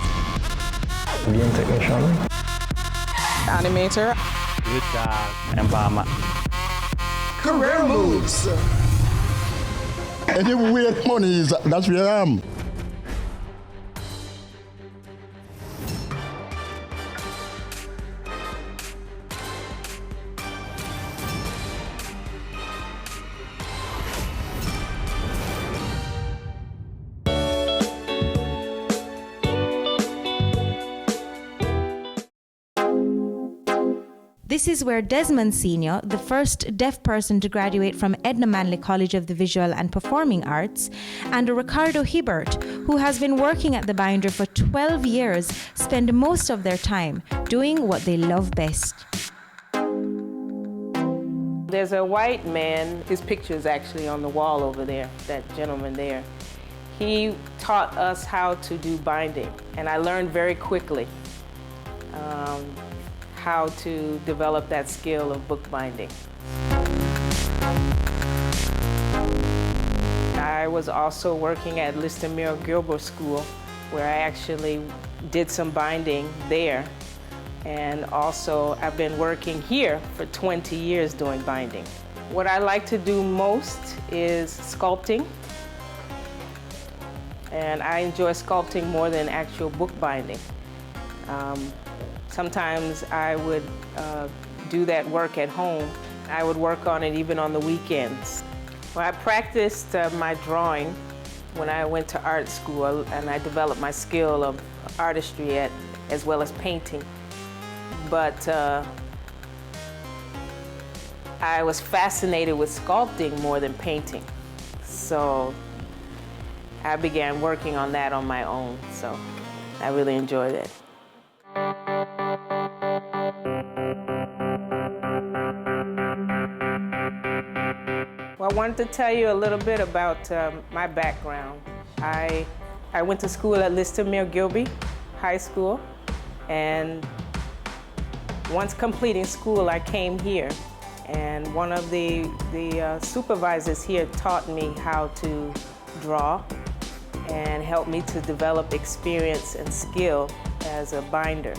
Game technician. Animator. With empowerment. Career moves. Anywhere money is, that's where I am. This is where Desmond Sr., the first deaf person to graduate from Edna Manley College of the Visual and Performing Arts, and Ricardo Hibbert, who has been working at the binder for 12 years, spend most of their time doing what they love best. There's a white man, his picture is actually on the wall over there, that gentleman there. He taught us how to do binding, and I learned very quickly how to develop that skill of bookbinding. I was also working at Listomere Gilbert School, where I actually did some binding there. And also, I've been working here for 20 years doing binding. What I like to do most is sculpting. And I enjoy sculpting more than actual bookbinding. Sometimes I would do that work at home. I would work on it even on the weekends. Well, I practiced my drawing when I went to art school, and I developed my skill of artistry as well as painting. But I was fascinated with sculpting more than painting. So I began working on that on my own, so I really enjoyed it. Well, I wanted to tell you a little bit about my background. I went to school at Listomere Gilby High School, and once completing school, I came here, and one of the supervisors here taught me how to draw and helped me to develop experience and skill as a binder.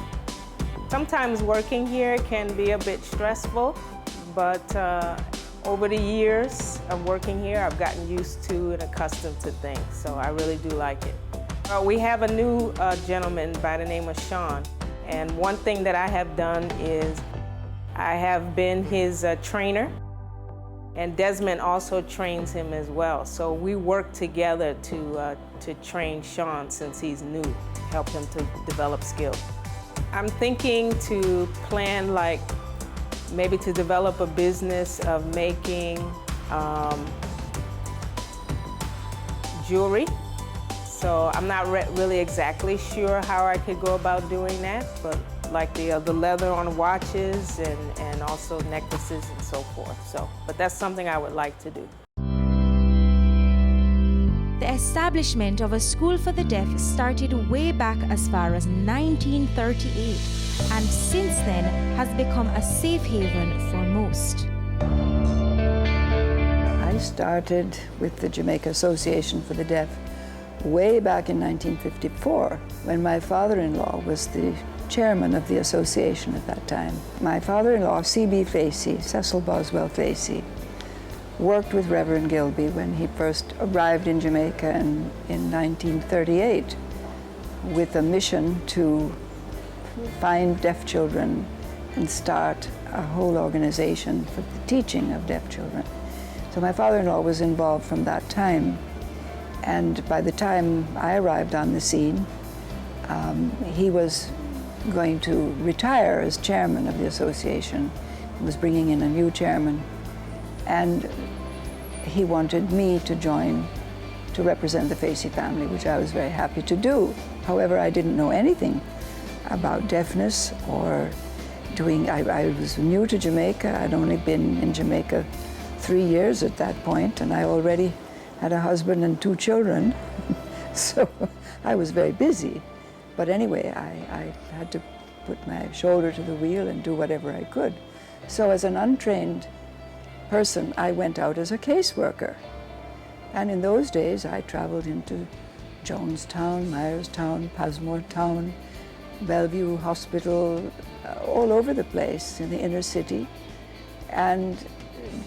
Sometimes working here can be a bit stressful, but over the years of working here, I've gotten used to and accustomed to things, so I really do like it. We have a new gentleman by the name of Sean, and one thing that I have done is I have been his trainer, and Desmond also trains him as well. So we work together to train Sean since he's new, to help him to develop skills. I'm thinking to plan maybe to develop a business of making jewelry. So I'm not really exactly sure how I could go about doing that, but like the leather on watches and also necklaces and so forth. But that's something I would like to do. The establishment of a school for the deaf started way back as far as 1938, and since then has become a safe haven for most. I started with the Jamaica Association for the Deaf way back in 1954, when my father-in-law was the chairman of the association at that time. My father-in-law, C.B. Facey, Cecil Boswell Facey, worked with Reverend Gilby when he first arrived in Jamaica in 1938 with a mission to find deaf children and start a whole organization for the teaching of deaf children. So my father-in-law was involved from that time, and by the time I arrived on the scene, he was going to retire as chairman of the association. He was bringing in a new chairman, and he wanted me to join to represent the Facey family, which I was very happy to do. However, I didn't know anything about deafness or doing, I was new to Jamaica. I'd only been in Jamaica 3 years at that point, and I already had a husband and 2 children, so I was very busy. But anyway, I had to put my shoulder to the wheel and do whatever I could. So as an untrained person, I went out as a caseworker. And in those days, I traveled into Jonestown, Myerstown, Passmore Town, Bellevue Hospital, all over the place in the inner city. And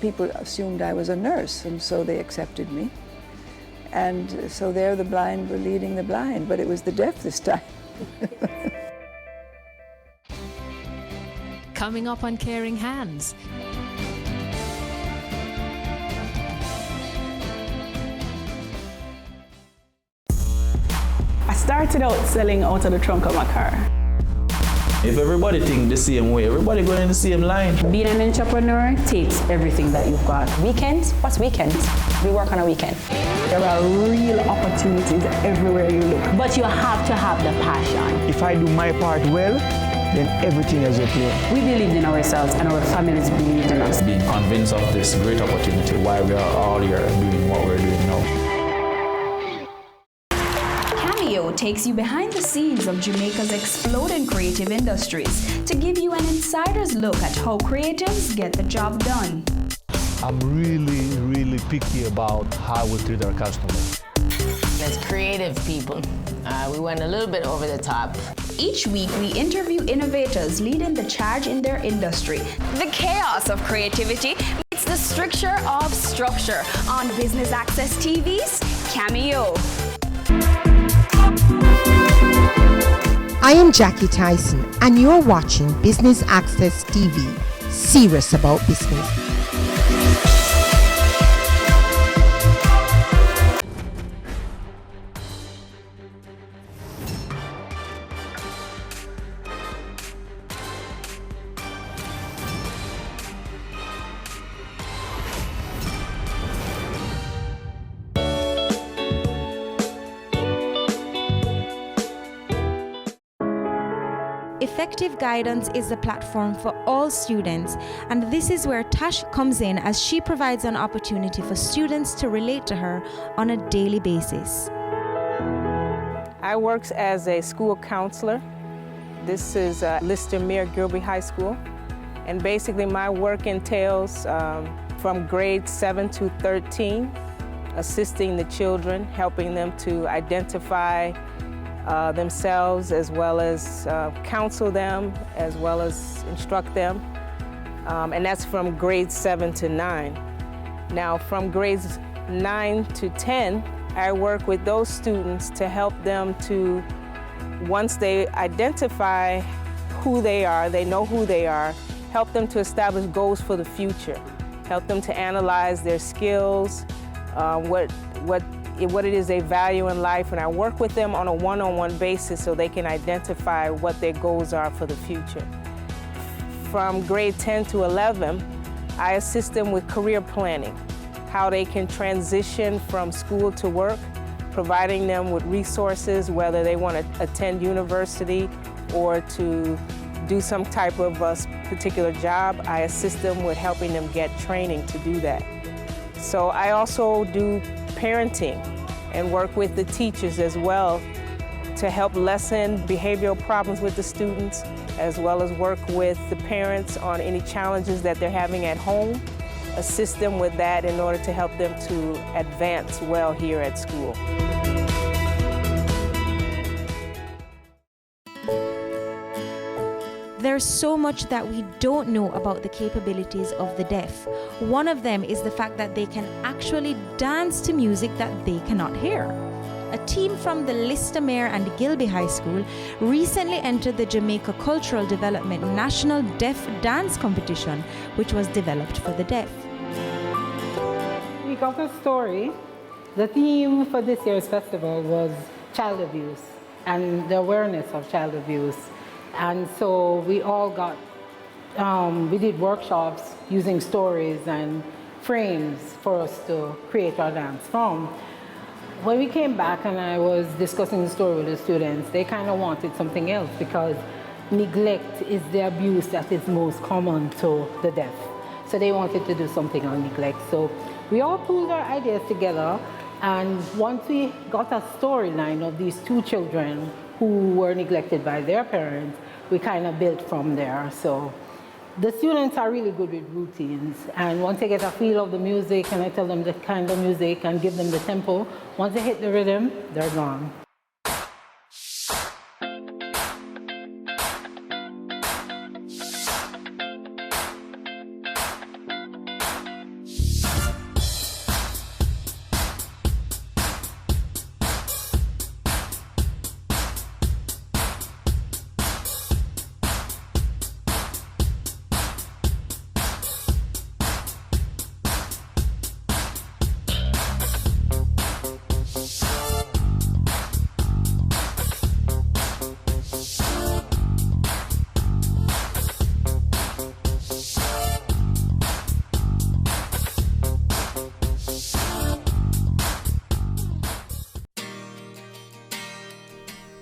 people assumed I was a nurse, and so they accepted me. And so there the blind were leading the blind, but it was the deaf this time. Coming up on Caring Hands. I started out selling out of the trunk of my car. If everybody think the same way, everybody going in the same line. Being an entrepreneur takes everything that you've got. Weekends? What's weekends? We work on a weekend. There are real opportunities everywhere you look. But you have to have the passion. If I do my part well, then everything is okay. We believed in ourselves and our families believed in us. Being convinced of this great opportunity, why we are all here doing what we're doing now. Takes you behind the scenes of Jamaica's exploding creative industries to give you an insider's look at how creatives get the job done. I'm really picky about how we treat our customers. As creative people, we went a little bit over the top. Each week, we interview innovators leading the charge in their industry. The chaos of creativity meets the stricture of structure on Business Access TV's Cameo. I am Jackie Tyson, and you're watching Business Access TV, serious about business. Effective Guidance is a platform for all students, and this is where Tash comes in as she provides an opportunity for students to relate to her on a daily basis. I work as a school counselor. This is Lister Mere Gilby High School, and basically my work entails from grade 7 to 13, assisting the children, helping them to identify themselves, as well as counsel them, as well as instruct them. And that's from grades 7 to 9. Now, from grades 9 to 10, I work with those students to help them to, once they identify who they are, they know who they are, help them to establish goals for the future, help them to analyze their skills, what it is they value in life, and I work with them on a one-on-one basis so they can identify what their goals are for the future. From grade 10 to 11, I assist them with career planning, how they can transition from school to work, providing them with resources, whether they want to attend university or to do some type of particular job. I assist them with helping them get training to do that. So I also do parenting and work with the teachers as well to help lessen behavioral problems with the students, as well as work with the parents on any challenges that they're having at home, assist them with that in order to help them to advance well here at school. There's so much that we don't know about the capabilities of the deaf. One of them is the fact that they can actually dance to music that they cannot hear. A team from the Lister Mere and Gilby High School recently entered the Jamaica Cultural Development National Deaf Dance Competition, which was developed for the deaf. Week of the Story, the theme for this year's festival was child abuse and the awareness of child abuse. And so we all got, we did workshops using stories and frames for us to create our dance from. When we came back and I was discussing the story with the students, they kind of wanted something else because neglect is the abuse that is most common to the deaf. So they wanted to do something on neglect. So we all pooled our ideas together, and once we got a storyline of these two children who were neglected by their parents, we kind of built from there. So The students are really good with routines, and once they get a feel of the music and I tell them the kind of music and give them the tempo, once they hit the rhythm, they're gone.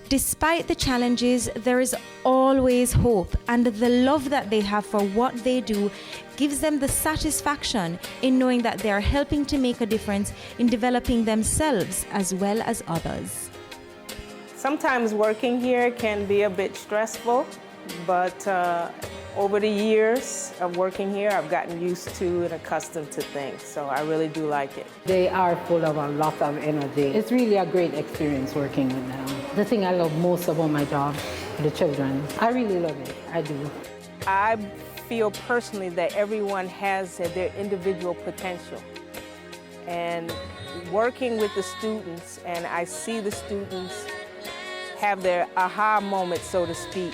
Despite the challenges, there is always hope, and the love that they have for what they do gives them the satisfaction in knowing that they are helping to make a difference in developing themselves as well as others. Sometimes working here can be a bit stressful, but over the years of working here, I've gotten used to and accustomed to things, so I really do like it. They are full of a lot of energy. It's really a great experience working with them. The thing I love most about my job, the children. I really love it, I do. I feel personally that everyone has their individual potential. And working with the students, and I see the students have their aha moment, so to speak,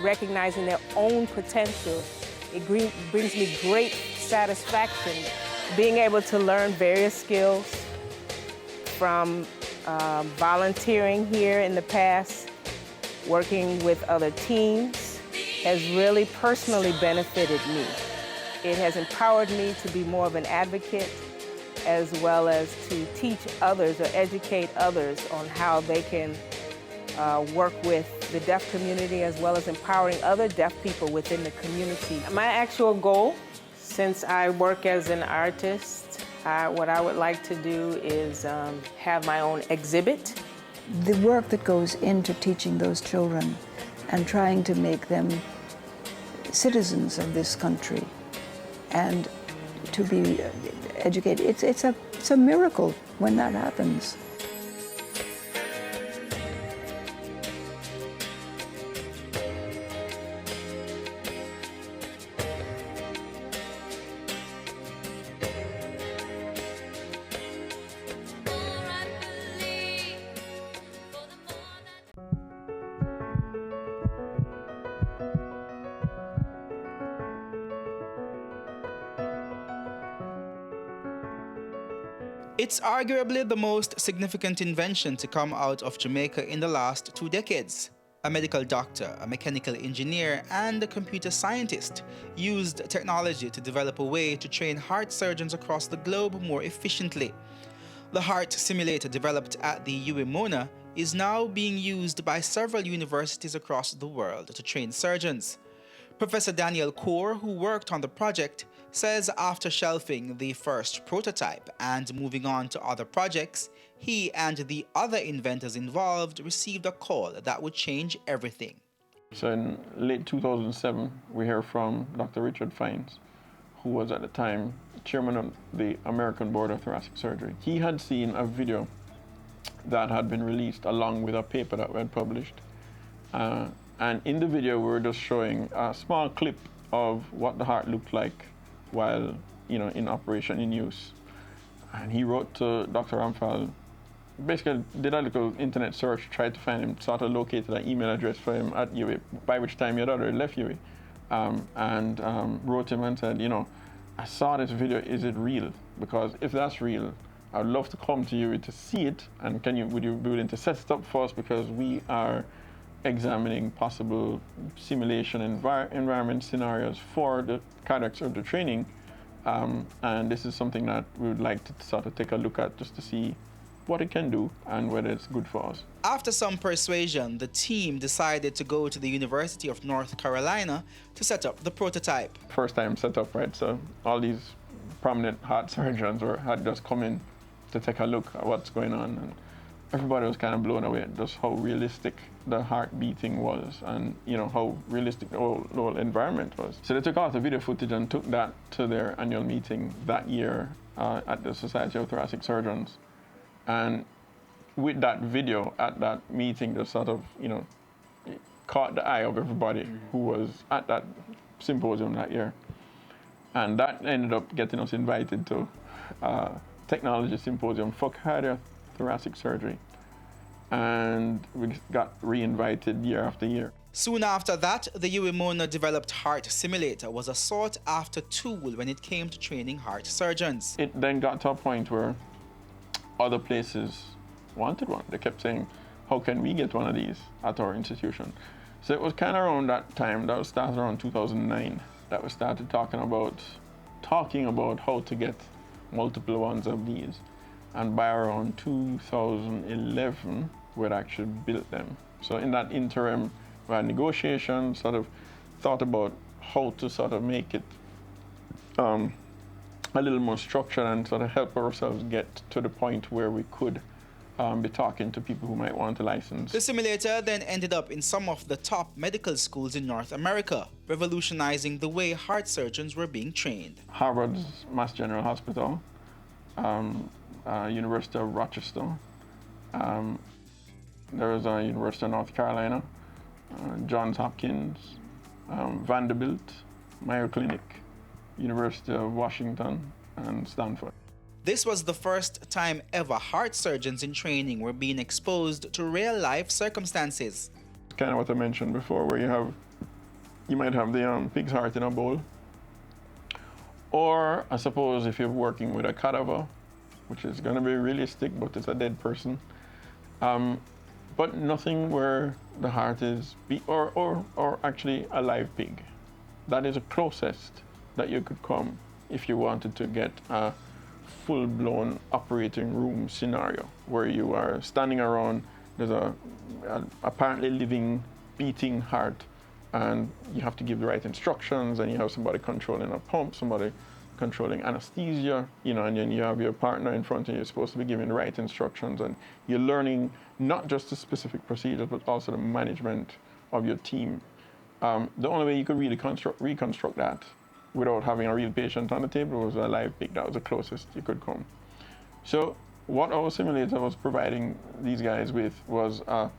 recognizing their own potential, it brings me great satisfaction being able to learn various skills from volunteering here in the past, working with other teams, has really personally benefited me. It has empowered me to be more of an advocate, as well as to teach others or educate others on how they can work with the deaf community, as well as empowering other deaf people within the community. My actual goal, since I work as an artist, what I would like to do is have my own exhibit. The work that goes into teaching those children and trying to make them citizens of this country and to be educated, it's a miracle when that happens. It's arguably the most significant invention to come out of Jamaica in the last 2 decades. A medical doctor, a mechanical engineer, and a computer scientist used technology to develop a way to train heart surgeons across the globe more efficiently. The heart simulator developed at the UWI-Mona is now being used by several universities across the world to train surgeons. Professor Daniel Kaur, who worked on the project, says after shelving the first prototype and moving on to other projects, he and the other inventors involved received a call that would change everything. So in late 2007, we heard from Dr. Richard Fines, who was at the time chairman of the American Board of Thoracic Surgery. He had seen a video that had been released along with a paper that we had published. And in the video, we were just showing a small clip of what the heart looked like while, in operation, in use. And he wrote to Dr. Ramphal, basically did a little internet search, tried to find him, sort of located an email address for him at UWI, by which time he had already left UWI, and wrote him and said, I saw this video, is it real? Because if that's real, I'd love to come to UWI to see it, and would you be willing to set it up for us, because we are examining possible simulation environment scenarios for the cardiac surgery training, and this is something that we would like to sort of take a look at just to see what it can do and whether it's good for us. After some persuasion, the team decided to go to the University of North Carolina to set up the prototype. First time set up, right? So all these prominent heart surgeons had just come in to take a look at what's going on. And everybody was kind of blown away at just how realistic the heart beating was, and how realistic the whole environment was. So they took out the video footage and took that to their annual meeting that year at the Society of Thoracic Surgeons. And with that video at that meeting, just sort of, caught the eye of everybody who was at that symposium that year. And that ended up getting us invited to technology symposium for cardiothoracic surgery. And we got re-invited year after year. Soon after that, the UWI developed heart simulator was a sought-after tool when it came to training heart surgeons. It then got to a point where other places wanted one. They kept saying, how can we get one of these at our institution? So it was kind of around that time, that was started around 2009, that we started talking about how to get multiple ones of these. And by around 2011, we'd actually built them. So in that interim, we had negotiations, sort of thought about how to sort of make it a little more structured and sort of help ourselves get to the point where we could be talking to people who might want a license. The simulator then ended up in some of the top medical schools in North America, revolutionizing the way heart surgeons were being trained. Harvard's Mass General Hospital, University of Rochester, there was a University of North Carolina, Johns Hopkins, Vanderbilt, Mayo Clinic, University of Washington, and Stanford. This was the first time ever heart surgeons in training were being exposed to real-life circumstances. Kind of what I mentioned before, where you might have the pig's heart in a bowl, or I suppose if you're working with a cadaver, which is going to be realistic, but it's a dead person, but nothing where the heart is, or actually a live pig. That is the closest that you could come if you wanted to get a full-blown operating room scenario where you are standing around, there's a apparently living, beating heart, and you have to give the right instructions, and you have somebody controlling a pump, somebody controlling anesthesia, and then you have your partner in front of you, you're supposed to be giving the right instructions, and you're learning not just the specific procedures, but also the management of your team. The only way you could really reconstruct that without having a real patient on the table was a live pig. That was the closest you could come. So what our simulator was providing these guys with was a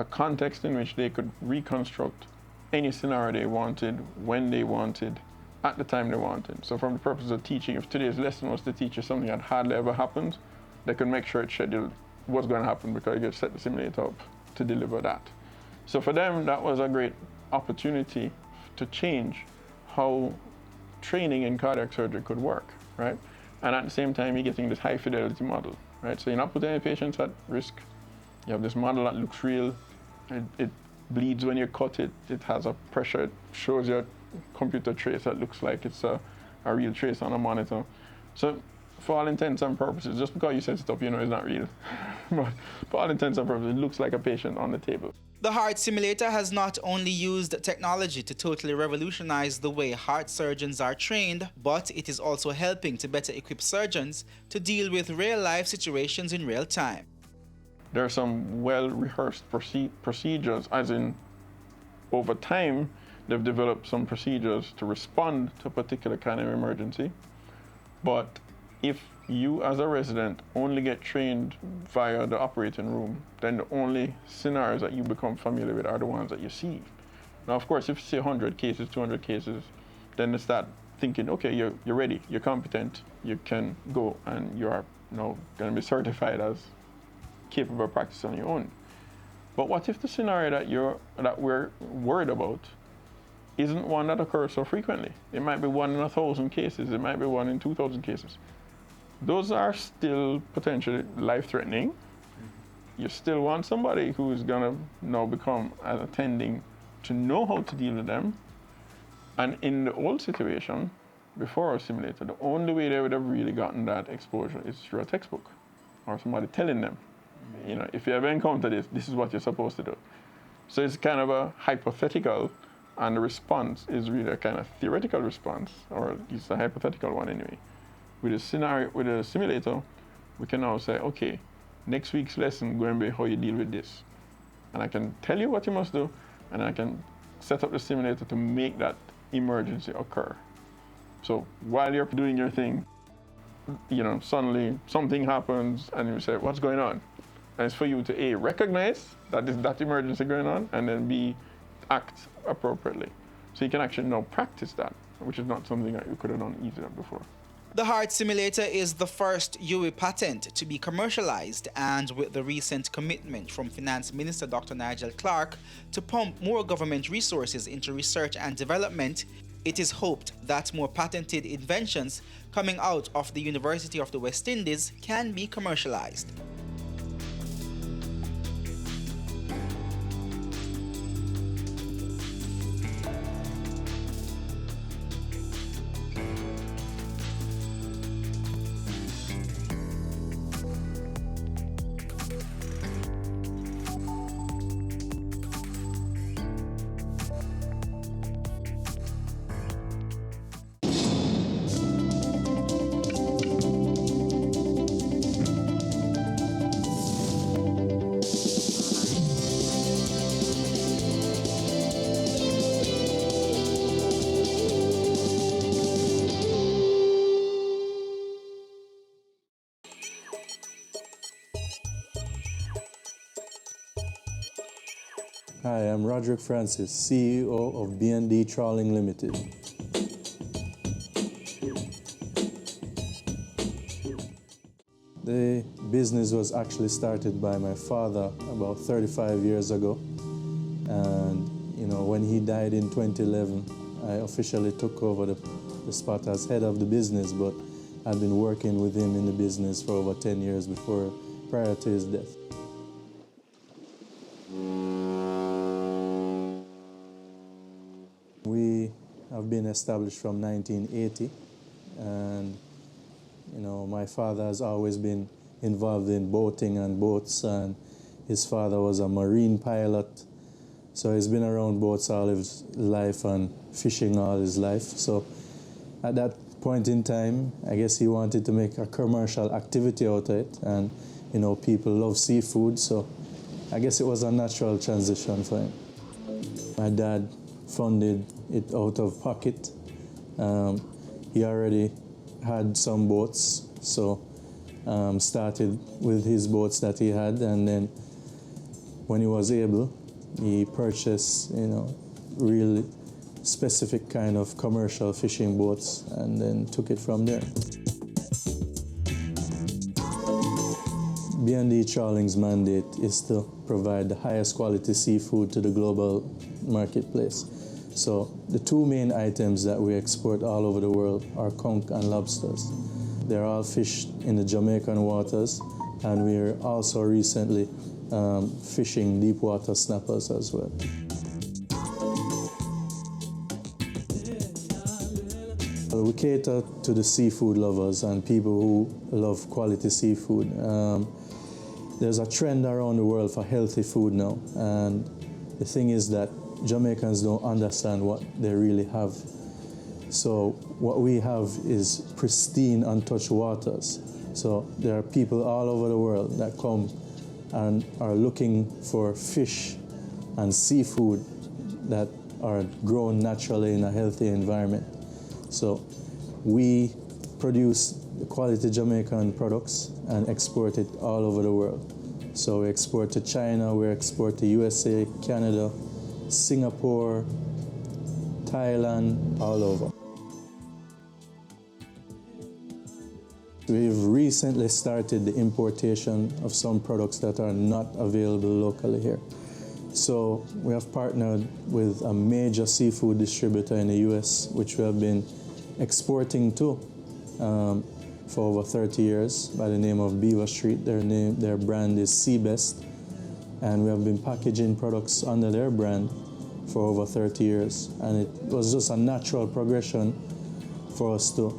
context in which they could reconstruct any scenario they wanted, when they wanted, at the time they wanted. So from the purpose of teaching, if today's lesson was to teach you something that hardly ever happened, they could make sure it's scheduled what's going to happen because you set the simulator up to deliver that. So for them, that was a great opportunity to change how training in cardiac surgery could work, right? And at the same time, you're getting this high fidelity model, right? So you're not putting any patients at risk. You have this model that looks real. It bleeds when you cut it. It has a pressure. It shows you a computer trace that looks like it's a real trace on a monitor. So for all intents and purposes, just because you set it up, it's not real. But for all intents and purposes, it looks like a patient on the table. The heart simulator has not only used technology to totally revolutionize the way heart surgeons are trained, but it is also helping to better equip surgeons to deal with real-life situations in real time. There are some well-rehearsed procedures, as in over time, they've developed some procedures to respond to a particular kind of emergency. But if you as a resident only get trained via the operating room, then the only scenarios that you become familiar with are the ones that you see. Now, of course, if you see 100 cases, 200 cases, then they start thinking, okay, you're ready, you're competent, you can go, and you are going to be certified as capable of practice on your own. But what if the scenario that we're worried about isn't one that occurs so frequently? It might be 1 in 1,000 cases, it might be 1 in 2,000 cases. Those are still potentially life-threatening. You still want somebody who is going to now become an attending to know how to deal with them. And in the old situation, before our simulator, the only way they would have really gotten that exposure is through a textbook or somebody telling them, if you ever encounter this is what you're supposed to do. So it's kind of a hypothetical, and the response is really a kind of theoretical response, or it's a hypothetical one anyway. With a simulator, we can now say, okay, next week's lesson going to be how you deal with this. And I can tell you what you must do, and I can set up the simulator to make that emergency occur. So while you're doing your thing, suddenly something happens and you say, what's going on? And it's for you to A, recognize that there's that emergency going on, and then B, act appropriately. So you can actually now practice that, which is not something that you could have done easier before. The heart simulator is the first UE patent to be commercialized, and with the recent commitment from Finance Minister Dr. Nigel Clark to pump more government resources into research and development, it is hoped that more patented inventions coming out of the University of the West Indies can be commercialized. Hi, I'm Roderick Francis, CEO of B&D Trawling Limited. The business was actually started by my father about 35 years ago. And, when he died in 2011, I officially took over the spot as head of the business, but I've been working with him in the business for over 10 years prior to his death. We have been established from 1980, and my father has always been involved in boating and boats, and his father was a marine pilot, so he's been around boats all his life and fishing all his life. So at that point in time, I guess he wanted to make a commercial activity out of it, and people love seafood, so I guess it was a natural transition for him. My dad funded it out of pocket. He already had some boats, so started with his boats that he had, and then when he was able, he purchased, really specific kind of commercial fishing boats, and then took it from there. B&D Trawling's mandate is to provide the highest quality seafood to the global marketplace. So the two main items that we export all over the world are conch and lobsters. They're all fished in the Jamaican waters, and we're also recently fishing deep water snappers as well. We cater to the seafood lovers and people who love quality seafood. There's a trend around the world for healthy food now, and the thing is that Jamaicans don't understand what they really have. So what we have is pristine, untouched waters. So there are people all over the world that come and are looking for fish and seafood that are grown naturally in a healthy environment. So we produce quality Jamaican products and export it all over the world. So we export to China, we export to USA, Canada, Singapore, Thailand, all over. We've recently started the importation of some products that are not available locally here. So we have partnered with a major seafood distributor in the US, which we have been exporting to for over 30 years by the name of Beaver Street. Their brand is Seabest, and we have been packaging products under their brand for over 30 years. And it was just a natural progression for us to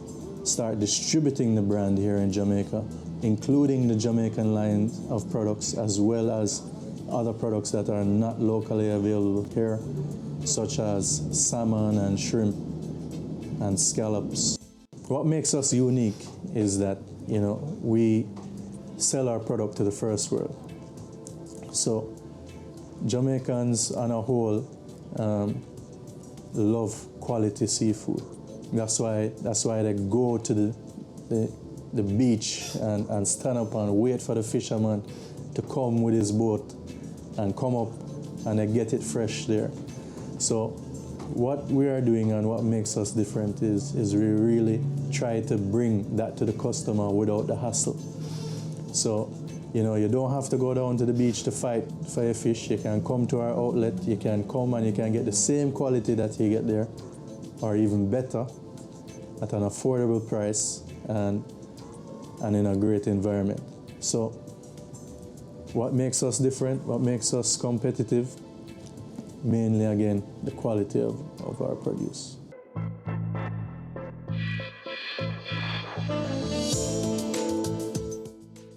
start distributing the brand here in Jamaica, including the Jamaican line of products as well as other products that are not locally available here, such as salmon and shrimp and scallops. What makes us unique is that, we sell our product to the first world. So Jamaicans on a whole love quality seafood. That's why they go to the beach and stand up and wait for the fisherman to come with his boat and come up and they get it fresh there. So what we are doing and what makes us different is we really try to bring that to the customer without the hassle. So, you know, you don't have to go down to the beach to fight for your fish. You can come to our outlet, you can come and you can get the same quality that you get there, or even better, at an affordable price and in a great environment. So what makes us different, what makes us competitive? Mainly, again, the quality of our produce.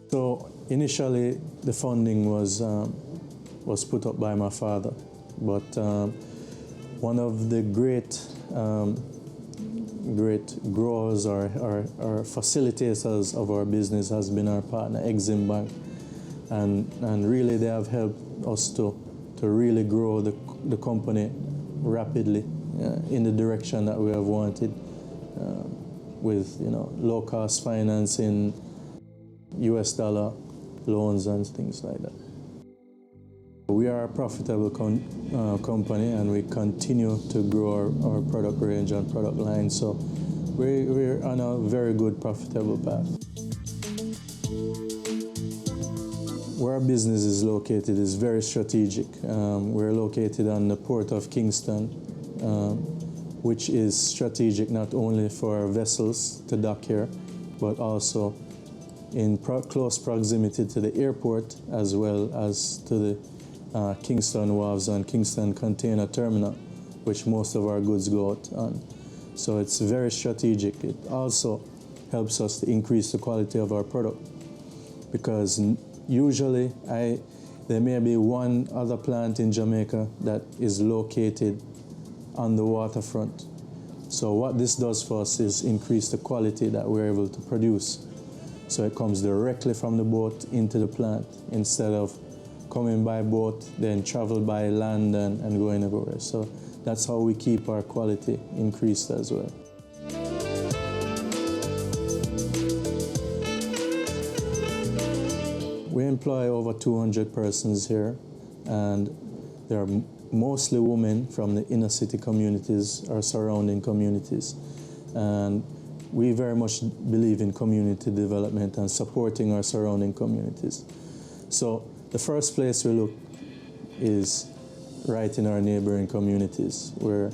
So initially, the funding was put up by my father, but one of the great growers or facilitators of our business has been our partner, Exim Bank, and really they have helped us to really grow the company rapidly in the direction that we have wanted, with, you know, low-cost financing, US dollar loans and things like that. We are a profitable company and we continue to grow our product range and product line, so we're on a very good profitable path. Where our business is located is very strategic. We're located on the port of Kingston, which is strategic not only for vessels to dock here, but also in close proximity to the airport, as well as to the Kingston Wharves and Kingston Container Terminal, which most of our goods go out on. So it's very strategic. It also helps us to increase the quality of our product, because usually there may be one other plant in Jamaica that is located on the waterfront. So what this does for us is increase the quality that we're able to produce. So it comes directly from the boat into the plant instead of coming by boat, then travel by land and going everywhere. So that's how we keep our quality increased as well. We employ over 200 persons here, and they are mostly women from the inner city communities or surrounding communities. And we very much believe in community development and supporting our surrounding communities. So the first place we look is right in our neighboring communities where,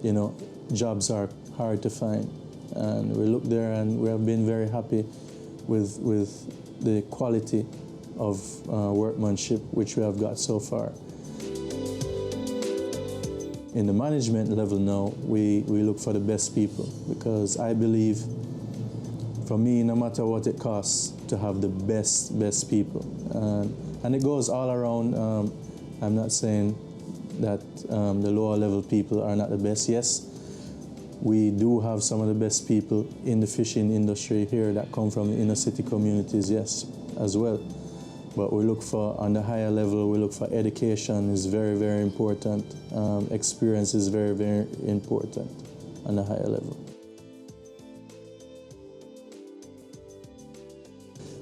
you know, jobs are hard to find. And we look there and we have been very happy with the quality of workmanship which we have got so far. In the management level now, we look for the best people, because I believe, for me, no matter what it costs, to have the best people. And it goes all around. I'm not saying that the lower level people are not the best. Yes, we do have some of the best people in the fishing industry here that come from the inner city communities, yes, as well. But we look for, on the higher level, we look for education is very, very important. Experience is very, very important on the higher level.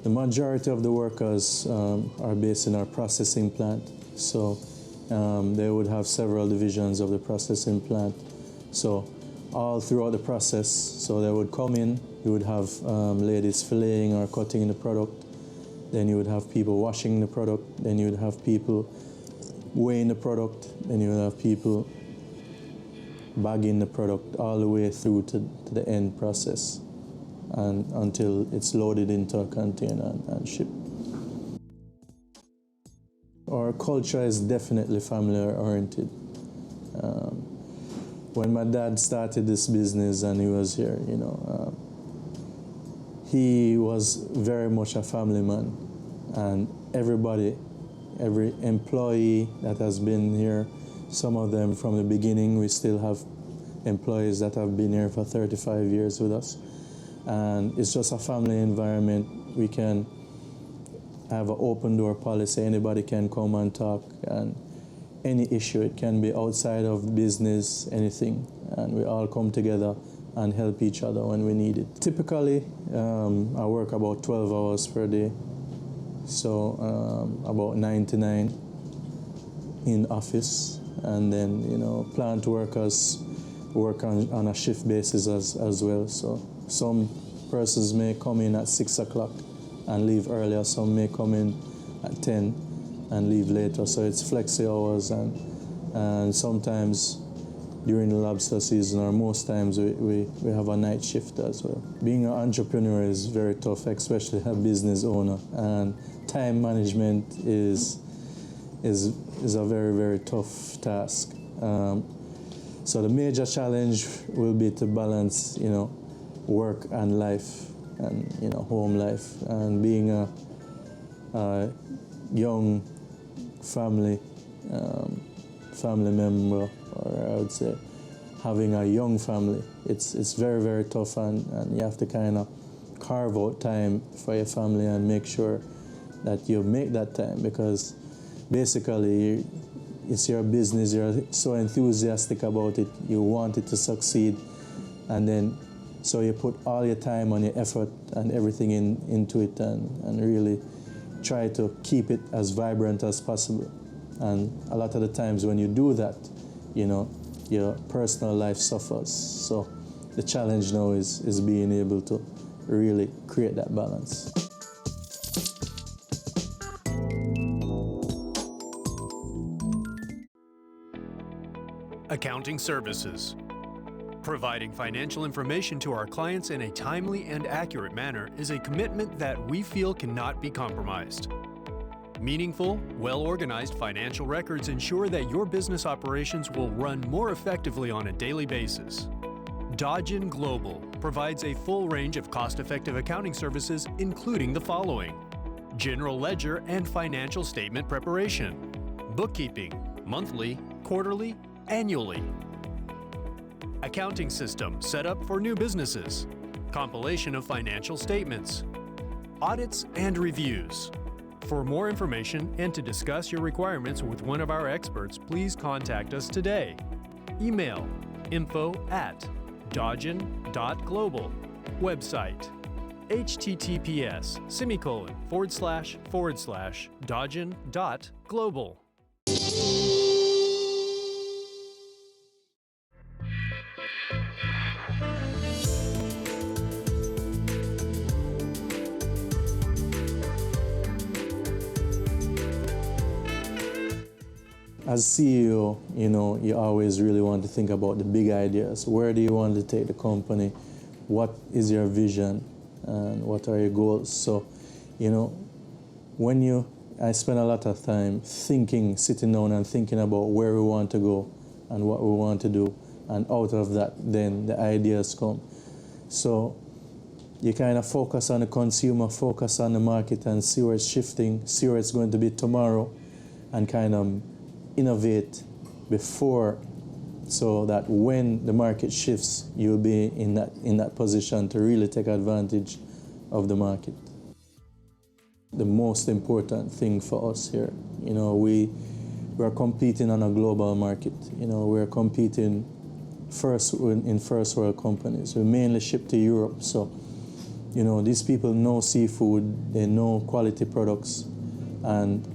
The majority of the workers are based in our processing plant. So they would have several divisions of the processing plant. So all throughout the process, so they would come in, you would have ladies filleting or cutting the product. Then you would have people washing the product. Then you would have people weighing the product. Then you would have people bagging the product all the way through to the end process, and until it's loaded into a container and shipped. Our culture is definitely family-oriented. When my dad started this business and he was here, you know, he was very much a family man, and everybody, every employee that has been here, some of them from the beginning, we still have employees that have been here for 35 years with us. And it's just a family environment. We can have an open door policy. Anybody can come and talk, and any issue, it can be outside of business, anything, and we all come together and help each other when we need it. Typically, I work about 12 hours per day, so about 9 to 9 in office, and then plant workers work on a shift basis as well. So some persons may come in at 6 o'clock and leave earlier. Some may come in at 10 and leave later. So it's flexi hours, and sometimes during the lobster season, or most times, we have a night shift as well. Being an entrepreneur is very tough, especially a business owner, and time management is a very, very tough task. So the major challenge will be to balance, work and life, and home life, and being a young family member, or I would say having a young family. It's very, very tough, and you have to kind of carve out time for your family and make sure that you make that time, because basically it's your business, you're so enthusiastic about it, you want it to succeed, and then so you put all your time and your effort and everything into it, and really try to keep it as vibrant as possible. And a lot of the times when you do that, your personal life suffers. So the challenge now is being able to really create that balance. Accounting services. Providing financial information to our clients in a timely and accurate manner is a commitment that we feel cannot be compromised. Meaningful, well-organized financial records ensure that your business operations will run more effectively on a daily basis. Dodgen Global provides a full range of cost-effective accounting services, including the following: general ledger and financial statement preparation, bookkeeping, monthly, quarterly, annually, accounting system set up for new businesses, compilation of financial statements, audits and reviews. For more information and to discuss your requirements with one of our experts, please contact us today. Email info@dodgen.global. Website https://dodgen.global. As CEO, you always really want to think about the big ideas. Where do you want to take the company? What is your vision? And what are your goals? So, I spend a lot of time sitting down and thinking about where we want to go and what we want to do. And out of that, then the ideas come. So you kind of focus on the consumer, focus on the market, and see where it's shifting, see where it's going to be tomorrow, and kind of innovate before, so that when the market shifts, you'll be in that position to really take advantage of the market. The most important thing for us here, we're competing on a global market. We're competing in first world companies. We mainly ship to Europe, so these people know seafood, they know quality products, and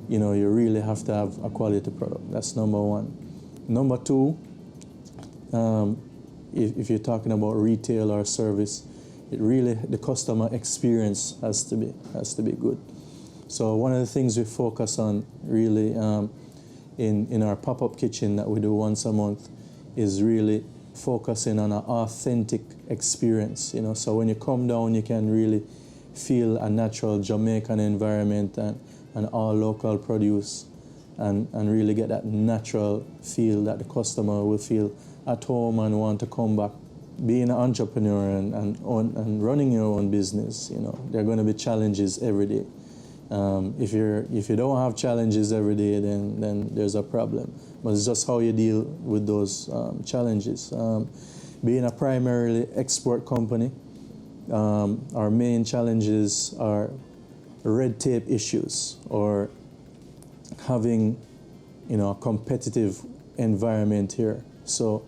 you really have to have a quality product. That's number one. Number two, if you're talking about retail or service, the customer experience has to be good. So one of the things we focus on really in our pop-up kitchen that we do once a month is really focusing on an authentic experience. So when you come down, you can really feel a natural Jamaican environment and all local produce, and really get that natural feel that the customer will feel at home and want to come back. Being an entrepreneur and running your own business, there are going to be challenges every day. If you don't have challenges every day, then there's a problem. But it's just how you deal with those challenges. Being a primarily export company, our main challenges are red tape issues or having, a competitive environment here. So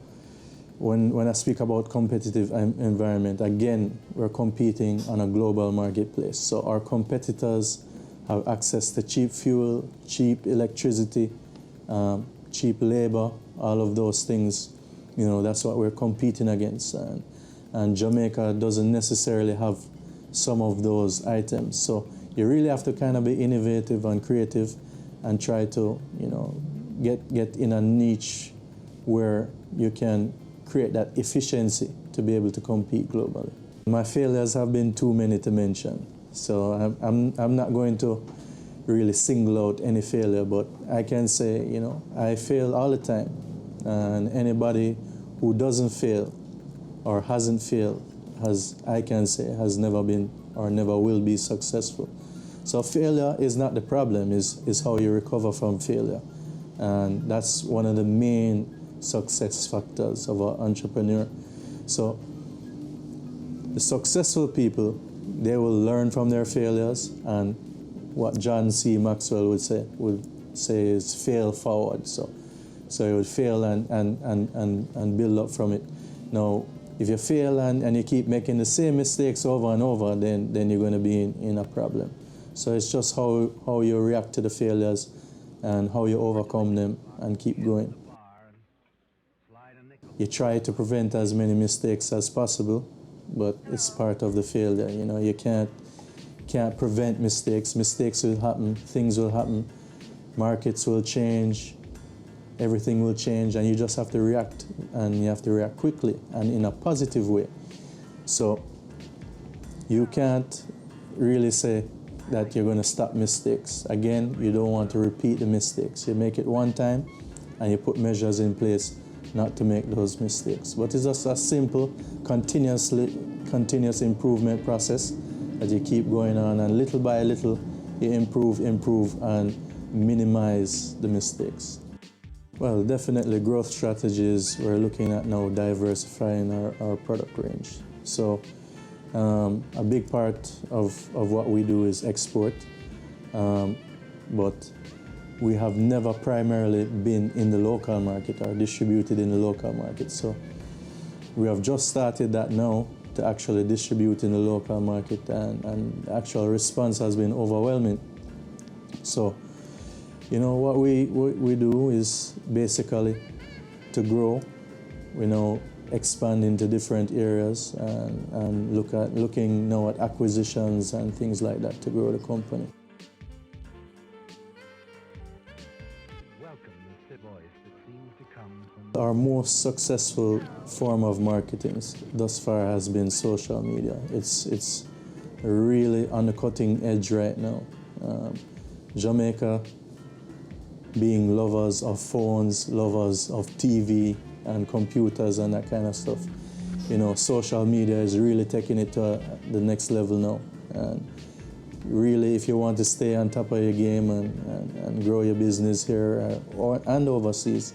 when I speak about competitive environment, again, we're competing on a global marketplace. So our competitors have access to cheap fuel, cheap electricity, cheap labor, all of those things. That's what we're competing against. And Jamaica doesn't necessarily have some of those items. So you really have to kind of be innovative and creative and try to, get in a niche where you can create that efficiency to be able to compete globally. My failures have been too many to mention. So I'm not going to really single out any failure, but I can say, I fail all the time. And anybody who doesn't fail or hasn't failed I can say, has never been or never will be successful. So failure is not the problem, is how you recover from failure. And that's one of the main success factors of an entrepreneur. So the successful people, they will learn from their failures, and what John C. Maxwell would say is fail forward. So you would fail and build up from it. Now, if you fail and you keep making the same mistakes over and over, then you're going to be in a problem. So it's just how you react to the failures and how you overcome them and keep going. You try to prevent as many mistakes as possible, but it's part of the failure. You can't prevent mistakes. Mistakes will happen, things will happen, markets will change, everything will change, and you just have to react, and you have to react quickly and in a positive way. So you can't really say that you're going to stop mistakes. Again, you don't want to repeat the mistakes. You make it one time and you put measures in place not to make those mistakes. But it's just a simple, continuous improvement process that you keep going on, and little by little you improve, and minimize the mistakes. Well, definitely growth strategies. We're looking at now diversifying our product range. So a big part of what we do is export, but we have never primarily been in the local market or distributed in the local market. So we have just started that now to actually distribute in the local market, and the actual response has been overwhelming. So, what we do is basically to grow, expand into different areas and looking now at acquisitions and things like that to grow the company. Our most successful form of marketing thus far has been social media. It's really on the cutting edge right now. Jamaica, being lovers of phones, lovers of TV and computers and that kind of stuff, social media is really taking it to the next level now. And really, if you want to stay on top of your game and grow your business here and overseas,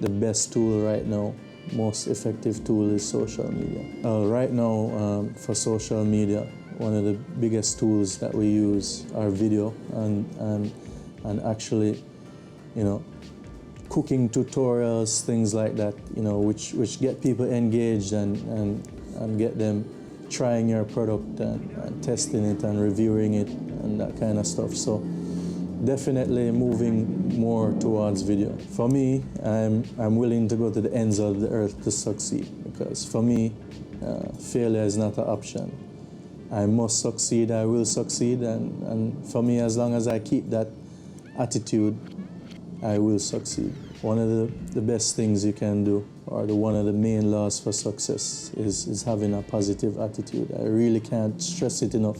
the best tool right now, most effective tool is social media. Right now, for social media, one of the biggest tools that we use are video and actually, cooking tutorials, things like that, which get people engaged and get them trying your product and testing it and reviewing it and that kind of stuff. So definitely moving more towards video. For me, I'm willing to go to the ends of the earth to succeed, because for me, failure is not an option. I must succeed, I will succeed, and for me, as long as I keep that attitude, I will succeed. One of the best things you can do, or one of the main laws for success, is having a positive attitude. I really can't stress it enough.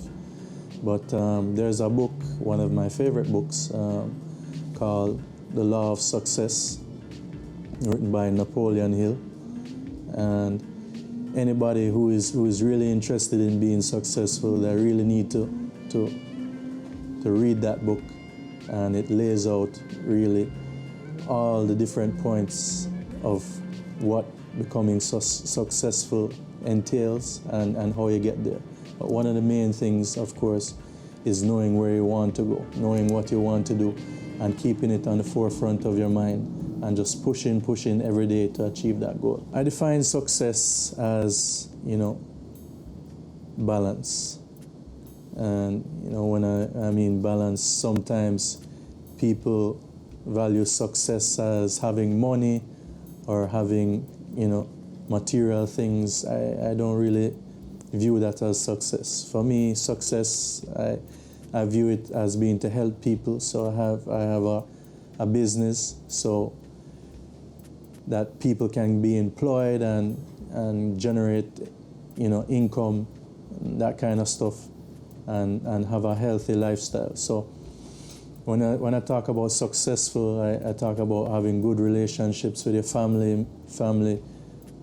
But there's a book, one of my favorite books, called The Law of Success, written by Napoleon Hill. And anybody who is really interested in being successful, they really need to read that book. And it lays out really all the different points of what becoming successful entails and how you get there. But one of the main things, of course, is knowing where you want to go, knowing what you want to do, and keeping it on the forefront of your mind, and just pushing every day to achieve that goal. I define success as, balance. And, when I mean balance, sometimes people value success as having money or having, material things. I don't really view that as success. For me, success, I view it as being to help people. So I have a business so that people can be employed and generate, income, that kind of stuff, and have a healthy lifestyle. So when I talk about successful, I talk about having good relationships with your family,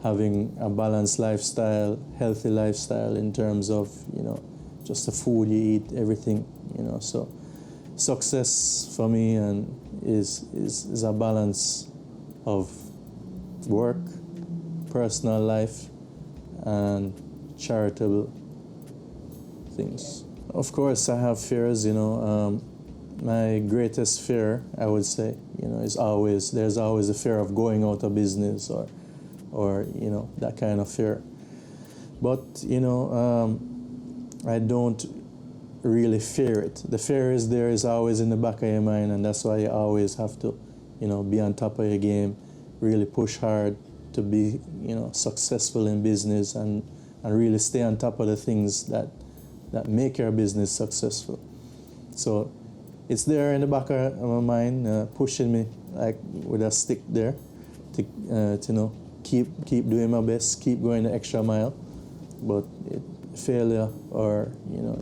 having a balanced lifestyle, healthy lifestyle in terms of, just the food you eat, everything, So success for me is a balance of work, personal life, and charitable things. Of course, I have fears, my greatest fear, I would say, is there's always a fear of going out of business or that kind of fear. But, I don't really fear it. The fear is always in the back of your mind, and that's why you always have to, be on top of your game, really push hard to be, successful in business and really stay on top of the things that make your business successful. So it's there in the back of my mind, pushing me like with a stick there to keep doing my best, keep going the extra mile. But failure or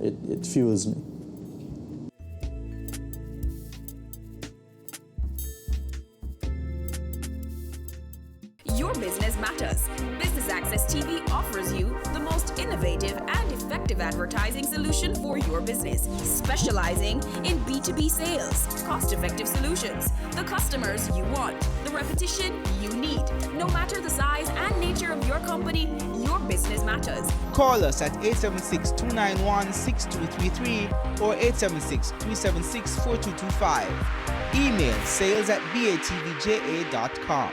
it fuels me. Your business matters. Business Access TV offers you the most innovative and effective advertising solution for your business, specializing in B2B sales, cost-effective solutions, the customers you want, the repetition you need. No matter the size and nature of your company, your business matters. Call us at 876-291-6233 or 876-376-4225. Email sales@batvja.com.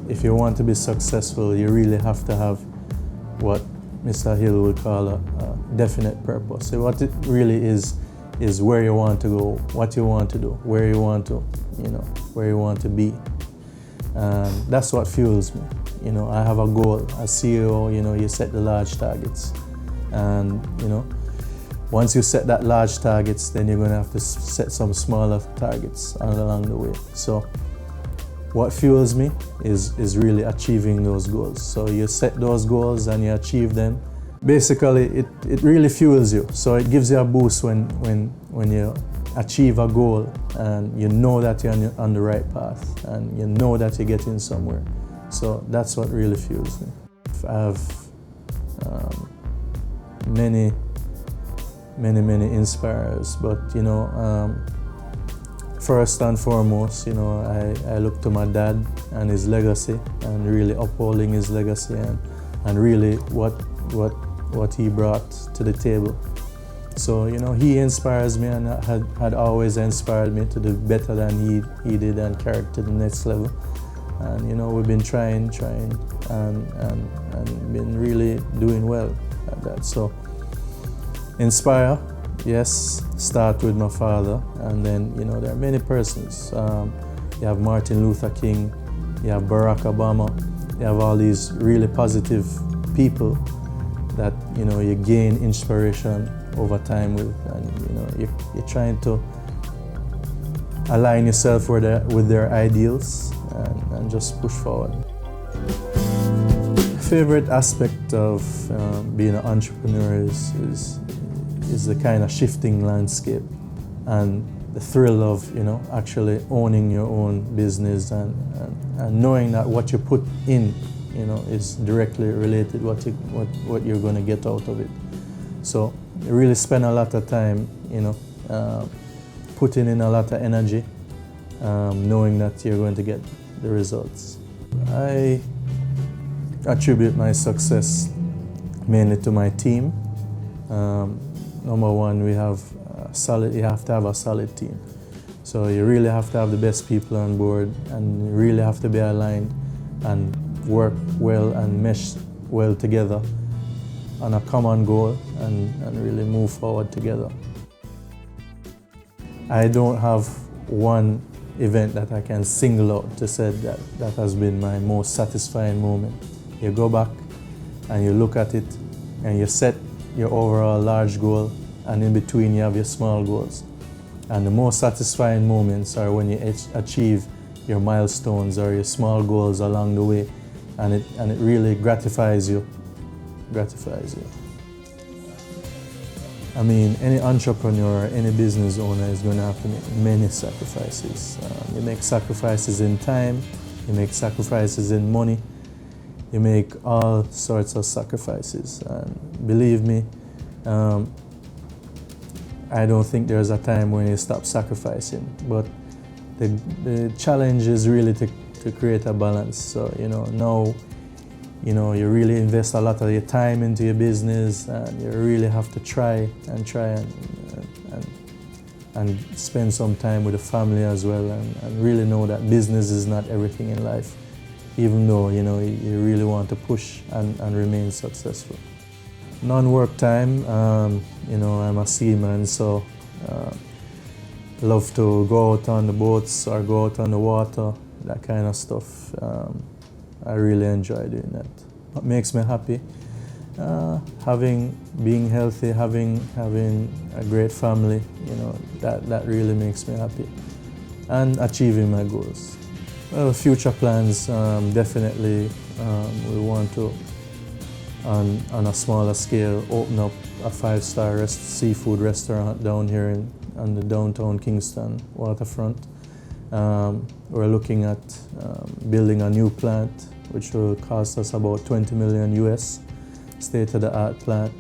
If you want to be successful, you really have to have what Mr. Hill would call a definite purpose. So what it really is where you want to go, what you want to do, where you want to be. And that's what fuels me. I have a goal. As CEO, you set the large targets. And, once you set that large targets, then you're going to have to set some smaller targets along the way. So what fuels me is really achieving those goals. So you set those goals and you achieve them. Basically, it really fuels you. So it gives you a boost when you achieve a goal and you know that you're on the right path and you know that you're getting somewhere. So that's what really fuels me. I have many inspirers, but first and foremost, I look to my dad and his legacy and really upholding his legacy and really what he brought to the table. So, he inspires me and had always inspired me to do better than he did and carry it to the next level. And, we've been trying and been really doing well at that. So, inspire, yes, start with my father. And then, there are many persons. You have Martin Luther King, you have Barack Obama, you have all these really positive people that, you gain inspiration over time with, and you're trying to align yourself with their ideals and just push forward. Favorite aspect of being an entrepreneur is the kind of shifting landscape and the thrill of actually owning your own business and knowing that what you put in is directly related what you're going to get out of it. So you really spend a lot of time, putting in a lot of energy, knowing that you're going to get the results. I attribute my success mainly to my team. Number one, we have you have to have a solid team. So you really have to have the best people on board, and you really have to be aligned and work well and mesh well together on a common goal and really move forward together. I don't have one event that I can single out to say that has been my most satisfying moment. You go back and you look at it and you set your overall large goal, and in between you have your small goals. And the most satisfying moments are when you achieve your milestones or your small goals along the way, and it really gratifies you. I mean, any entrepreneur, any business owner is going to have to make many sacrifices. You make sacrifices in time, you make sacrifices in money, you make all sorts of sacrifices. And believe me, I don't think there's a time when you stop sacrificing. But the challenge is really to create a balance. So, now, you really invest a lot of your time into your business, and you really have to try and spend some time with the family as well, and really know that business is not everything in life, even though, you really want to push and remain successful. Non-work time, I'm a seaman, so love to go out on the boats or go out on the water, that kind of stuff. I really enjoy doing that. What makes me happy? Being healthy, having a great family, that really makes me happy. And achieving my goals. Well, future plans, definitely we want to, on a smaller scale, open up a 5-star seafood restaurant down here on the downtown Kingston waterfront. We're looking at building a new plant, which will cost us about $20 million US, state-of-the-art plant.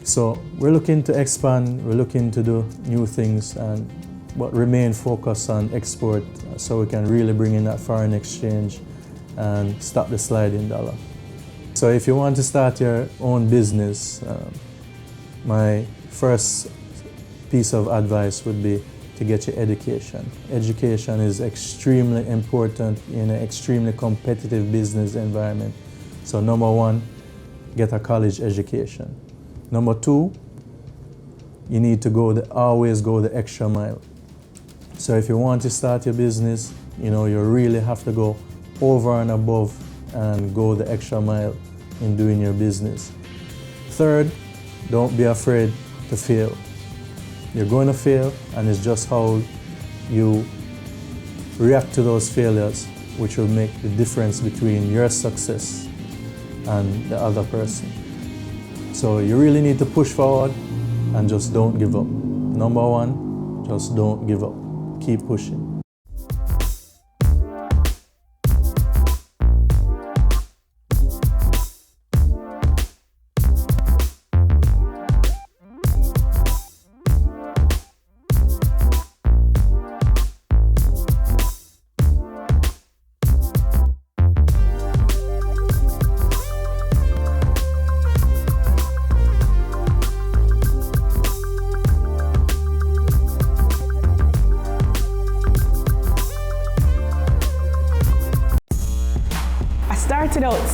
So we're looking to expand, we're looking to do new things, but remain focused on export so we can really bring in that foreign exchange and stop the sliding dollar. So if you want to start your own business, my first piece of advice would be to get your education. Education is extremely important in an extremely competitive business environment. So number one, get a college education. Number two, you need to always go the extra mile. So if you want to start your business, you really have to go over and above and go the extra mile in doing your business. Third, don't be afraid to fail. You're going to fail, and it's just how you react to those failures which will make the difference between your success and the other person. So you really need to push forward and just don't give up. Number one, just don't give up. Keep pushing.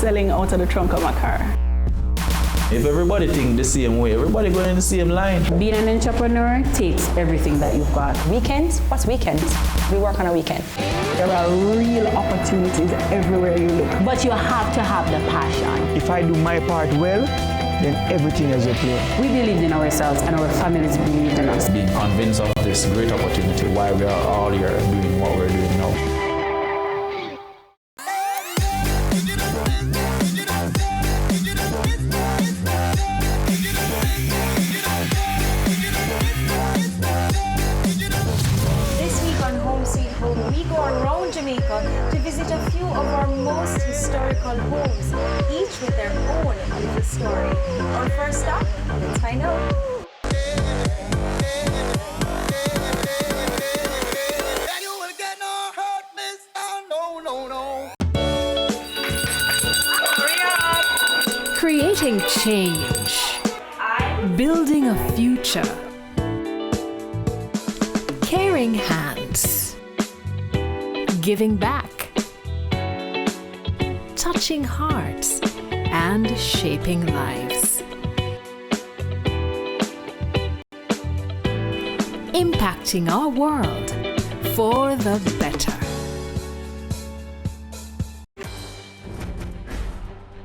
Selling out of the trunk of my car. If everybody think the same way, everybody going in the same line. Being an entrepreneur takes everything that you've got. Weekends? What's weekends? We work on a weekend. There are real opportunities everywhere you look. But you have to have the passion. If I do my part well, then everything is okay. We believed in ourselves and our families believed in us. Being convinced of this great opportunity, why we are all here doing what we're doing now. We go around Jamaica to visit a few of our most historical homes, each with their own little story. Our first stop, let's find out. Creating change. Building a future. Caring hands. Giving back. Touching hearts and shaping lives. Impacting our world for the better.